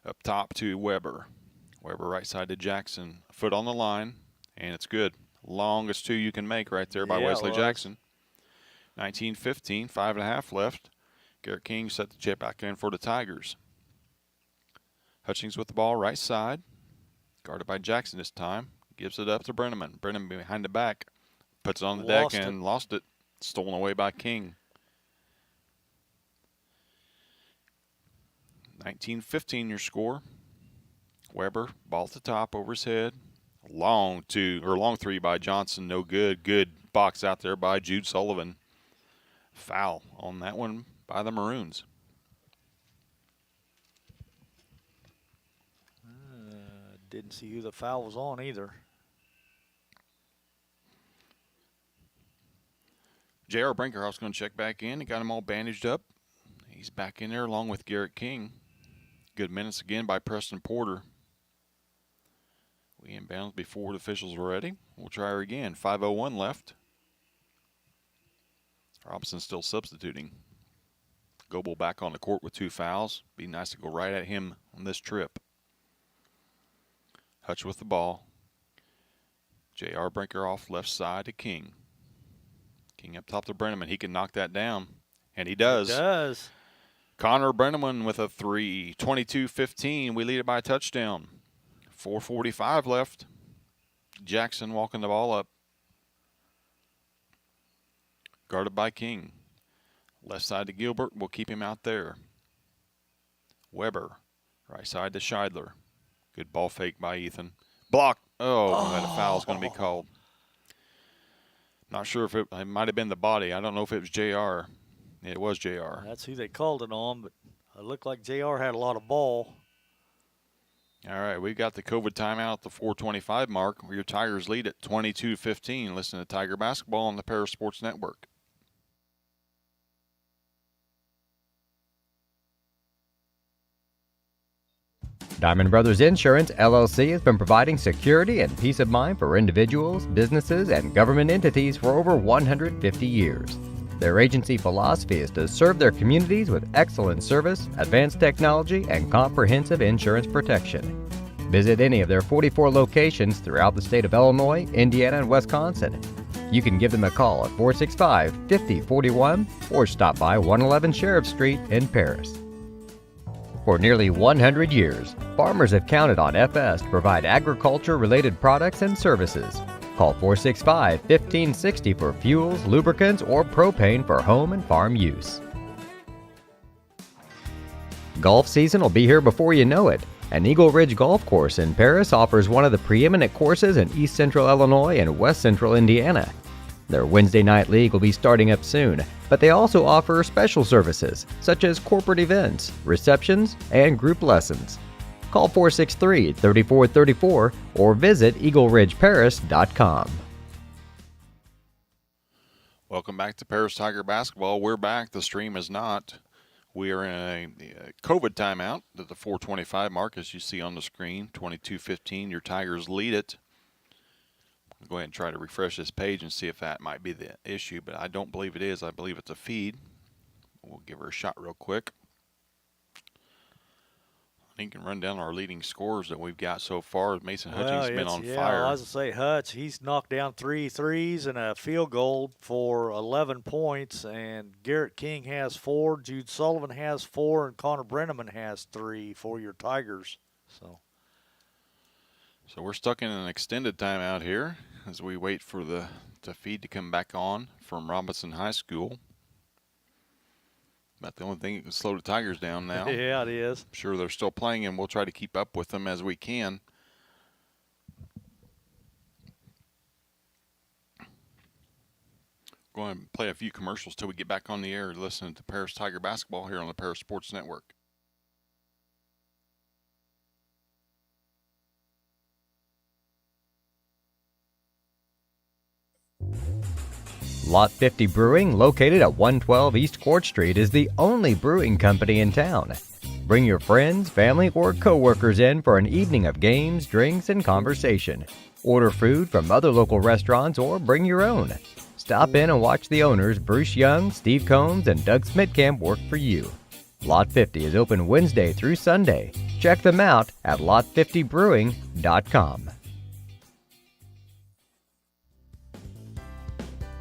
Up top to Weber. Weber right side to Jackson. Foot on the line, and it's good. Longest two you can make right there by Wesley Jackson. 19-15, 5.5 left. Garrett King set the chip back in for the Tigers. Hutchings with the ball right side. Guarded by Jackson this time. Gives it up to Brenneman. Brenneman behind the back. Puts it on the deck and lost it. Stolen away by King. 19-15 your score. Weber, ball at the top over his head. Long three by Johnson, no good. Good box out there by Jude Sullivan. Foul on that one by the Maroons. Didn't see who the foul was on either. J.R. Brinkerhoff's going to check back in. He got him all bandaged up. He's back in there along with Garrett King. Good minutes again by Preston Porter. We inbounds before the officials are ready. We'll try her again. 5:01 left. Robinson still substituting. Goebel back on the court with 2 fouls. Be nice to go right at him on this trip. Hutch with the ball. J.R. Brinkerhoff left side to King. King up top to Brenneman. He can knock that down, and he does. He does. Connor Brenneman with a 3. 22-15. We lead it by a touchdown. 4:45 left. Jackson walking the ball up. Guarded by King. Left side to Gilbert. We'll keep him out there. Weber. Right side to Scheidler. Good ball fake by Ethan. Block. Oh, and a foul's going to be called. Not sure if it might have been the body. I don't know if it was JR. It was JR. That's who they called it on, but it looked like JR had a lot of ball. All right, we've got the COVID timeout at the 4:25 mark. Your Tigers lead at 22-15. Listen to Tiger Basketball on the Paris Sports Network. Diamond Brothers Insurance, LLC has been providing security and peace of mind for individuals, businesses, and government entities for over 150 years. Their agency philosophy is to serve their communities with excellent service, advanced technology, and comprehensive insurance protection. Visit any of their 44 locations throughout the state of Illinois, Indiana, and Wisconsin. You can give them a call at 465-5041 or stop by 111 Sheriff Street in Paris. For nearly 100 years, farmers have counted on FS to provide agriculture-related products and services. Call 465-1560 for fuels, lubricants, or propane for home and farm use. Golf season will be here before you know it, and Eagle Ridge Golf Course in Paris offers one of the preeminent courses in East Central Illinois and West Central Indiana. Their Wednesday night league will be starting up soon, but they also offer special services such as corporate events, receptions, and group lessons. Call 463-3434 or visit eagleridgeparis.com. Welcome back to Paris Tiger Basketball. We're back. The stream is not. We are in a COVID timeout at the 4:25 mark, as you see on the screen. 22-15. Your Tigers lead it. Go ahead and try to refresh this page and see if that might be the issue, but I don't believe it is. I believe it's a feed. We'll give her a shot real quick. I think you can run down our leading scores that we've got so far. Mason Hutchings has been on fire. I was going to say, Hutch, he's knocked down 3 threes and a field goal for 11 points, and Garrett King has 4, Jude Sullivan has 4, and Connor Brenneman has 3 for your Tigers. So we're stuck in an extended timeout here as we wait for the feed to come back on from Robinson High School. About the only thing that can slow the Tigers down now. Yeah, it is. I'm sure they're still playing, and we'll try to keep up with them as we can. Go ahead and play a few commercials till we get back on the air listening to Paris Tiger Basketball here on the Paris Sports Network. Lot 50 Brewing, located at 112 East Court Street, is the only brewing company in town. Bring your friends, family, or co-workers in for an evening of games, drinks, and conversation. Order food from other local restaurants or bring your own. Stop in and watch the owners Bruce Young, Steve Combs, and Doug Smitkamp work for you. Lot 50 is open Wednesday through Sunday. Check them out at lot50brewing.com.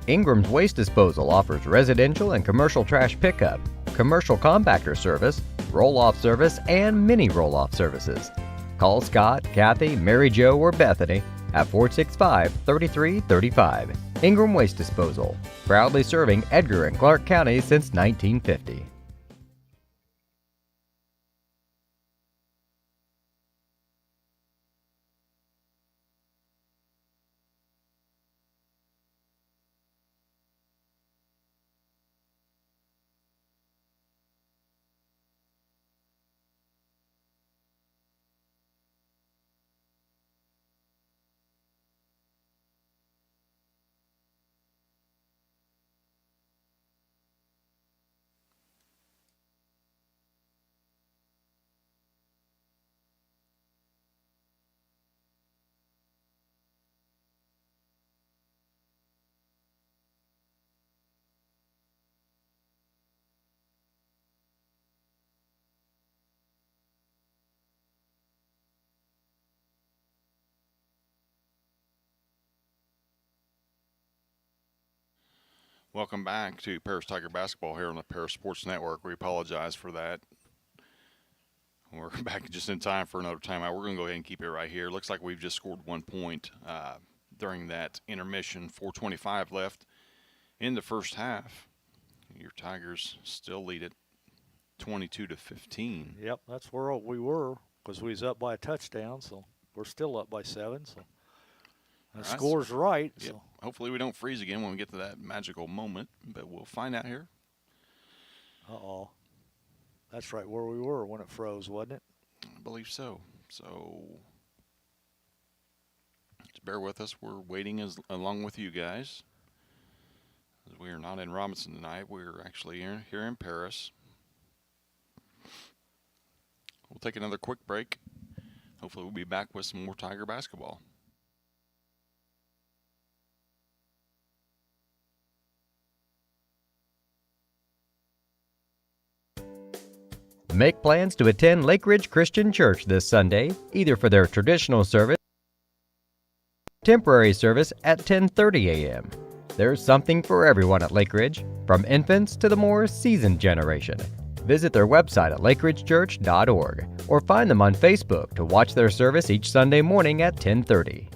Ingram's Waste Disposal offers residential and commercial trash pickup, commercial compactor service, roll-off service, and mini roll-off services. Call Scott, Kathy, Mary Jo, or Bethany at 465-3335. Ingram Waste Disposal, proudly serving Edgar and Clark counties since 1950. Welcome back to Paris Tiger Basketball here on the Paris Sports Network. We apologize for that. We're back just in time for another timeout. We're going to go ahead and keep it right here. Looks like we've just scored 1 point during that intermission. 4:25 left in the first half. Your Tigers still lead it 22-15. Yep, that's where we were because we was up by a touchdown, so we're still up by 7. So the score's right. Yep. So. Hopefully we don't freeze again when we get to that magical moment, but we'll find out here. Uh-oh. That's right where we were when it froze, wasn't it? I believe so. So just bear with us. We're waiting along with you guys. We are not in Robinson tonight. We're actually here in Paris. We'll take another quick break. Hopefully we'll be back with some more Tiger basketball. Make plans to attend Lake Ridge Christian Church this Sunday, either for their traditional service or temporary service at 10:30 a.m. There's something for everyone at Lake Ridge, from infants to the more seasoned generation. Visit their website at lakeridgechurch.org or find them on Facebook to watch their service each Sunday morning at 10:30.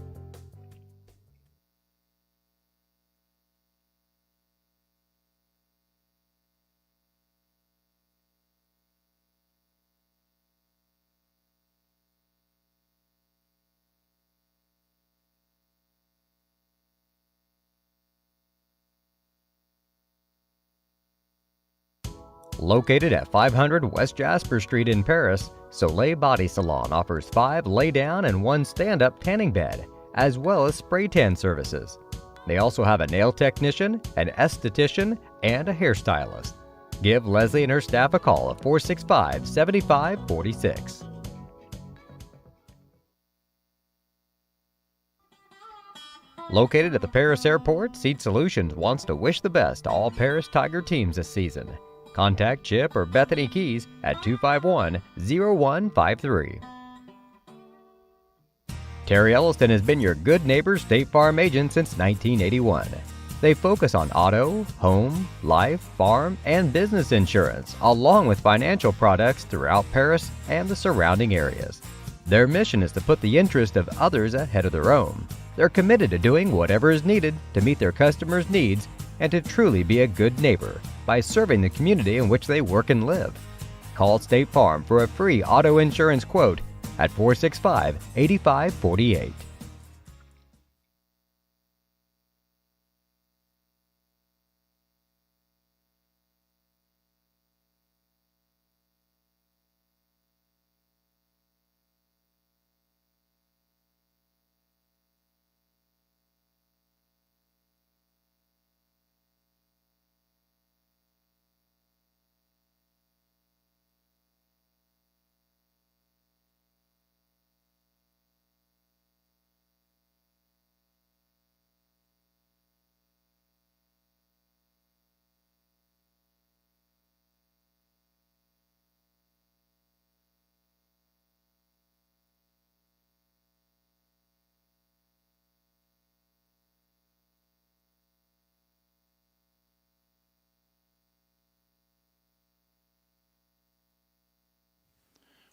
Located at 500 West Jasper Street in Paris, Soleil Body Salon offers 5 lay-down and 1 stand-up tanning bed, as well as spray tan services. They also have a nail technician, an esthetician, and a hairstylist. Give Leslie and her staff a call at 465-7546. Located at the Paris Airport, Seat Solutions wants to wish the best to all Paris Tiger teams this season. Contact Chip or Bethany Keys at 251-0153. Terry Elliston has been your good neighbor State Farm agent since 1981. They focus on auto, home, life, farm, and business insurance, along with financial products throughout Paris and the surrounding areas. Their mission is to put the interest of others ahead of their own. They're committed to doing whatever is needed to meet their customers' needs and to truly be a good neighbor by serving the community in which they work and live. Call State Farm for a free auto insurance quote at 465-8548.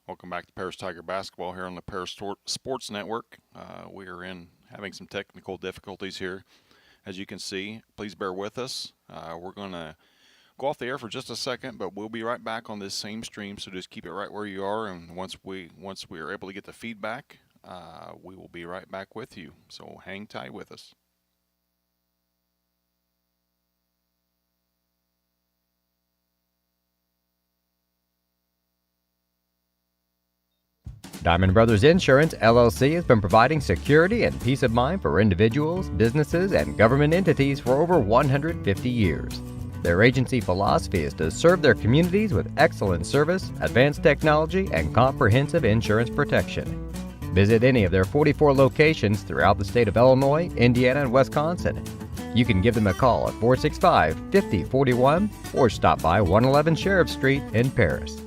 Welcome back to Paris Tiger Basketball here on the Paris Sports Network. We are having some technical difficulties here. As you can see, please bear with us. We're going to go off the air for just a second, but we'll be right back on this same stream, so just keep it right where you are, and once we are able to get the feedback, we will be right back with you. So hang tight with us. Diamond Brothers Insurance, LLC has been providing security and peace of mind for individuals, businesses, and government entities for over 150 years. Their agency philosophy is to serve their communities with excellent service, advanced technology, and comprehensive insurance protection. Visit any of their 44 locations throughout the state of Illinois, Indiana, and Wisconsin. You can give them a call at 465-5041 or stop by 111 Sheriff Street in Paris.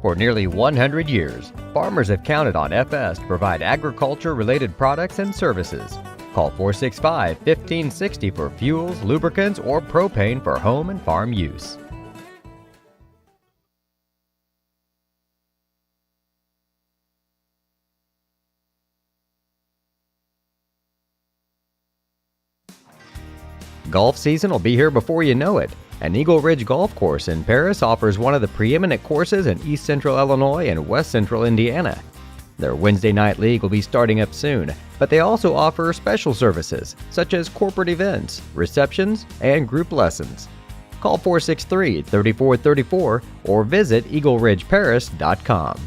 For nearly 100 years, farmers have counted on FS to provide agriculture-related products and services. Call 465-1560 for fuels, lubricants, or propane for home and farm use. Golf season will be here before you know it. An Eagle Ridge Golf Course in Paris offers one of the preeminent courses in East Central Illinois and West Central Indiana. Their Wednesday night league will be starting up soon, but they also offer special services such as corporate events, receptions, and group lessons. Call 463-3434 or visit eagleridgeparis.com.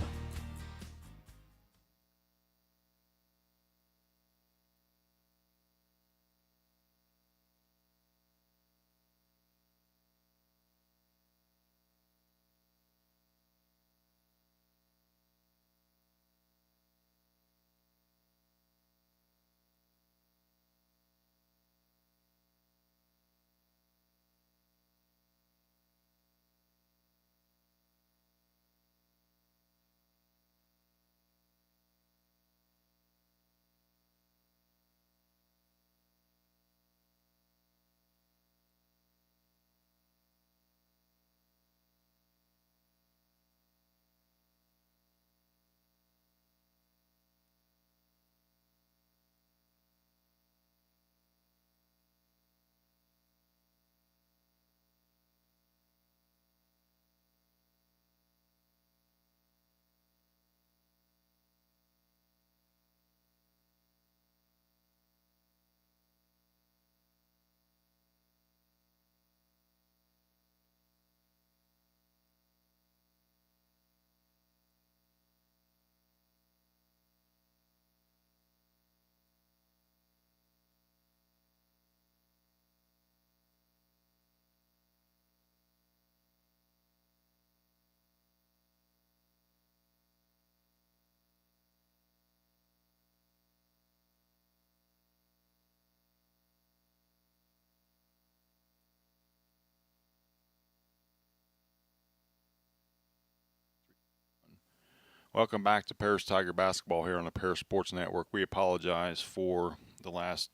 Welcome back to Paris Tiger Basketball here on the Paris Sports Network. We apologize for the last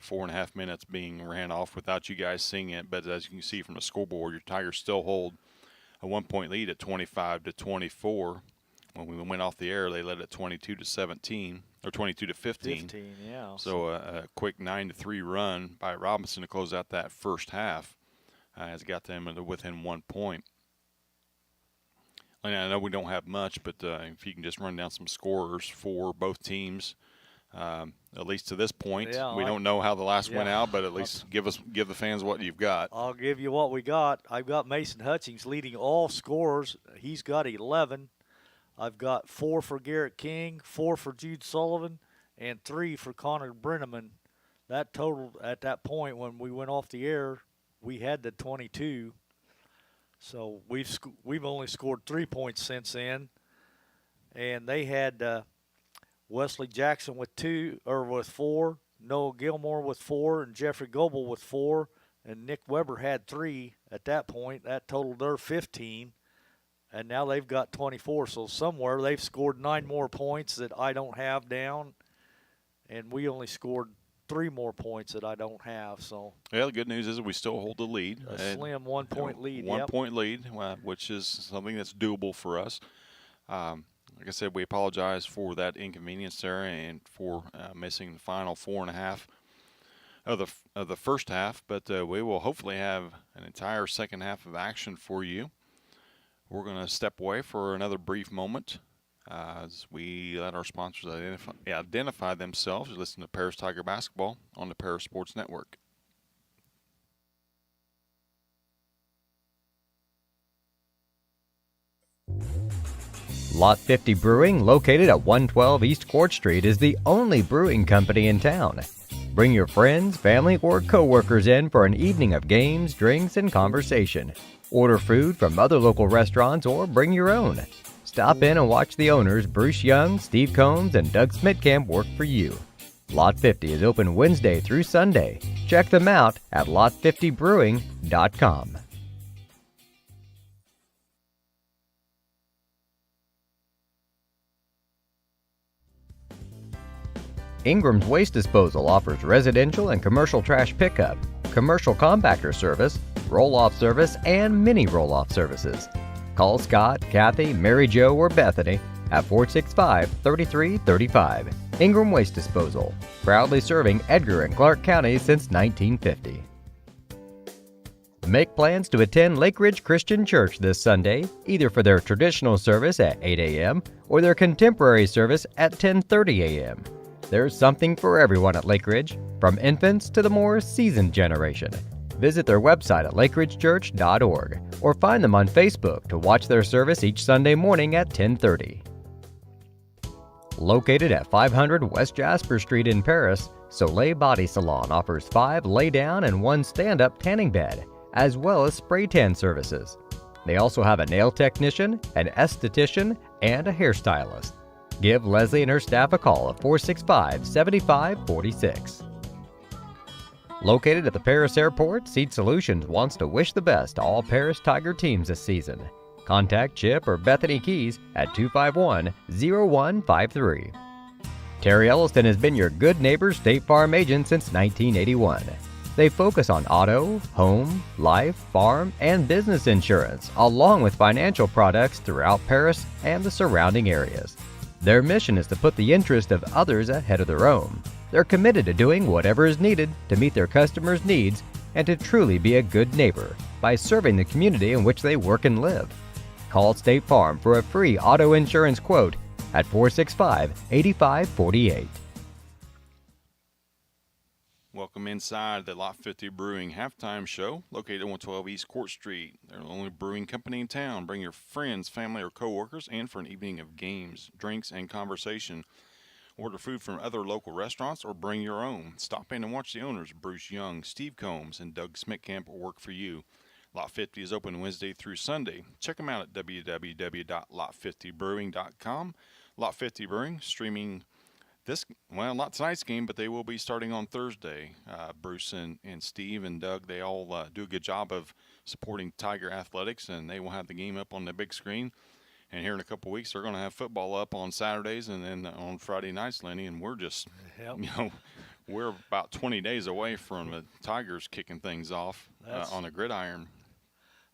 4.5 minutes being ran off without you guys seeing it, but as you can see from the scoreboard, your Tigers still hold a 1-point lead at 25-24. When we went off the air, they led at 22-17 or 22-15. 15, yeah. So a quick 9-3 run by Robinson to close out that first half has got them within 1 point. And I know we don't have much, but if you can just run down some scorers for both teams, at least to this point. Yeah, we don't know how the last went out, but at least give the fans what you've got. I'll give you what we got. I've got Mason Hutchings leading all scorers. He's got 11. I've got 4 for Garrett King, 4 for Jude Sullivan, and 3 for Connor Brenneman. That totaled at that point when we went off the air, we had the 22. So we've only scored 3 points since then, and they had Wesley Jackson with 4, Noah Gilmore with 4, and Jeffrey Goebel with 4, and Nick Weber had 3 at that point. That totaled their 15, and now they've got 24. So somewhere they've scored 9 more points that I don't have down, and we only scored 3 more points that I don't have. So Yeah, the good news is we still hold the lead. a slim 1-point lead. One point lead, which is something that's doable for us. Like I said, we apologize for that inconvenience there and for missing the final 4.5 of the first half, but we will hopefully have an entire second half of action for you. We're going to step away for another brief moment as we let our sponsors identify themselves. Listen to Paris Tiger Basketball on the Paris Sports Network. Lot 50 Brewing, located at 112 East Court Street, is the only brewing company in town. Bring your friends, family, or co-workers in for an evening of games, drinks, and conversation. Order food from other local restaurants or bring your own. Stop in and watch the owners, Bruce Young, Steve Combs, and Doug Smitkamp, work for you. Lot 50 is open Wednesday through Sunday. Check them out at lot50brewing.com. Ingram's Waste Disposal offers residential and commercial trash pickup, commercial compactor service, roll-off service, and mini roll-off services. Call Scott, Kathy, Mary Jo, or Bethany at 465-3335. Ingram Waste Disposal, proudly serving Edgar and Clark counties since 1950. Make plans to attend Lake Ridge Christian Church this Sunday, either for their traditional service at 8 a.m. or their contemporary service at 10:30 a.m. There's something for everyone at Lake Ridge, from infants to the more seasoned generation. Visit their website at lakeridgechurch.org or find them on Facebook to watch their service each Sunday morning at 10:30. Located at 500 West Jasper Street in Paris, Soleil Body Salon offers 5 lay-down and 1 stand-up tanning bed, as well as spray tan services. They also have a nail technician, an esthetician, and a hairstylist. Give Leslie and her staff a call at 465-7546. Located at the Paris Airport, Seed Solutions wants to wish the best to all Paris Tiger teams this season. Contact Chip or Bethany Keys at 251-0153. Terry Elliston has been your good neighbor State Farm agent since 1981. They focus on auto, home, life, farm, and business insurance, along with financial products throughout Paris and the surrounding areas. Their mission is to put the interest of others ahead of their own. They're committed to doing whatever is needed to meet their customers' needs and to truly be a good neighbor by serving the community in which they work and live. Call State Farm for a free auto insurance quote at 465-8548. Welcome inside the Lot 50 Brewing halftime show, located on 112 East Court Street. They're the only brewing company in town. Bring your friends, family, or coworkers in for an evening of games, drinks, and conversation. Order food from other local restaurants or bring your own. Stop in and watch the owners, Bruce Young, Steve Combs, and Doug Smitkamp, work for you. Lot 50 is open Wednesday through Sunday. Check them out at www.lot50brewing.com. Lot 50 Brewing streaming not tonight's game, but they will be starting on Thursday. Bruce and Steve and Doug, they all do a good job of supporting Tiger athletics, and they will have the game up on the big screen. And here in a couple weeks, they're going to have football up on Saturdays and then on Friday nights, Lenny. And we're just, we're about 20 days away from the Tigers kicking things off on the gridiron.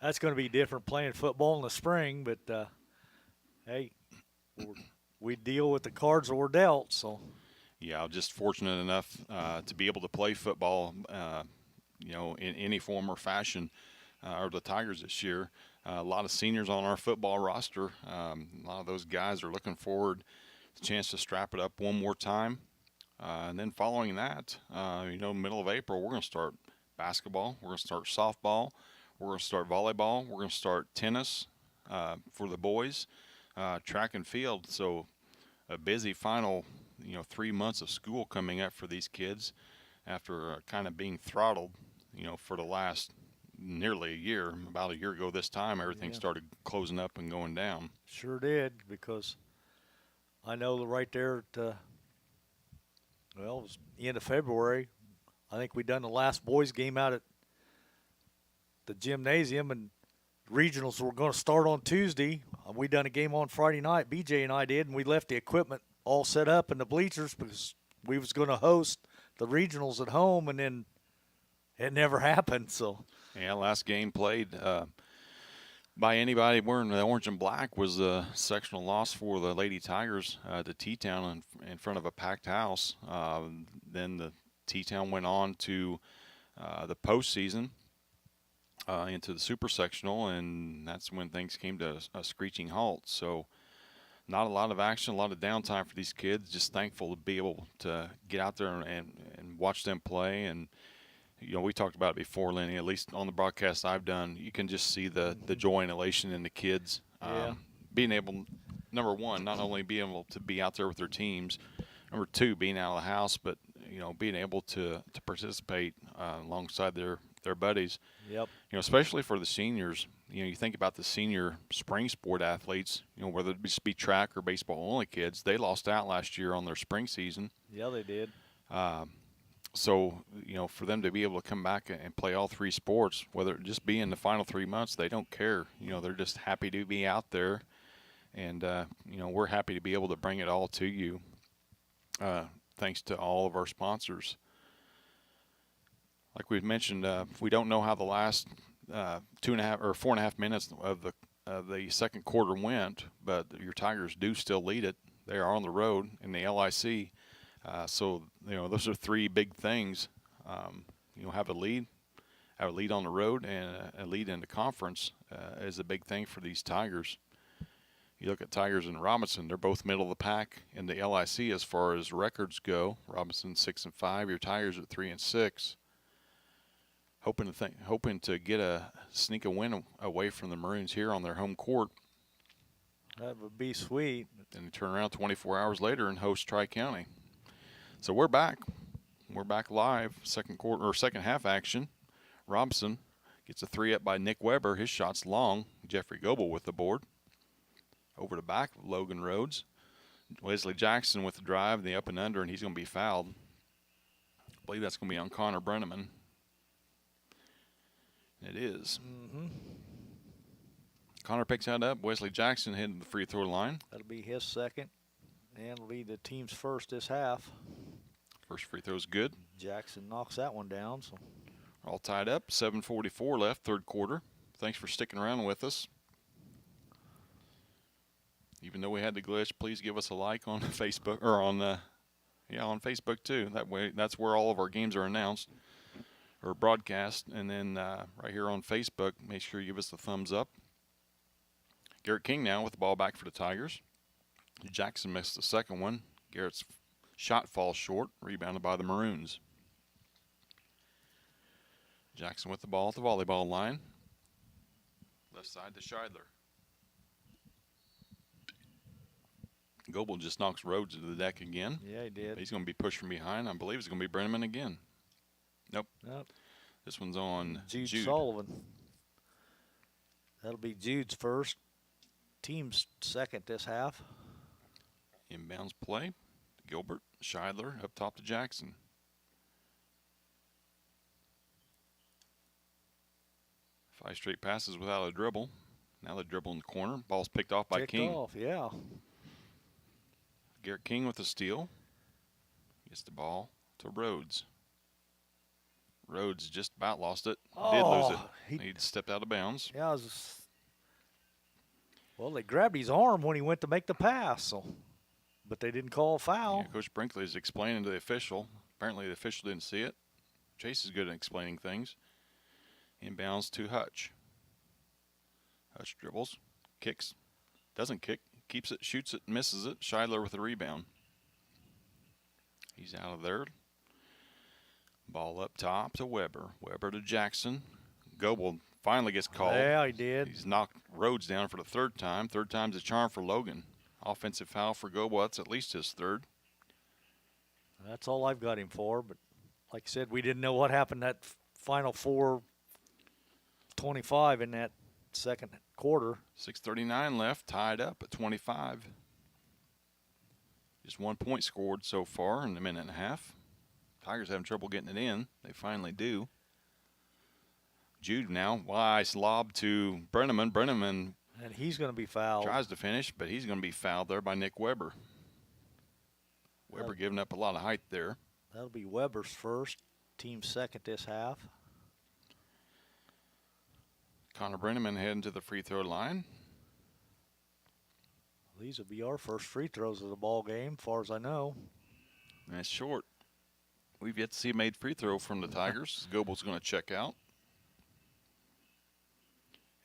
That's going to be different playing football in the spring, but hey, we deal with the cards that we're dealt. So, yeah, I'm just fortunate enough to be able to play football, in any form or fashion, or the Tigers this year. A lot of seniors on our football roster. A lot of those guys are looking forward to the chance to strap it up one more time. And then following that, middle of April, we're going to start basketball. We're going to start softball. We're going to start volleyball. We're going to start tennis for the boys, track and field. So a busy final, 3 months of school coming up for these kids after kind of being throttled, for the last nearly a year. About a year ago this time, everything started closing up and going down. Sure did, because I know that right there at, it was the end of February. I think we done the last boys game out at the gymnasium, and regionals were going to start on Tuesday. We done a game on Friday night, BJ and I did, and we left the equipment all set up in the bleachers because we was going to host the regionals at home, and then it never happened. So Yeah, last game played by anybody wearing the orange and black was a sectional loss for the Lady Tigers to T-Town in front of a packed house. Then the T-Town went on to the postseason into the super sectional, and that's when things came to a screeching halt. So not a lot of action, a lot of downtime for these kids. Just thankful to be able to get out there and watch them play. And we talked about it before, Lenny. At least on the broadcast I've done, you can just see the joy and elation in the kids. Yeah. Being able, number one, not only being able to be out there with their teams, number two, being out of the house, but being able to participate alongside their buddies. Yep. Especially for the seniors. You think about the senior spring sport athletes. Whether it be track or baseball only kids, they lost out last year on their spring season. Yeah, they did. So, for them to be able to come back and play all three sports, whether it just be in the final 3 months, they don't care. They're just happy to be out there. And, we're happy to be able to bring it all to you, thanks to all of our sponsors. Like we've mentioned, we don't know how the last 2.5 or 4.5 minutes of the second quarter went, but your Tigers do still lead it. They are on the road in the LIC. So, those are three big things. Have a lead on the road, and a lead in the conference is a big thing for these Tigers. You look at Tigers and Robinson; they're both middle of the pack in the LIC as far as records go. Robinson 6-5, your Tigers at 3-6. Hoping to sneak a win away from the Maroons here on their home court. That would be sweet. And turn around 24 hours later and host Tri-County. So we're back. We're back live. Second half action. Robinson gets a 3-up by Nick Weber. His shot's long. Jeffrey Goebel with the board. Over to back of Logan Rhodes. Wesley Jackson with the drive, the up and under, and he's going to be fouled. I believe that's going to be on Connor Brenneman. It is. Mm-hmm. Connor picks that up. Wesley Jackson heading to the free throw line. That'll be his second, and will be the team's first this half. First free throw's good. Jackson knocks that one down. So all tied up. 7:44 left, third quarter. Thanks for sticking around with us. Even though we had the glitch, please give us a like on Facebook or on Facebook too. That way, that's where all of our games are announced or broadcast. And then right here on Facebook, make sure you give us the thumbs up. Garrett King now with the ball back for the Tigers. Jackson missed the second one. Garrett's shot falls short, rebounded by the Maroons. Jackson with the ball at the volleyball line. Left side to Scheidler. Goebel just knocks Rhodes to the deck again. yeah, he did. He's going to be pushed from behind. I believe it's going to be Brenneman again. Nope. This one's on Jude Jude. Sullivan. That'll be Jude's first. Team's second this half. Inbounds play. Gilbert, Scheidler, up top to Jackson. Five straight passes without a dribble. Now the dribble in the corner. Ball's picked off by King. Yeah. Garrett King with the steal. Gets the ball to Rhodes. Rhodes just about lost it. Did lose it. He stepped out of bounds. Yeah. Well, they grabbed his arm when he went to make the pass, but they didn't call a foul. Yeah, Coach Brinkley is explaining to the official. Apparently the official didn't see it. Chase is good at explaining things. Inbounds to Hutch. Hutch dribbles, kicks, doesn't kick, keeps it, shoots it, misses it. Scheidler with the rebound. He's out of there. Ball up top to Weber. Weber to Jackson. Goebel finally gets called. Yeah, he did. He's knocked Rhodes down for the third time. Third time's a charm for Logan. Offensive foul for Goebel. That's at least his third. That's all I've got him for. But like I said, we didn't know what happened that final 4:25 in that second quarter. 6:39 left, tied up at 25. Just 1 point scored so far in a minute and a half. Tigers having trouble getting it in. They finally do. Jude now, wise lob to Brenneman. Brenneman And he's going to be fouled. tries to finish, but he's going to be fouled there by Nick Weber. Weber giving up a lot of height there. That'll be Weber's first, team second this half. Connor Brenneman heading to the free throw line. These will be our first free throws of the ball game, as far as I know. And it's short. We've yet to see a made free throw from the Tigers. Goebel's going to check out.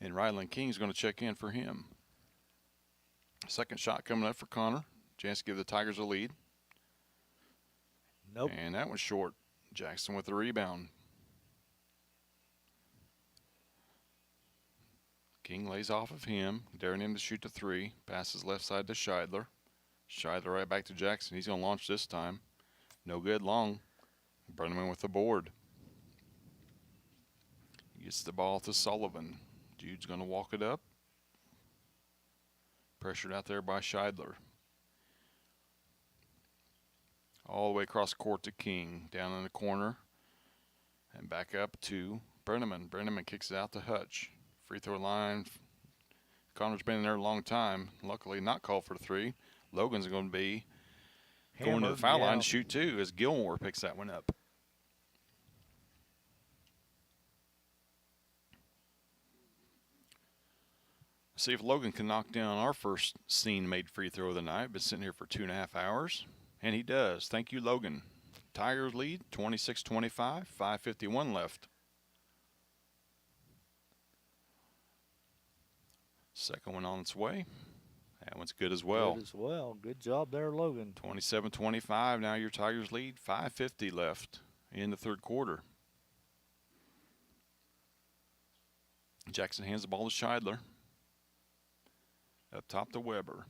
And Ryland King's going to check in for him. Second shot coming up for Connor. Chance to give the Tigers a lead. Nope. And that one's short. Jackson with the rebound. King lays off of him, daring him to shoot the three. Passes left side to Scheidler. Scheidler right back to Jackson. He's going to launch this time. No good long. Brenneman with the board. He gets the ball to Sullivan. Jude's going to walk it up. Pressured out there by Scheidler. All the way across court to King. Down in the corner. And back up to Brenneman. Brenneman kicks it out to Hutch. Free throw line. Connor's been in there a long time. Luckily not called for three. Logan's going to be going to the foul line to shoot two as Gilmore picks that one up. See if Logan can knock down our first scene-made free throw of the night. Been sitting here for 2.5 hours, and he does. Thank you, Logan. Tigers lead 26-25, 5:51 left. Second one on its way. That one's good as well. Good as well. Good job there, Logan. 27-25. Now your Tigers lead. 5:50 left in the third quarter. Jackson hands the ball to Scheidler. Up top to Weber.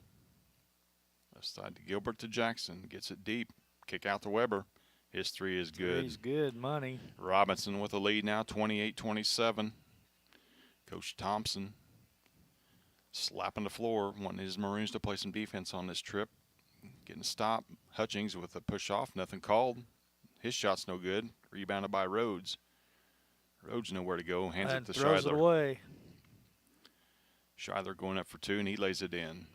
Left side to Gilbert to Jackson. Gets it deep. Kick out to Weber. His three is good. He's good money. Robinson with the lead now, 28-27. Coach Thompson slapping the floor, wanting his Maroons to play some defense on this trip. Getting a stop. Hutchings with a push off, nothing called. His shot's no good. Rebounded by Rhodes. Rhodes nowhere to go. Hands it to throws Scheidler. It away. Scheidler going up for two, and he lays it in.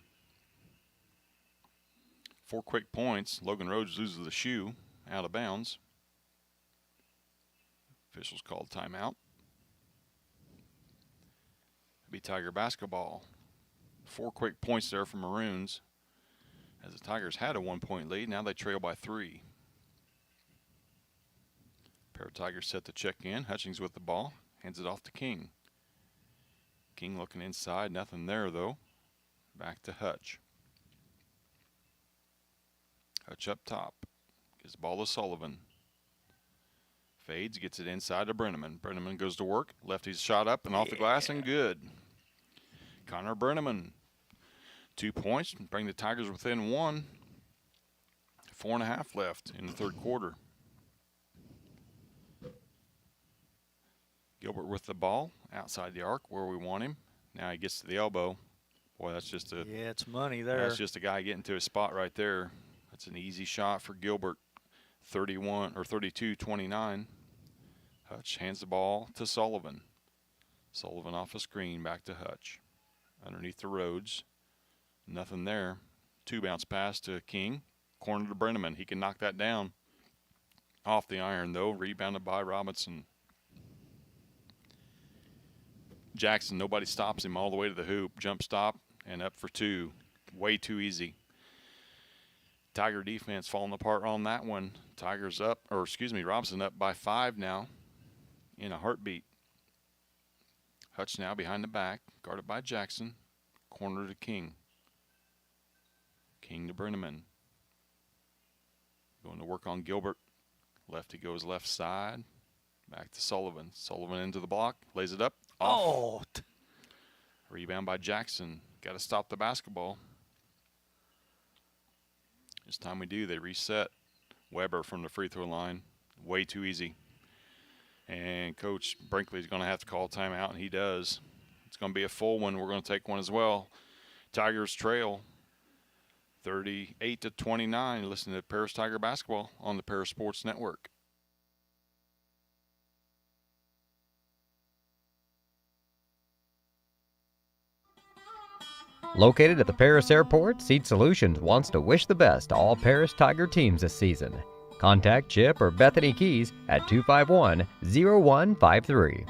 4 quick points. Logan Rhodes loses the shoe out of bounds. Officials called timeout. It'll be Tiger basketball. 4 quick points there for Maroons. As the Tigers had a 1-point lead, now they trail by 3. Pair of Tigers set to check in. Hutchings with the ball. Hands it off to King. King looking inside. Nothing there, though. Back to Hutch. Hutch up top. Gives the ball to Sullivan. Fades. Gets it inside to Brenneman. Brenneman goes to work. Lefty's shot up and off the glass and good. Connor Brenneman. 2 points. Bring the Tigers within 1. 4.5 left in the third quarter. Gilbert with the ball outside the arc where we want him. Now he gets to the elbow. Boy, that's just a it's money there. That's just a guy getting to his spot right there. That's an easy shot for Gilbert. 32-29. Hutch hands the ball to Sullivan. Sullivan off a screen, back to Hutch. Underneath the Rhodes. Nothing there. 2 bounce pass to King. Corner to Brenneman. He can knock that down. Off the iron, though. Rebounded by Robinson. Jackson, nobody stops him all the way to the hoop. Jump stop and up for 2. Way too easy. Tiger defense falling apart on that one. Tigers up, Robinson up by 5 now in a heartbeat. Hutch now behind the back, guarded by Jackson. Corner to King. King to Brenneman. Going to work on Gilbert. Lefty goes left side. Back to Sullivan. Sullivan into the block. Lays it up. Off. Oh. Rebound by Jackson. Got to stop the basketball. This time we do. They reset. Weber from the free throw line. Way too easy. And Coach Brinkley's going to have to call timeout, and he does. It's going to be a full one. We're going to take one as well. Tigers trail 38-29. Listen to Paris Tiger basketball on the Paris Sports Network. Located at the Paris Airport, Seat Solutions wants to wish the best to all Paris Tiger teams this season. Contact Chip or Bethany Keys at 251-0153.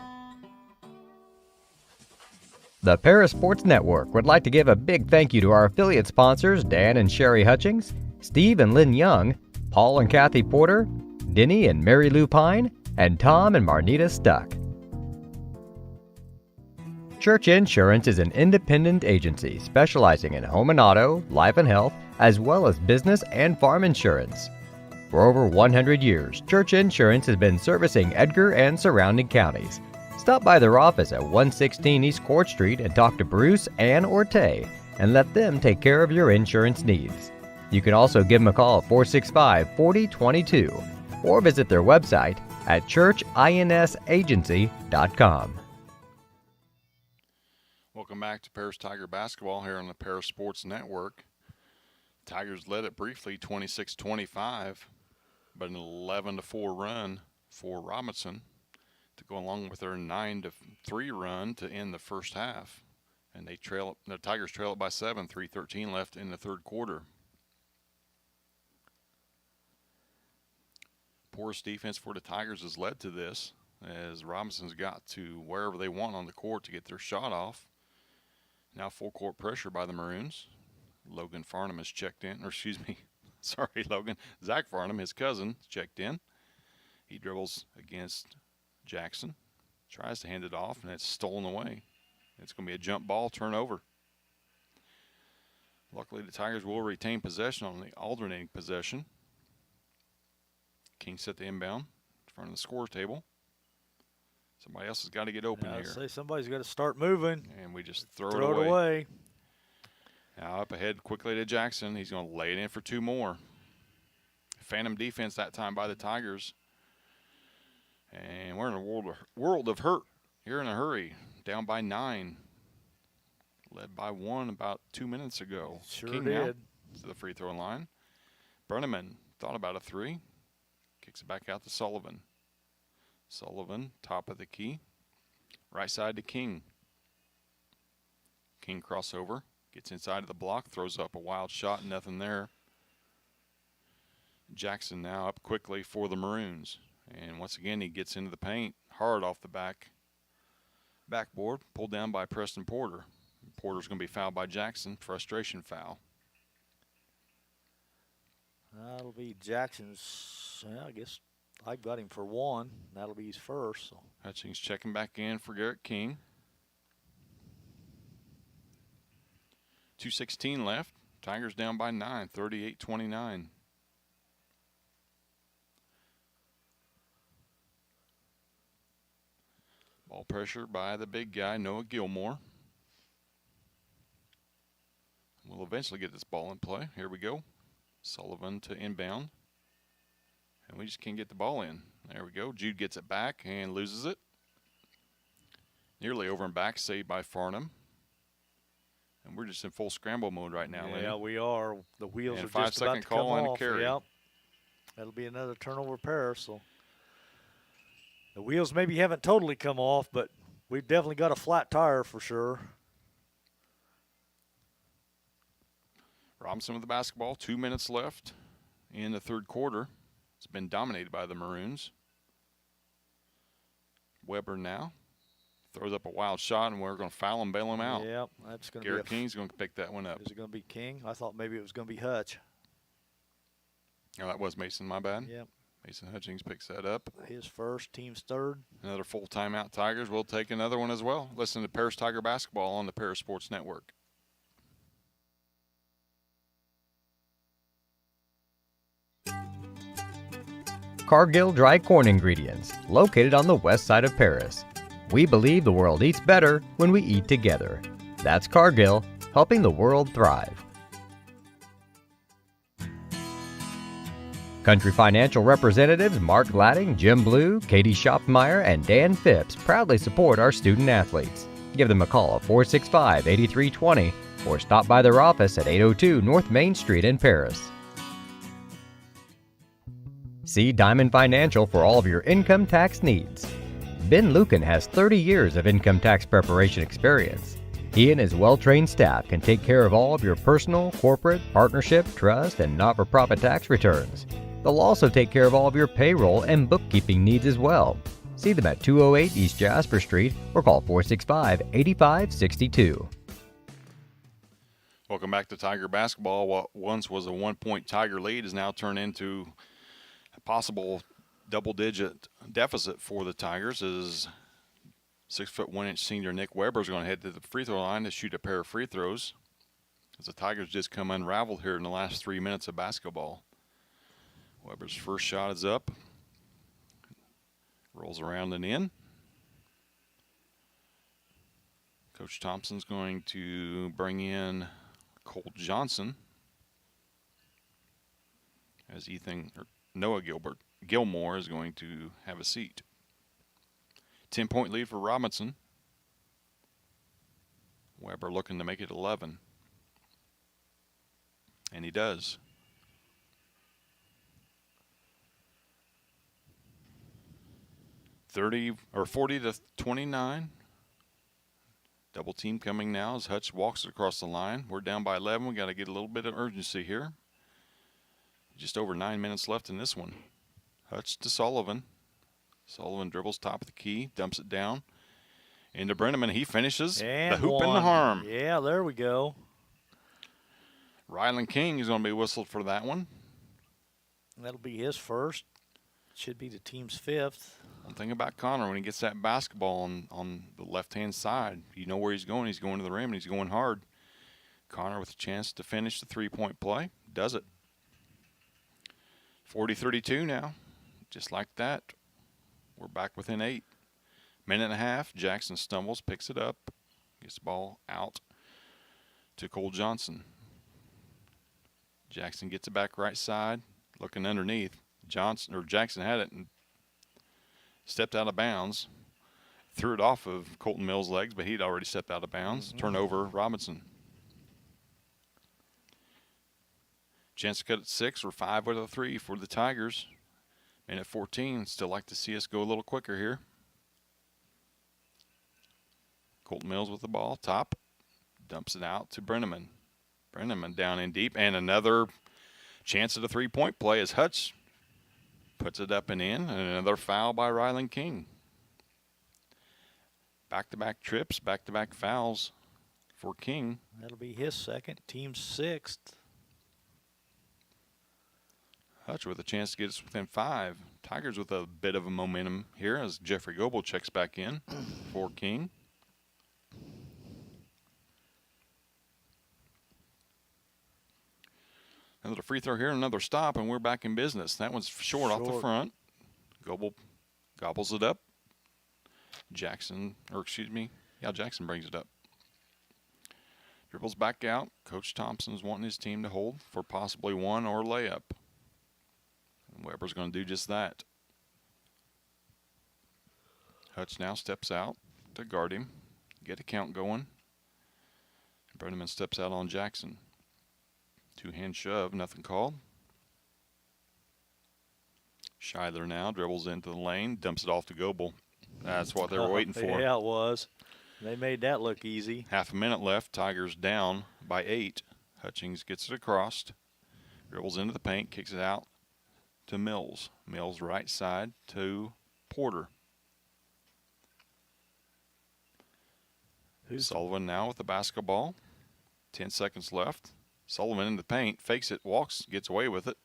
The Paris Sports Network would like to give a big thank you to our affiliate sponsors Dan and Sherry Hutchings, Steve and Lynn Young, Paul and Kathy Porter, Denny and Mary Lou Pine, and Tom and Marnita Stuck. Church Insurance is an independent agency specializing in home and auto, life and health, as well as business and farm insurance. For over 100 years, Church Insurance has been servicing Edgar and surrounding counties. Stop by their office at 116 East Court Street and talk to Bruce, Ann, or Tay, and let them take care of your insurance needs. You can also give them a call at 465-4022 or visit their website at churchinsagency.com. Welcome back to Paris Tiger basketball here on the Paris Sports Network. Tigers led it briefly 26-25, but an 11-4 run for Robinson to go along with their 9-3 run to end the first half. And the Tigers trail it by 7, 3:13 left in the third quarter. Poorest defense for the Tigers has led to this, as Robinson's got to wherever they want on the court to get their shot off. Now full court pressure by the Maroons. Logan Farnham has checked in, Zach Farnham, his cousin, checked in. He dribbles against Jackson, tries to hand it off, and it's stolen away. It's going to be a jump ball turnover. Luckily, the Tigers will retain possession on the alternating possession. King set the inbound in front of the score table. Somebody else has got to get open here. I'd say somebody's got to start moving. And we just throw it it away. Now up ahead quickly to Jackson. He's going to lay it in for two more. Phantom defense that time by the Tigers. And we're in a world of hurt. Here in a hurry. Down by 9. Led by 1 about 2 minutes ago. Sure King did. now to the free throw line. Brenneman thought about a 3. Kicks it back out to Sullivan. Sullivan, top of the key. Right side to King. King crossover. Gets inside of the block. Throws up a wild shot. Nothing there. Jackson now up quickly for the Maroons. And once again, he gets into the paint. Hard off the backboard. Pulled down by Preston Porter. Porter's going to be fouled by Jackson. Frustration foul. That'll be Jackson's. I guess I got him for 1. That'll be his first. So. Hutchings checking back in for Garrett King. 2:16 left. Tigers down by 9, 38-29. Ball pressure by the big guy, Noah Gilmore. We'll eventually get this ball in play. Here we go. Sullivan to inbound. And we just can't get the ball in. There we go. Jude gets it back and loses it. Nearly over and back, saved by Farnham. And we're just in full scramble mode right now. Yeah, Lenny. we are. The wheels And are just about 5-second to come call and a off. carry. Yep. That'll be another turnover pair. So the wheels maybe haven't totally come off, but we've definitely got a flat tire for sure. Robinson with the basketball. 2 minutes left in the third quarter. It's been dominated by the Maroons. Weber now throws up a wild shot, and we're going to foul him, bail him out. Yep, that's going to be Garrett King's going to pick that one up. Is it going to be King? I thought maybe it was going to be Hutch. Oh, that was Mason, my bad. Yep. Mason Hutchings picks that up. His first, team's third. Another full timeout. Tigers will take another one as well. Listen to Paris Tiger basketball on the Paris Sports Network. Cargill Dry Corn Ingredients, located on the west side of Paris. We believe the world eats better when we eat together. That's Cargill, helping the world thrive. Country Financial representatives Mark Gladding, Jim Blue, Katie Schopmeyer, and Dan Phipps proudly support our student athletes. Give them a call at 465-8320 or stop by their office at 802 North Main Street in Paris. See Diamond Financial for all of your income tax needs. Ben Lucan has 30 years of income tax preparation experience. He and his well-trained staff can take care of all of your personal, corporate, partnership, trust, and not-for-profit tax returns. They'll also take care of all of your payroll and bookkeeping needs as well. See them at 208 East Jasper Street or call 465-8562. Welcome back to Tiger basketball. What once was a 1-point Tiger lead has now turned into a possible double-digit deficit for the Tigers as 6'1" senior Nick Weber is going to head to the free throw line to shoot a pair of free throws as the Tigers just come unraveled here in the last 3 minutes of basketball. Weber's first shot is up. Rolls around and in. Coach Thompson's going to bring in Colt Johnson as Noah Gilmore is going to have a seat. 10-point lead for Robinson. Weber looking to make it 11. And he does. 40-29. Double team coming now as Hutch walks across the line. We're down by 11. We got to get a little bit of urgency here. Just over 9 minutes left in this one. Hutch to Sullivan. Sullivan dribbles top of the key, dumps it down into Brenneman. He finishes and the hoop one. and the harm. Yeah, there we go. Rylan King is going to be whistled for that one. That'll be his first. Should be the team's fifth. One thing about Connor, when he gets that basketball on the left-hand side, you know where he's going. He's going to the rim, and he's going hard. Connor with a chance to finish the three-point play. Does it. 40-32 now. Just like that. We're back within 8. Minute and a half. Jackson stumbles, picks it up, gets the ball out to Cole Johnson. Jackson gets it back right side, looking underneath. Jackson had it and stepped out of bounds. Threw it off of Colton Mills' legs, but he'd already stepped out of bounds. Turnover, Robinson. Chance to cut it 6 or 5 out of 3 for the Tigers. Minute 14. Still like to see us go a little quicker here. Colton Mills with the ball. Top. Dumps it out to Brenneman. Brenneman down in deep. And another chance at a three-point play as Hutch puts it up and in. And another foul by Rylan King. Back-to-back trips, back-to-back fouls for King. That'll be his second, team's sixth. Hutch with a chance to get us within 5. Tigers with a bit of a momentum here as Jeffrey Goebel checks back in for King. Another free throw here, another stop, and we're back in business. That one's short off the front. Goebel gobbles it up. Jackson brings it up. Dribbles back out. Coach Thompson's wanting his team to hold for possibly one or layup. And Weber's going to do just that. Hutch now steps out to guard him, get a count going. Brenneman steps out on Jackson. Two-hand shove, nothing called. Scheidler now dribbles into the lane, dumps it off to Goebel. That's what they were waiting for. Yeah, it was. They made that look easy. Half a minute left. Tigers down by 8. Hutchings gets it across. Dribbles into the paint, kicks it out to Mills. Mills right side to Porter. Sullivan now with the basketball. 10 seconds left. Sullivan in the paint, fakes it, walks, gets away with it.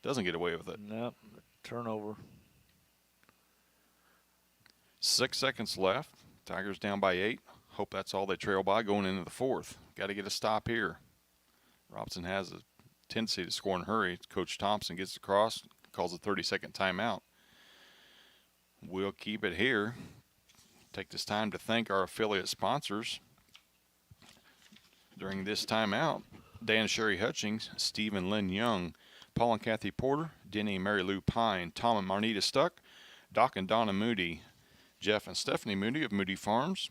Doesn't get away with it. Nope, turnover. 6 seconds left. Tigers down by 8. Hope that's all they trail by going into the fourth. Got to get a stop here. Robinson has a tendency to score in a hurry. Coach Thompson gets across, calls a 30-second timeout. We'll keep it here. Take this time to thank our affiliate sponsors. During this timeout, Dan Sherry Hutchings, Steve and Lynn Young, Paul and Kathy Porter, Denny and Mary Lou Pine, Tom and Marnita Stuck, Doc and Donna Moody, Jeff and Stephanie Moody of Moody Farms,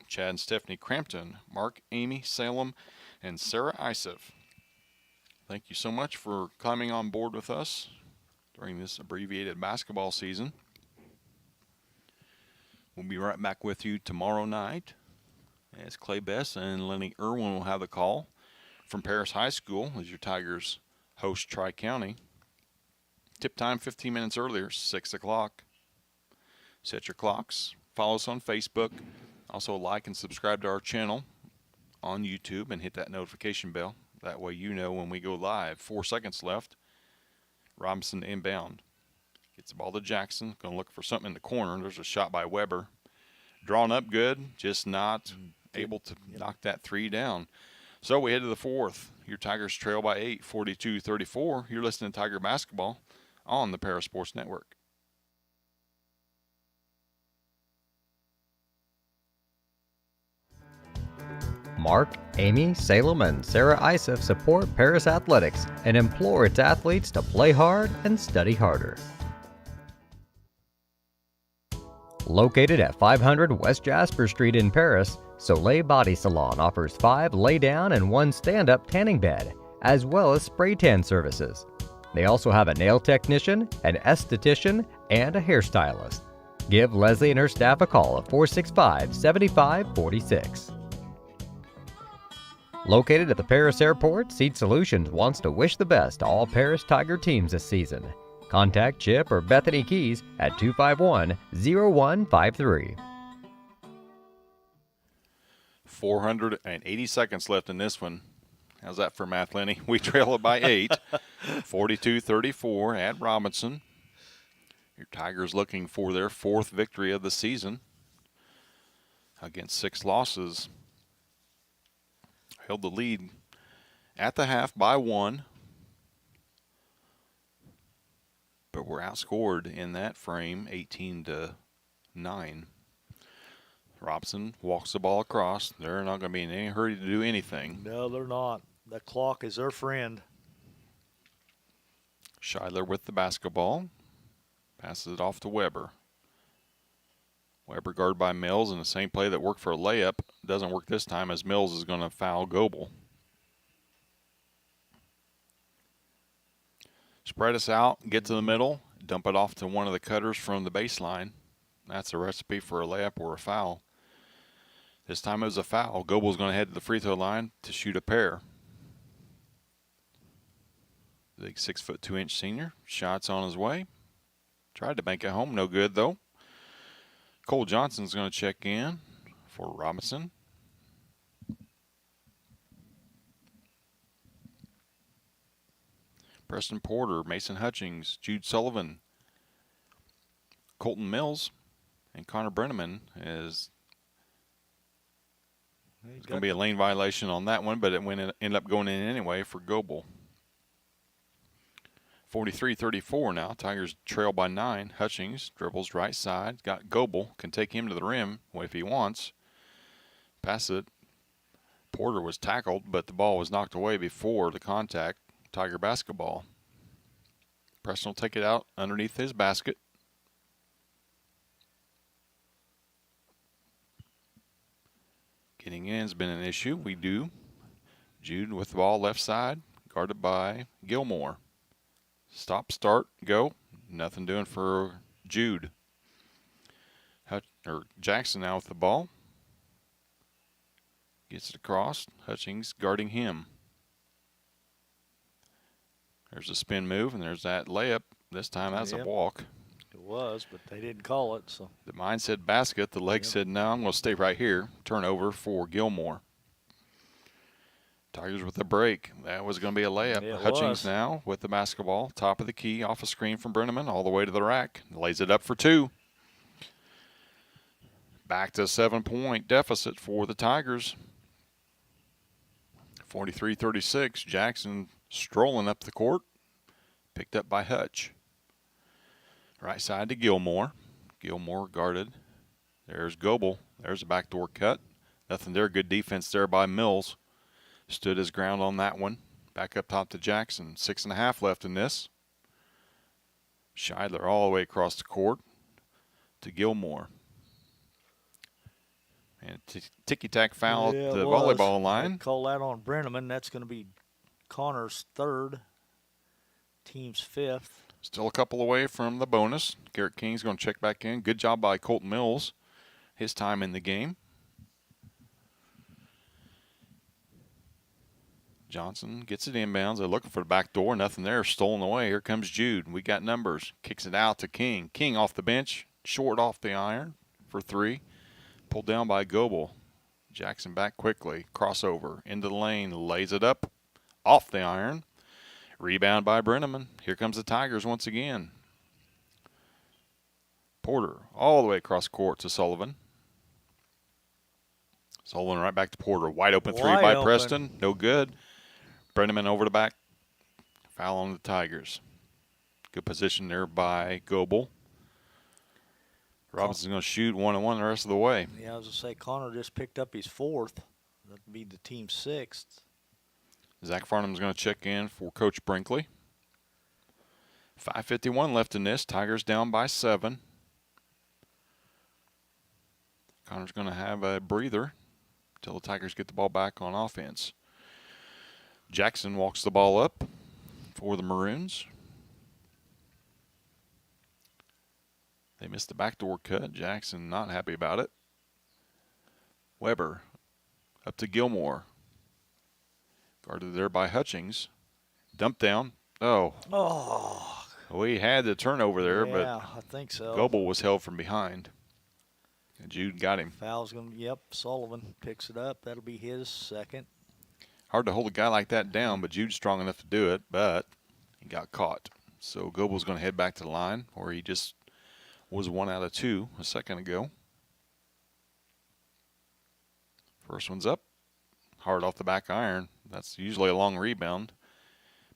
Chad and Stephanie Crampton, Mark, Amy, Salem, and Sarah Isef. Thank you so much for climbing on board with us during this abbreviated basketball season. We'll be right back with you tomorrow night as Clay Bess and Lenny Irwin will have the call from Paris High School as your Tigers host Tri-County. Tip time 15 minutes earlier, 6 o'clock. Set your clocks. Follow us on Facebook. Also like and subscribe to our channel on YouTube and hit that notification bell. That way you know when we go live. 4 seconds left. Robinson inbound. Gets the ball to Jackson. Going to look for something in the corner. There's a shot by Weber. Drawn up good, just not able to knock that three down. So we head to the fourth. Your Tigers trail by 8, 42-34. You're listening to Tiger Basketball on the Para Sports Network. Mark, Amy, Salem, and Sarah Isef support Paris Athletics and implore its athletes to play hard and study harder. Located at 500 West Jasper Street in Paris, Soleil Body Salon offers 5 lay-down and 1 stand-up tanning bed, as well as spray tan services. They also have a nail technician, an esthetician, and a hairstylist. Give Leslie and her staff a call at 465-7546. Located at the Paris Airport, Seed Solutions wants to wish the best to all Paris Tiger teams this season. Contact Chip or Bethany Keys at 251-0153. 480 seconds left in this one. How's that for math, Lenny? We trail it by 8, 42-34 at Robinson. Your Tigers looking for their 4th victory of the season against 6 losses. Held the lead at the half by 1. But we're outscored in that frame 18-9. Robinson walks the ball across. They're not going to be in any hurry to do anything. No, they're not. The clock is their friend. Scheidler with the basketball. Passes it off to Weber. Weber guarded by Mills in the same play that worked for a layup. Doesn't work this time as Mills is going to foul Goebel. Spread us out, get to the middle, dump it off to one of the cutters from the baseline. That's a recipe for a layup or a foul. This time it was a foul. Goebel's going to head to the free throw line to shoot a pair. Big 6'2" senior. Shots on his way. Tried to bank it home. No good, though. Cole Johnson's going to check in for Robinson. Preston Porter, Mason Hutchings, Jude Sullivan, Colton Mills, and Connor Brenneman is going to be a lane violation on that one, but it ended up going in anyway for Goebel. 43-34 now. Tigers trail by 9. Hutchings dribbles right side. Got Goebel. Can take him to the rim if he wants. Pass it. Porter was tackled, but the ball was knocked away before the contact. Tiger basketball. Preston will take it out underneath his basket. Getting in has been an issue. We do. Jude with the ball left side, guarded by Gilmore. Stop, start, go. Nothing doing for Jude. Jackson now with the ball. Gets it across. Hutchings guarding him. There's a spin move, and there's that layup. This time that's a walk. It was, but they didn't call it. So the mind said basket. The leg said, no, I'm going to stay right here. Turnover for Gilmore. Tigers with the break. That was going to be a layup. Yeah, Hutchings now with the basketball. Top of the key, off a screen from Brenneman, all the way to the rack. Lays it up for 2. Back to a 7-point deficit for the Tigers. 43-36. Jackson strolling up the court. Picked up by Hutch. Right side to Gilmore. Gilmore guarded. There's Goebel. There's a backdoor cut. Nothing there. Good defense there by Mills. Stood his ground on that one. Back up top to Jackson. 6.5 left in this. Scheidler all the way across the court to Gilmore. And ticky-tack foul at the volleyball line. Call that on Brenneman. That's going to be Connor's 3rd. Team's 5th. Still a couple away from the bonus. Garrett King's going to check back in. Good job by Colton Mills. His time in the game. Johnson gets it inbounds. They're looking for the back door. Nothing there. Stolen away. Here comes Jude. We got numbers. Kicks it out to King. King off the bench. Short off the iron for 3. Pulled down by Goebel. Jackson back quickly. Crossover. Into the lane. Lays it up. Off the iron. Rebound by Brenneman. Here comes the Tigers once again. Porter all the way across court to Sullivan. Sullivan right back to Porter. Wide open 3 by Preston. No good. Brenneman over the back. Foul on the Tigers. Good position there by Goebel. Robinson's going to shoot 1-1 the rest of the way. Yeah, I was going to say, Connor just picked up his 4th. That would be the team's 6th. Zach Farnham's going to check in for Coach Brinkley. 5:51 left in this. Tigers down by 7. Connor's going to have a breather until the Tigers get the ball back on offense. Jackson walks the ball up for the Maroons. They missed the backdoor cut. Jackson not happy about it. Weber up to Gilmore. Guarded there by Hutchings. Dump down. Oh. We had the turnover there, but I think so. Goebel was held from behind. And Jude got him. Foul's going to, yep, Sullivan picks it up. That'll be his 2nd. Hard to hold a guy like that down, but Jude's strong enough to do it, but he got caught. So Goebel's going to head back to the line, where he just was 1 out of 2 a second ago. First one's up. Hard off the back iron. That's usually a long rebound.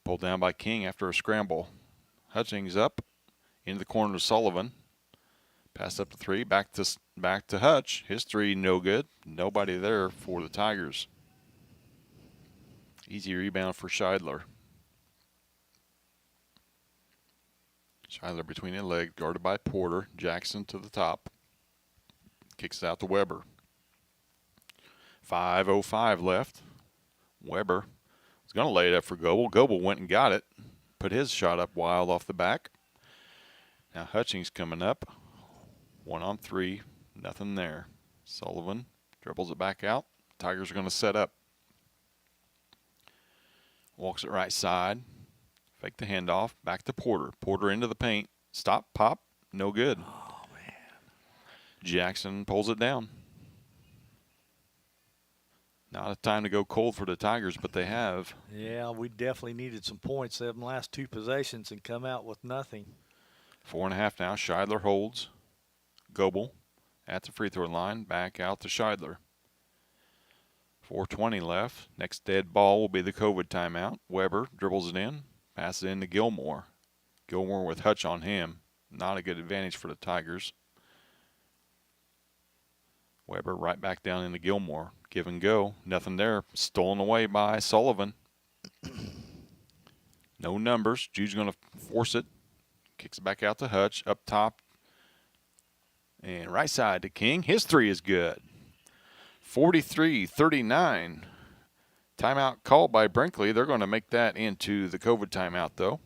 Pulled down by King after a scramble. Hutchings up into the corner to Sullivan. Pass up to 3. Back to Hutch. His 3 no good. Nobody there for the Tigers. Easy rebound for Scheidler. Scheidler between the leg, guarded by Porter. Jackson to the top. Kicks it out to Weber. 5:05 left. Weber was going to lay it up for Goebel. Goebel went and got it. Put his shot up wild off the back. Now Hutchings coming up. 1 on 3. Nothing there. Sullivan dribbles it back out. Tigers are going to set up. Walks it right side. Fake the handoff. Back to Porter. Porter into the paint. Stop, pop. No good. Oh, man. Jackson pulls it down. Not a time to go cold for the Tigers, but they have. Yeah, we definitely needed some points them last 2 possessions and come out with nothing. 4.5 now. Scheidler holds. Goebel at the free throw line. Back out to Scheidler. 4:20 left. Next dead ball will be the COVID timeout. Weber dribbles it in. Passes it in to Gilmore. Gilmore with Hutch on him. Not a good advantage for the Tigers. Weber right back down into Gilmore. Give and go. Nothing there. Stolen away by Sullivan. No numbers. Jude's going to force it. Kicks it back out to Hutch. Up top. And right side to King. His 3 is good. 43-39. Timeout called by Brinkley. They're going to make that into the COVID timeout, though.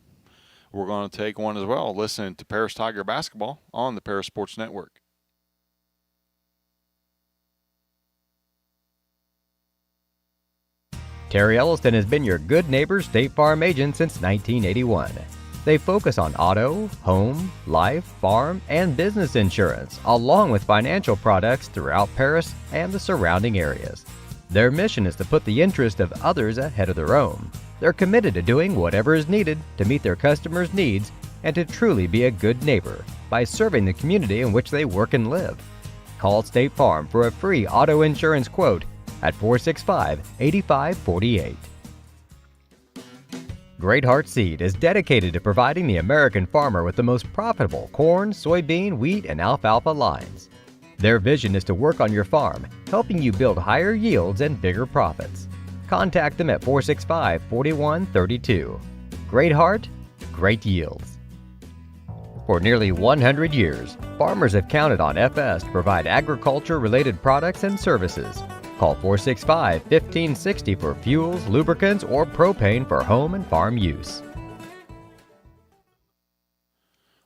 We're going to take one as well. Listen to Paris Tiger basketball on the Paris Sports Network. Terry Elliston has been your good neighbor State Farm agent since 1981. They focus on auto, home, life, farm, and business insurance, along with financial products throughout Paris and the surrounding areas. Their mission is to put the interest of others ahead of their own. They're committed to doing whatever is needed to meet their customers' needs and to truly be a good neighbor by serving the community in which they work and live. Call State Farm for a free auto insurance quote at 465-8548. Great Heart Seed is dedicated to providing the American farmer with the most profitable corn, soybean, wheat, and alfalfa lines. Their vision is to work on your farm, helping you build higher yields and bigger profits. Contact them at 465-4132. Great Heart, great yields. For nearly 100 years, farmers have counted on FS to provide agriculture-related products and services. Call 465-1560 for fuels, lubricants, or propane for home and farm use.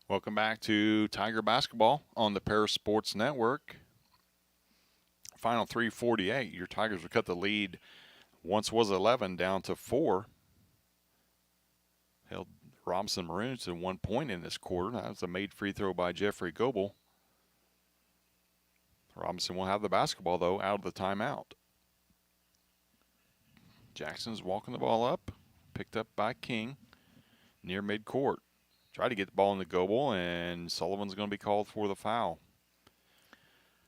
Welcome back to Tiger Basketball on the Paris Sports Network. Final 3:48. Your Tigers will cut the lead once was 11 down to 4. Held Robinson Maroons to 1 point in this quarter. That was a made free throw by Jeffrey Goebel. Robinson will have the basketball, though, out of the timeout. Jackson's walking the ball up, picked up by King near midcourt. Tried to get the ball in the Goebel, and Sullivan's going to be called for the foul.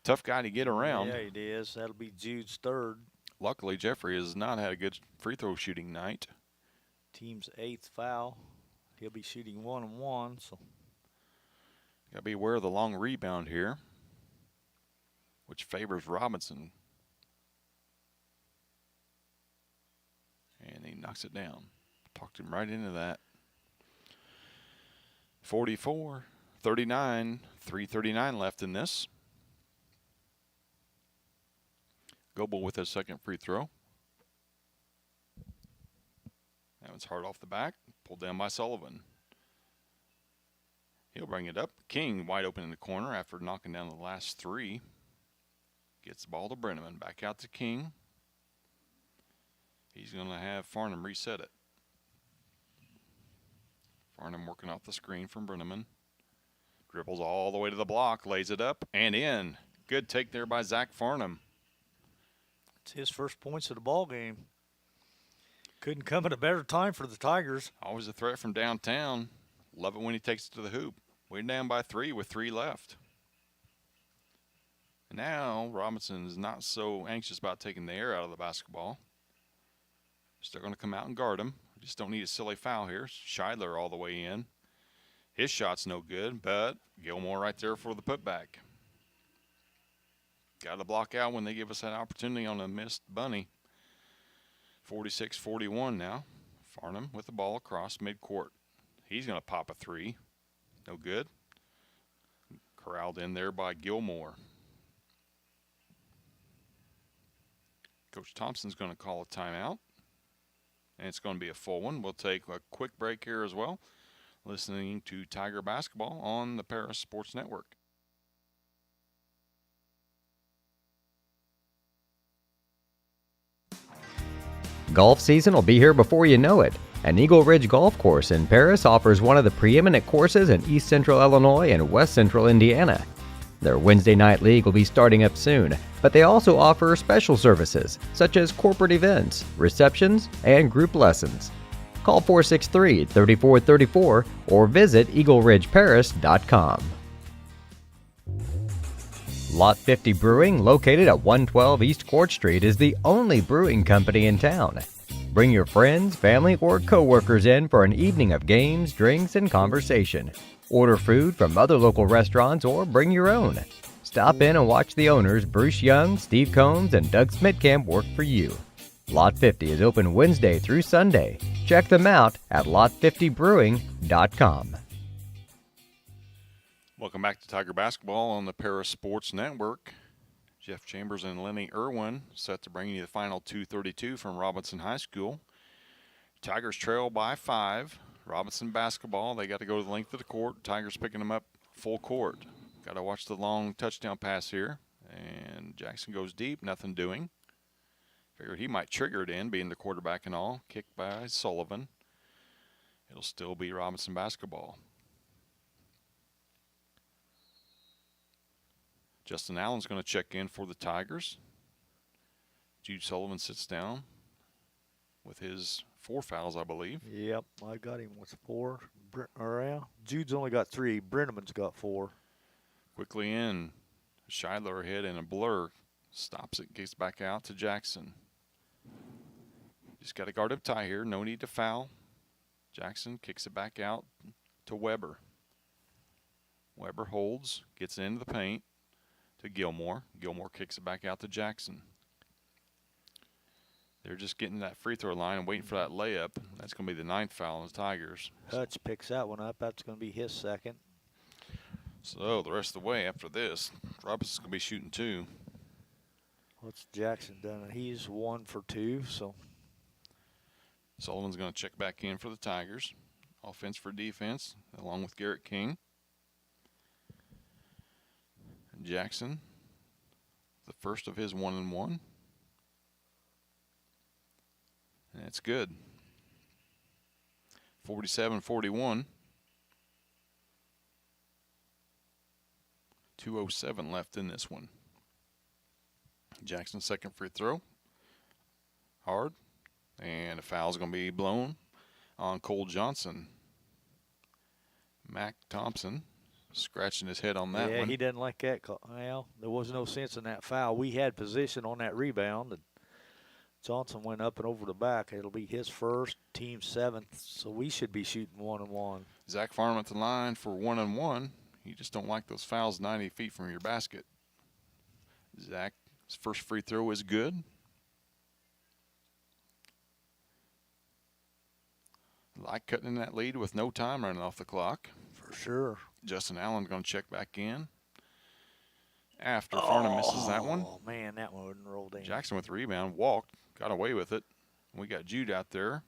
Tough guy to get around. Yeah, he is. That'll be Jude's third. Luckily, Jeffrey has not had a good free throw shooting night. Team's 8th foul. He'll be shooting 1-1, so. Got to be aware of the long rebound here, which favors Robinson. And he knocks it down. Talked him right into that. 44-39, 3:39 left in this. Goebel with his second free throw. That one's hard off the back. Pulled down by Sullivan. He'll bring it up. King wide open in the corner after knocking down the last 3. Gets the ball to Brenneman. Back out to King. He's going to have Farnham reset it. Farnham working off the screen from Brenneman. Dribbles all the way to the block. Lays it up and in. Good take there by Zach Farnham. It's his first points of the ball game. Couldn't come at a better time for the Tigers. Always a threat from downtown. Love it when he takes it to the hoop. We're down by 3 with 3 left. And now Robinson is not so anxious about taking the air out of the basketball. Still going to come out and guard him. Just don't need a silly foul here. Scheidler all the way in. His shot's no good, but Gilmore right there for the putback. Got to block out when they give us that opportunity on a missed bunny. 46-41 now. Farnham with the ball across midcourt. He's going to pop a 3. No good. Corralled in there by Gilmore. Coach Thompson's going to call a timeout. And it's going to be a full one. We'll take a quick break here as well. Listening to Tiger Basketball on the Paris Sports Network. Golf season will be here before you know it. And Eagle Ridge Golf Course in Paris offers one of the preeminent courses in East Central Illinois and West Central Indiana. Their Wednesday night league will be starting up soon, but they also offer special services such as corporate events, receptions, and group lessons. Call 463-3434 or visit eagleridgeparis.com. Lot 50 Brewing, located at 112 East Court Street, is the only brewing company in town. Bring your friends, family, or co-workers in for an evening of games, drinks, and conversation. Order food from other local restaurants or bring your own. Stop in and watch the owners, Bruce Young, Steve Combs, and Doug Smitkamp work for you. Lot 50 is open Wednesday through Sunday. Check them out at lot50brewing.com. Welcome back to Tiger Basketball on the Paris Sports Network. Jeff Chambers and Lenny Irwin set to bring you the final 2:32 from Robinson High School. Tigers trail by 5. Robinson basketball, they got to go to the length of the court. Tigers picking them up full court. Got to watch the long touchdown pass here. And Jackson goes deep, nothing doing. Figured he might trigger it in, being the quarterback and all. Kicked by Sullivan. It'll still be Robinson basketball. Justin Allen's going to check in for the Tigers. Jude Sullivan sits down with his 4 fouls, I believe. Yep, I got him with 4. Jude's only got 3. Brenneman's got 4. Quickly in. Scheidler ahead in a blur. Stops it, gets back out to Jackson. Just got to guard up tie here. No need to foul. Jackson kicks it back out to Weber. Weber holds, gets into the paint to Gilmore. Gilmore kicks it back out to Jackson. They're just getting that free throw line and waiting for that layup. That's going to be the 9th foul on the Tigers. Hutch picks that one up. That's going to be his second. So the rest of the way after this, Robinson's going to be shooting 2. What's Jackson done? He's 1 for 2, so. Sullivan's going to check back in for the Tigers. Offense for defense, along with Garrett King. Jackson, the first of his 1-and-1. It's good. 47-41. 2:07 left in this one. Jackson's second free throw. Hard. And a foul's going to be blown on Cole Johnson. Mac Thompson scratching his head on that one. Yeah, he doesn't like that call. Well, there was no sense in that foul. We had position on that rebound, and Johnson went up and over the back. It'll be his first, team seventh, so we should be shooting 1-1. Zach Farnham at the line for 1-1. You just don't like those fouls 90 feet from your basket. Zach's first free throw is good. Like cutting in that lead with no time running off the clock. For sure. Justin Allen going to check back in. After Farnham misses that one. Oh, man, that one wouldn't roll down. Jackson with the rebound, walked, got away with it. We got Jude out there.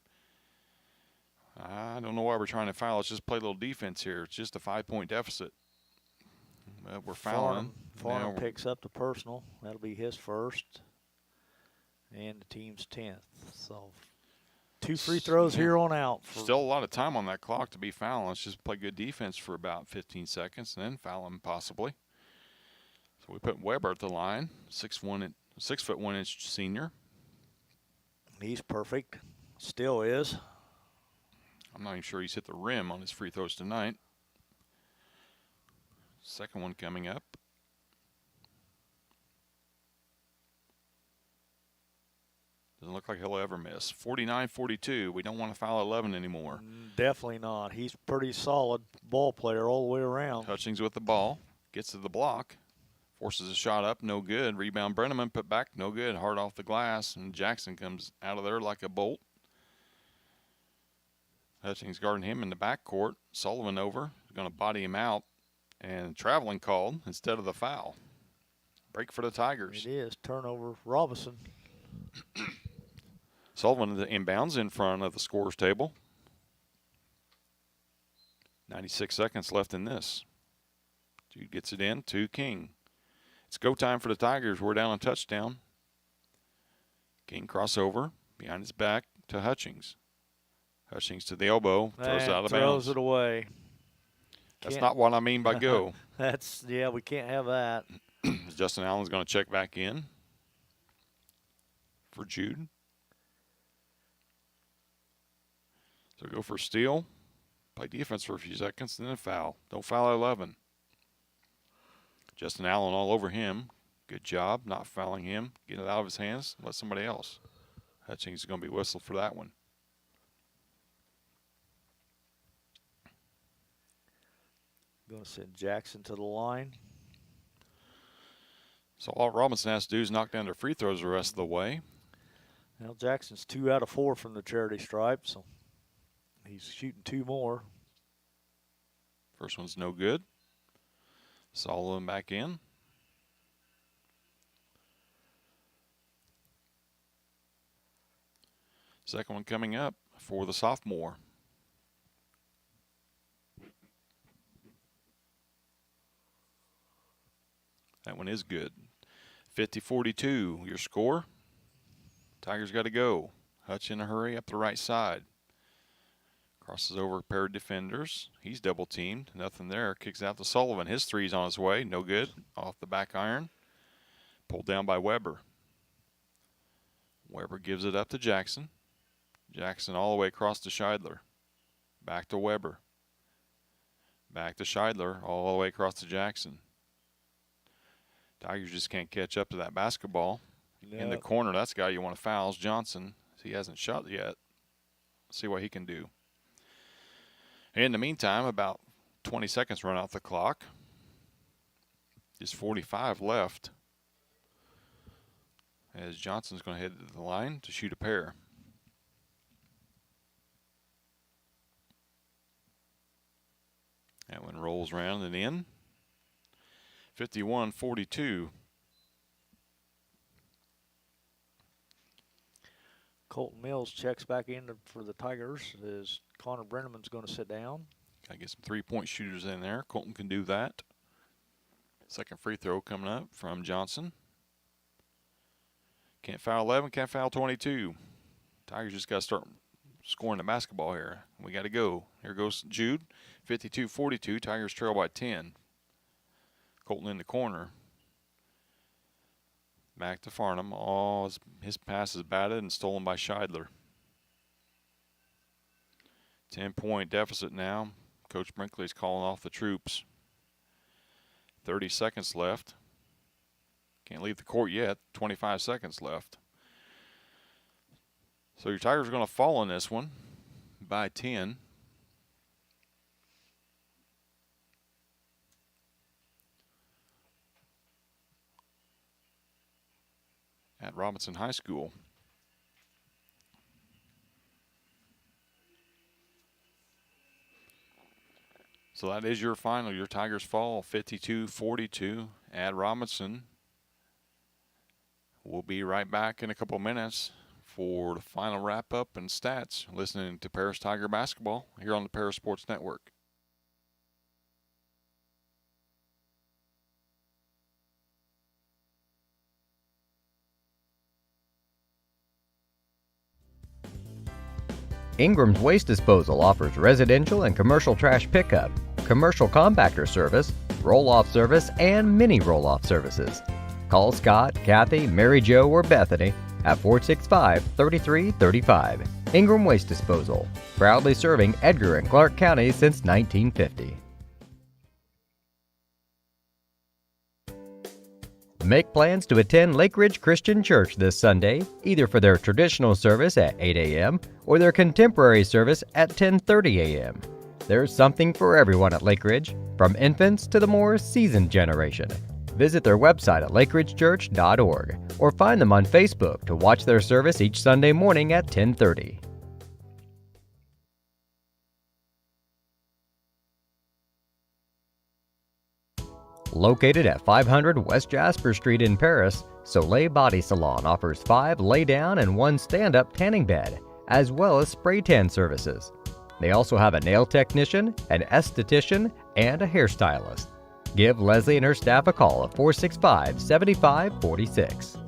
I don't know why we're trying to foul. Let's just play a little defense here. It's just a 5-point deficit. We're fouling. Farnham picks up the personal. That'll be his first. And the team's 10th. So 2 free throws here on out. Still a lot of time on that clock to be fouling. Let's just play good defense for about 15 seconds and then foul him possibly. So we put Weber at the line, 6'1" senior. He's perfect. Still is. I'm not even sure he's hit the rim on his free throws tonight. Second one coming up. Doesn't look like he'll ever miss. 49-42. We don't want to foul 11 anymore. Definitely not. He's pretty solid ball player all the way around. Hutchings with the ball. Gets to the block. Forces a shot up. No good. Rebound Brenneman put back. No good. Hard off the glass. And Jackson comes out of there like a bolt. Hutchings guarding him in the backcourt. Sullivan over. Going to body him out. And traveling called instead of the foul. Break for the Tigers. It is. Turnover. Robinson. Sullivan inbounds in front of the scorer's table. 96 seconds left in this. Jude gets it in to King. It's go time for the Tigers. We're down a touchdown. King crossover behind his back to Hutchings. Hutchings to the elbow. Throws it out of bounds. Throws it away. That's not what I mean by go. We can't have that. Justin Allen's going to check back in for Jude. So go for a steal. Play defense for a few seconds, and then foul. Don't foul at 11. Justin Allen all over him. Good job not fouling him. Get it out of his hands. Let somebody else. Hutchings is going to be whistled for that one. Going to send Jackson to the line. So all Robinson has to do is knock down their free throws the rest of the way. Now Jackson's 2 out of 4 from the charity stripe, so he's shooting 2 more. First one's no good. Sullivan back in. Second one coming up for the sophomore. That one is good. 50-42, your score. Tigers got to go. Hutch in a hurry up the right side. Crosses over a pair of defenders. He's double teamed. Nothing there. Kicks out to Sullivan. His three's on his way. No good. Off the back iron. Pulled down by Weber. Weber gives it up to Jackson. Jackson all the way across to Scheidler. Back to Weber. Back to Scheidler. All the way across to Jackson. Tigers just can't catch up to that basketball. Yep. In the corner, that's the guy you want to foul is Johnson. He hasn't shot yet. See what he can do. In the meantime, about 20 seconds run off the clock. Just 45 left. As Johnson's going to head to the line to shoot a pair. That one rolls around and in. 51-42. Colton Mills checks back in for the Tigers as Connor Brenneman's going to sit down. Got to get some three-point shooters in there. Colton can do that. Second free throw coming up from Johnson. Can't foul 11, can't foul 22. Tigers just got to start scoring the basketball here. We got to go. Here goes Jude, 52-42. Tigers trail by 10. Colton in the corner. Back to Farnham. Oh, his pass is batted and stolen by Scheidler. 10-point deficit now. Coach Brinkley's calling off the troops. 30 seconds left. Can't leave the court yet. 25 seconds left. So your Tigers are going to fall in this one by 10. At Robinson High School. So that is your final. Your Tigers fall 52-42 at Robinson. We'll be right back in a couple minutes for the final wrap-up and stats. Listening to Paris Tiger basketball here on the Paris Sports Network. Ingram's Waste Disposal offers residential and commercial trash pickup, commercial compactor service, roll-off service, and mini roll-off services. Call Scott, Kathy, Mary Jo, or Bethany at 465-3335. Ingram Waste Disposal, proudly serving Edgar and Clark County since 1950. Make plans to attend Lake Ridge Christian Church this Sunday, either for their traditional service at 8 a.m. or their contemporary service at 10:30 a.m. There's something for everyone at Lake Ridge, from infants to the more seasoned generation. Visit their website at lakeridgechurch.org or find them on Facebook to watch their service each Sunday morning at 10:30. Located at 500 West Jasper Street in Paris, Soleil Body Salon offers 5 lay-down and 1 stand-up tanning bed, as well as spray tan services. They also have a nail technician, an esthetician, and a hairstylist. Give Leslie and her staff a call at 465-7546.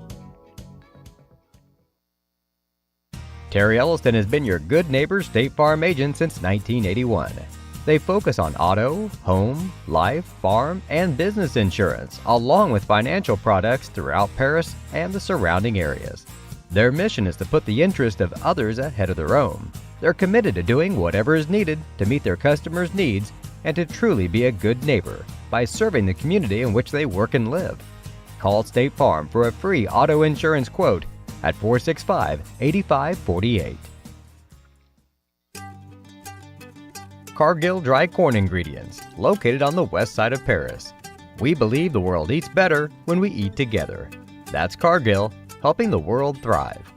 Terry Elliston has been your good neighbor State Farm agent since 1981. They focus on auto, home, life, farm, and business insurance, along with financial products throughout Paris and the surrounding areas. Their mission is to put the interest of others ahead of their own. They're committed to doing whatever is needed to meet their customers' needs and to truly be a good neighbor by serving the community in which they work and live. Call State Farm for a free auto insurance quote at 465-8548. Cargill Dry Corn Ingredients, located on the west side of Paris. We believe the world eats better when we eat together. That's Cargill, helping the world thrive.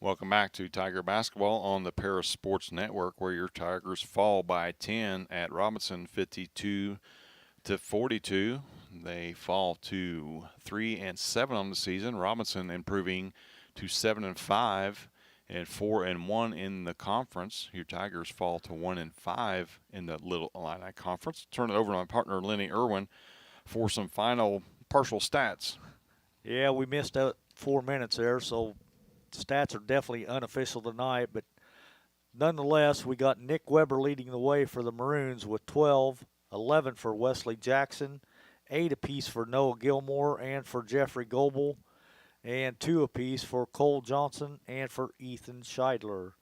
Welcome back to Tiger Basketball on the Paris Sports Network, where your Tigers fall by 10 at Robinson, 52-42. They fall to 3-7 on the season. Robinson improving to 7-5 and 4-1 in the conference. Your Tigers fall to 1-5 in the Little Illini Conference. Turn it over to my partner Lenny Irwin for some final partial stats. Yeah, we missed out 4 minutes there, so stats are definitely unofficial tonight. But nonetheless, we got Nick Weber leading the way for the Maroons with 12, 11 for Wesley Jackson, 8 apiece for Noah Gilmore and for Jeffrey Goebel, and 2 apiece for Cole Johnson and for Ethan Scheidler.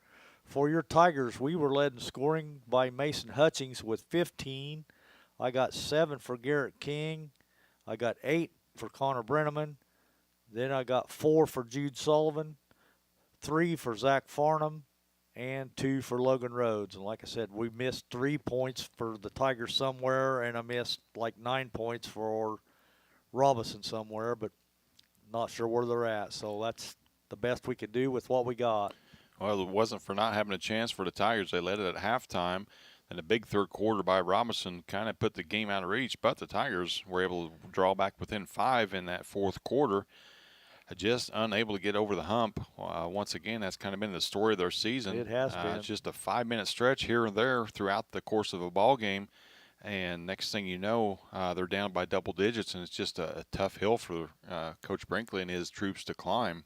For your Tigers, we were led in scoring by Mason Hutchings with 15. I got 7 for Garrett King. I got 8 for Connor Brenneman. Then I got 4 for Jude Sullivan, 3 for Zach Farnham, and 2 for Logan Rhodes. And like I said, we missed 3 points for the Tigers somewhere, and I missed like 9 points for Robinson somewhere, but not sure where they're at. So that's the best we could do with what we got. Well, it wasn't for not having a chance for the Tigers. They led it at halftime, and a big third quarter by Robinson kind of put the game out of reach, but the Tigers were able to draw back within 5 in that fourth quarter. Just unable to get over the hump. Once again, that's kind of been the story of their season. It has been. It's just a 5-minute stretch here and there throughout the course of a ball game. And next thing you know, they're down by double digits, and it's just a tough hill for Coach Brinkley and his troops to climb.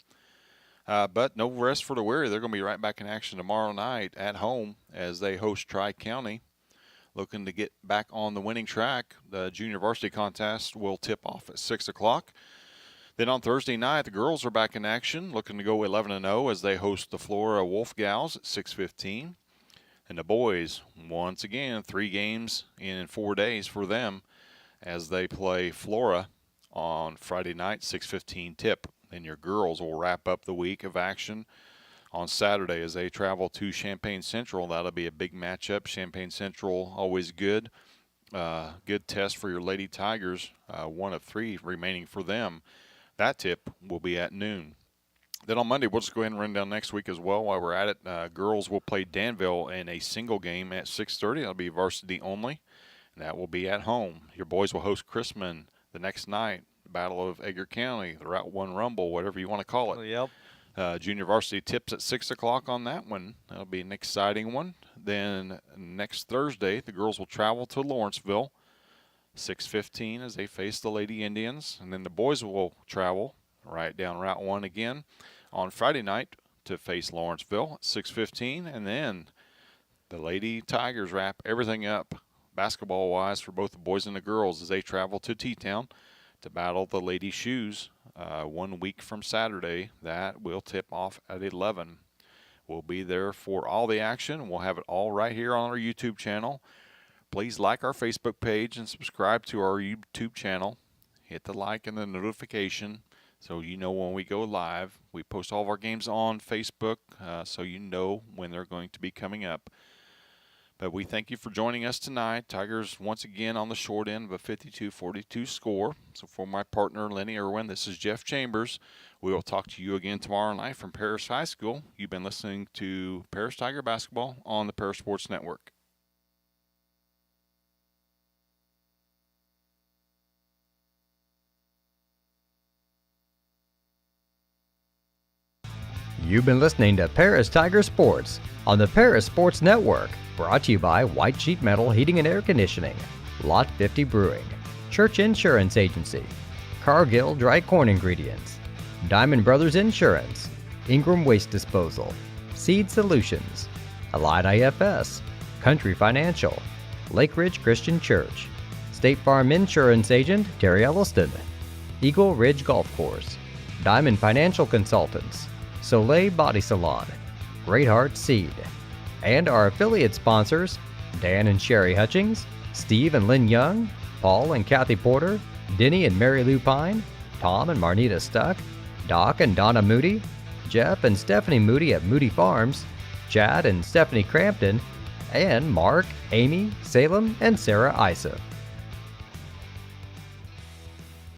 But no rest for the weary. They're going to be right back in action tomorrow night at home as they host Tri-County, looking to get back on the winning track. The junior varsity contest will tip off at 6 o'clock. Then on Thursday night, the girls are back in action, looking to go 11-0 as they host the Flora Wolf Gals at 6:15. And the boys, once again, 3 games in 4 days for them as they play Flora on Friday night, 6:15 tip. And your girls will wrap up the week of action on Saturday as they travel to Champaign Central. That'll be a big matchup. Champaign Central, always good. Good test for your Lady Tigers. 1 of 3 remaining for them. That tip will be at noon. Then on Monday, we'll just go ahead and run down next week as well while we're at it. Girls will play Danville in a single game at 6:30. That'll be varsity only, and that will be at home. Your boys will host Chrisman the next night, the Battle of Edgar County, the Route 1 Rumble, whatever you want to call it. Yep. Junior varsity tips at 6 o'clock on that one. That'll be an exciting one. Then next Thursday, the girls will travel to Lawrenceville, 6:15 as they face the Lady Indians. And then the boys will travel right down Route 1 again on Friday night to face Lawrenceville at 6:15. And then the Lady Tigers wrap everything up basketball-wise for both the boys and the girls as they travel to T-Town to battle the Lady Shoes 1 week from Saturday. That will tip off at 11. We'll be there for all the action. We'll have it all right here on our YouTube channel. Please like our Facebook page and subscribe to our YouTube channel. Hit the like and the notification so you know when we go live. We post all of our games on Facebook so you know when they're going to be coming up. But we thank you for joining us tonight. Tigers once again on the short end of a 52-42 score. So for my partner, Lenny Irwin, this is Jeff Chambers. We will talk to you again tomorrow night from Paris High School. You've been listening to Paris Tiger Basketball on the Paris Sports Network. You've been listening to Paris Tiger Sports on the Paris Sports Network, brought to you by White Sheet Metal Heating and Air Conditioning, Lot 50 Brewing, Church Insurance Agency, Cargill Dry Corn Ingredients, Diamond Brothers Insurance, Ingram Waste Disposal, Seed Solutions, Allied IFS, Country Financial, Lake Ridge Christian Church, State Farm Insurance Agent Terry Elliston, Eagle Ridge Golf Course, Diamond Financial Consultants, Soleil Body Salon, Great Heart Seed, and our affiliate sponsors, Dan and Sherry Hutchings, Steve and Lynn Young, Paul and Kathy Porter, Denny and Mary Lou Pine, Tom and Marnita Stuck, Doc and Donna Moody, Jeff and Stephanie Moody at Moody Farms, Chad and Stephanie Crampton, and Mark, Amy, Salem, and Sarah Isa.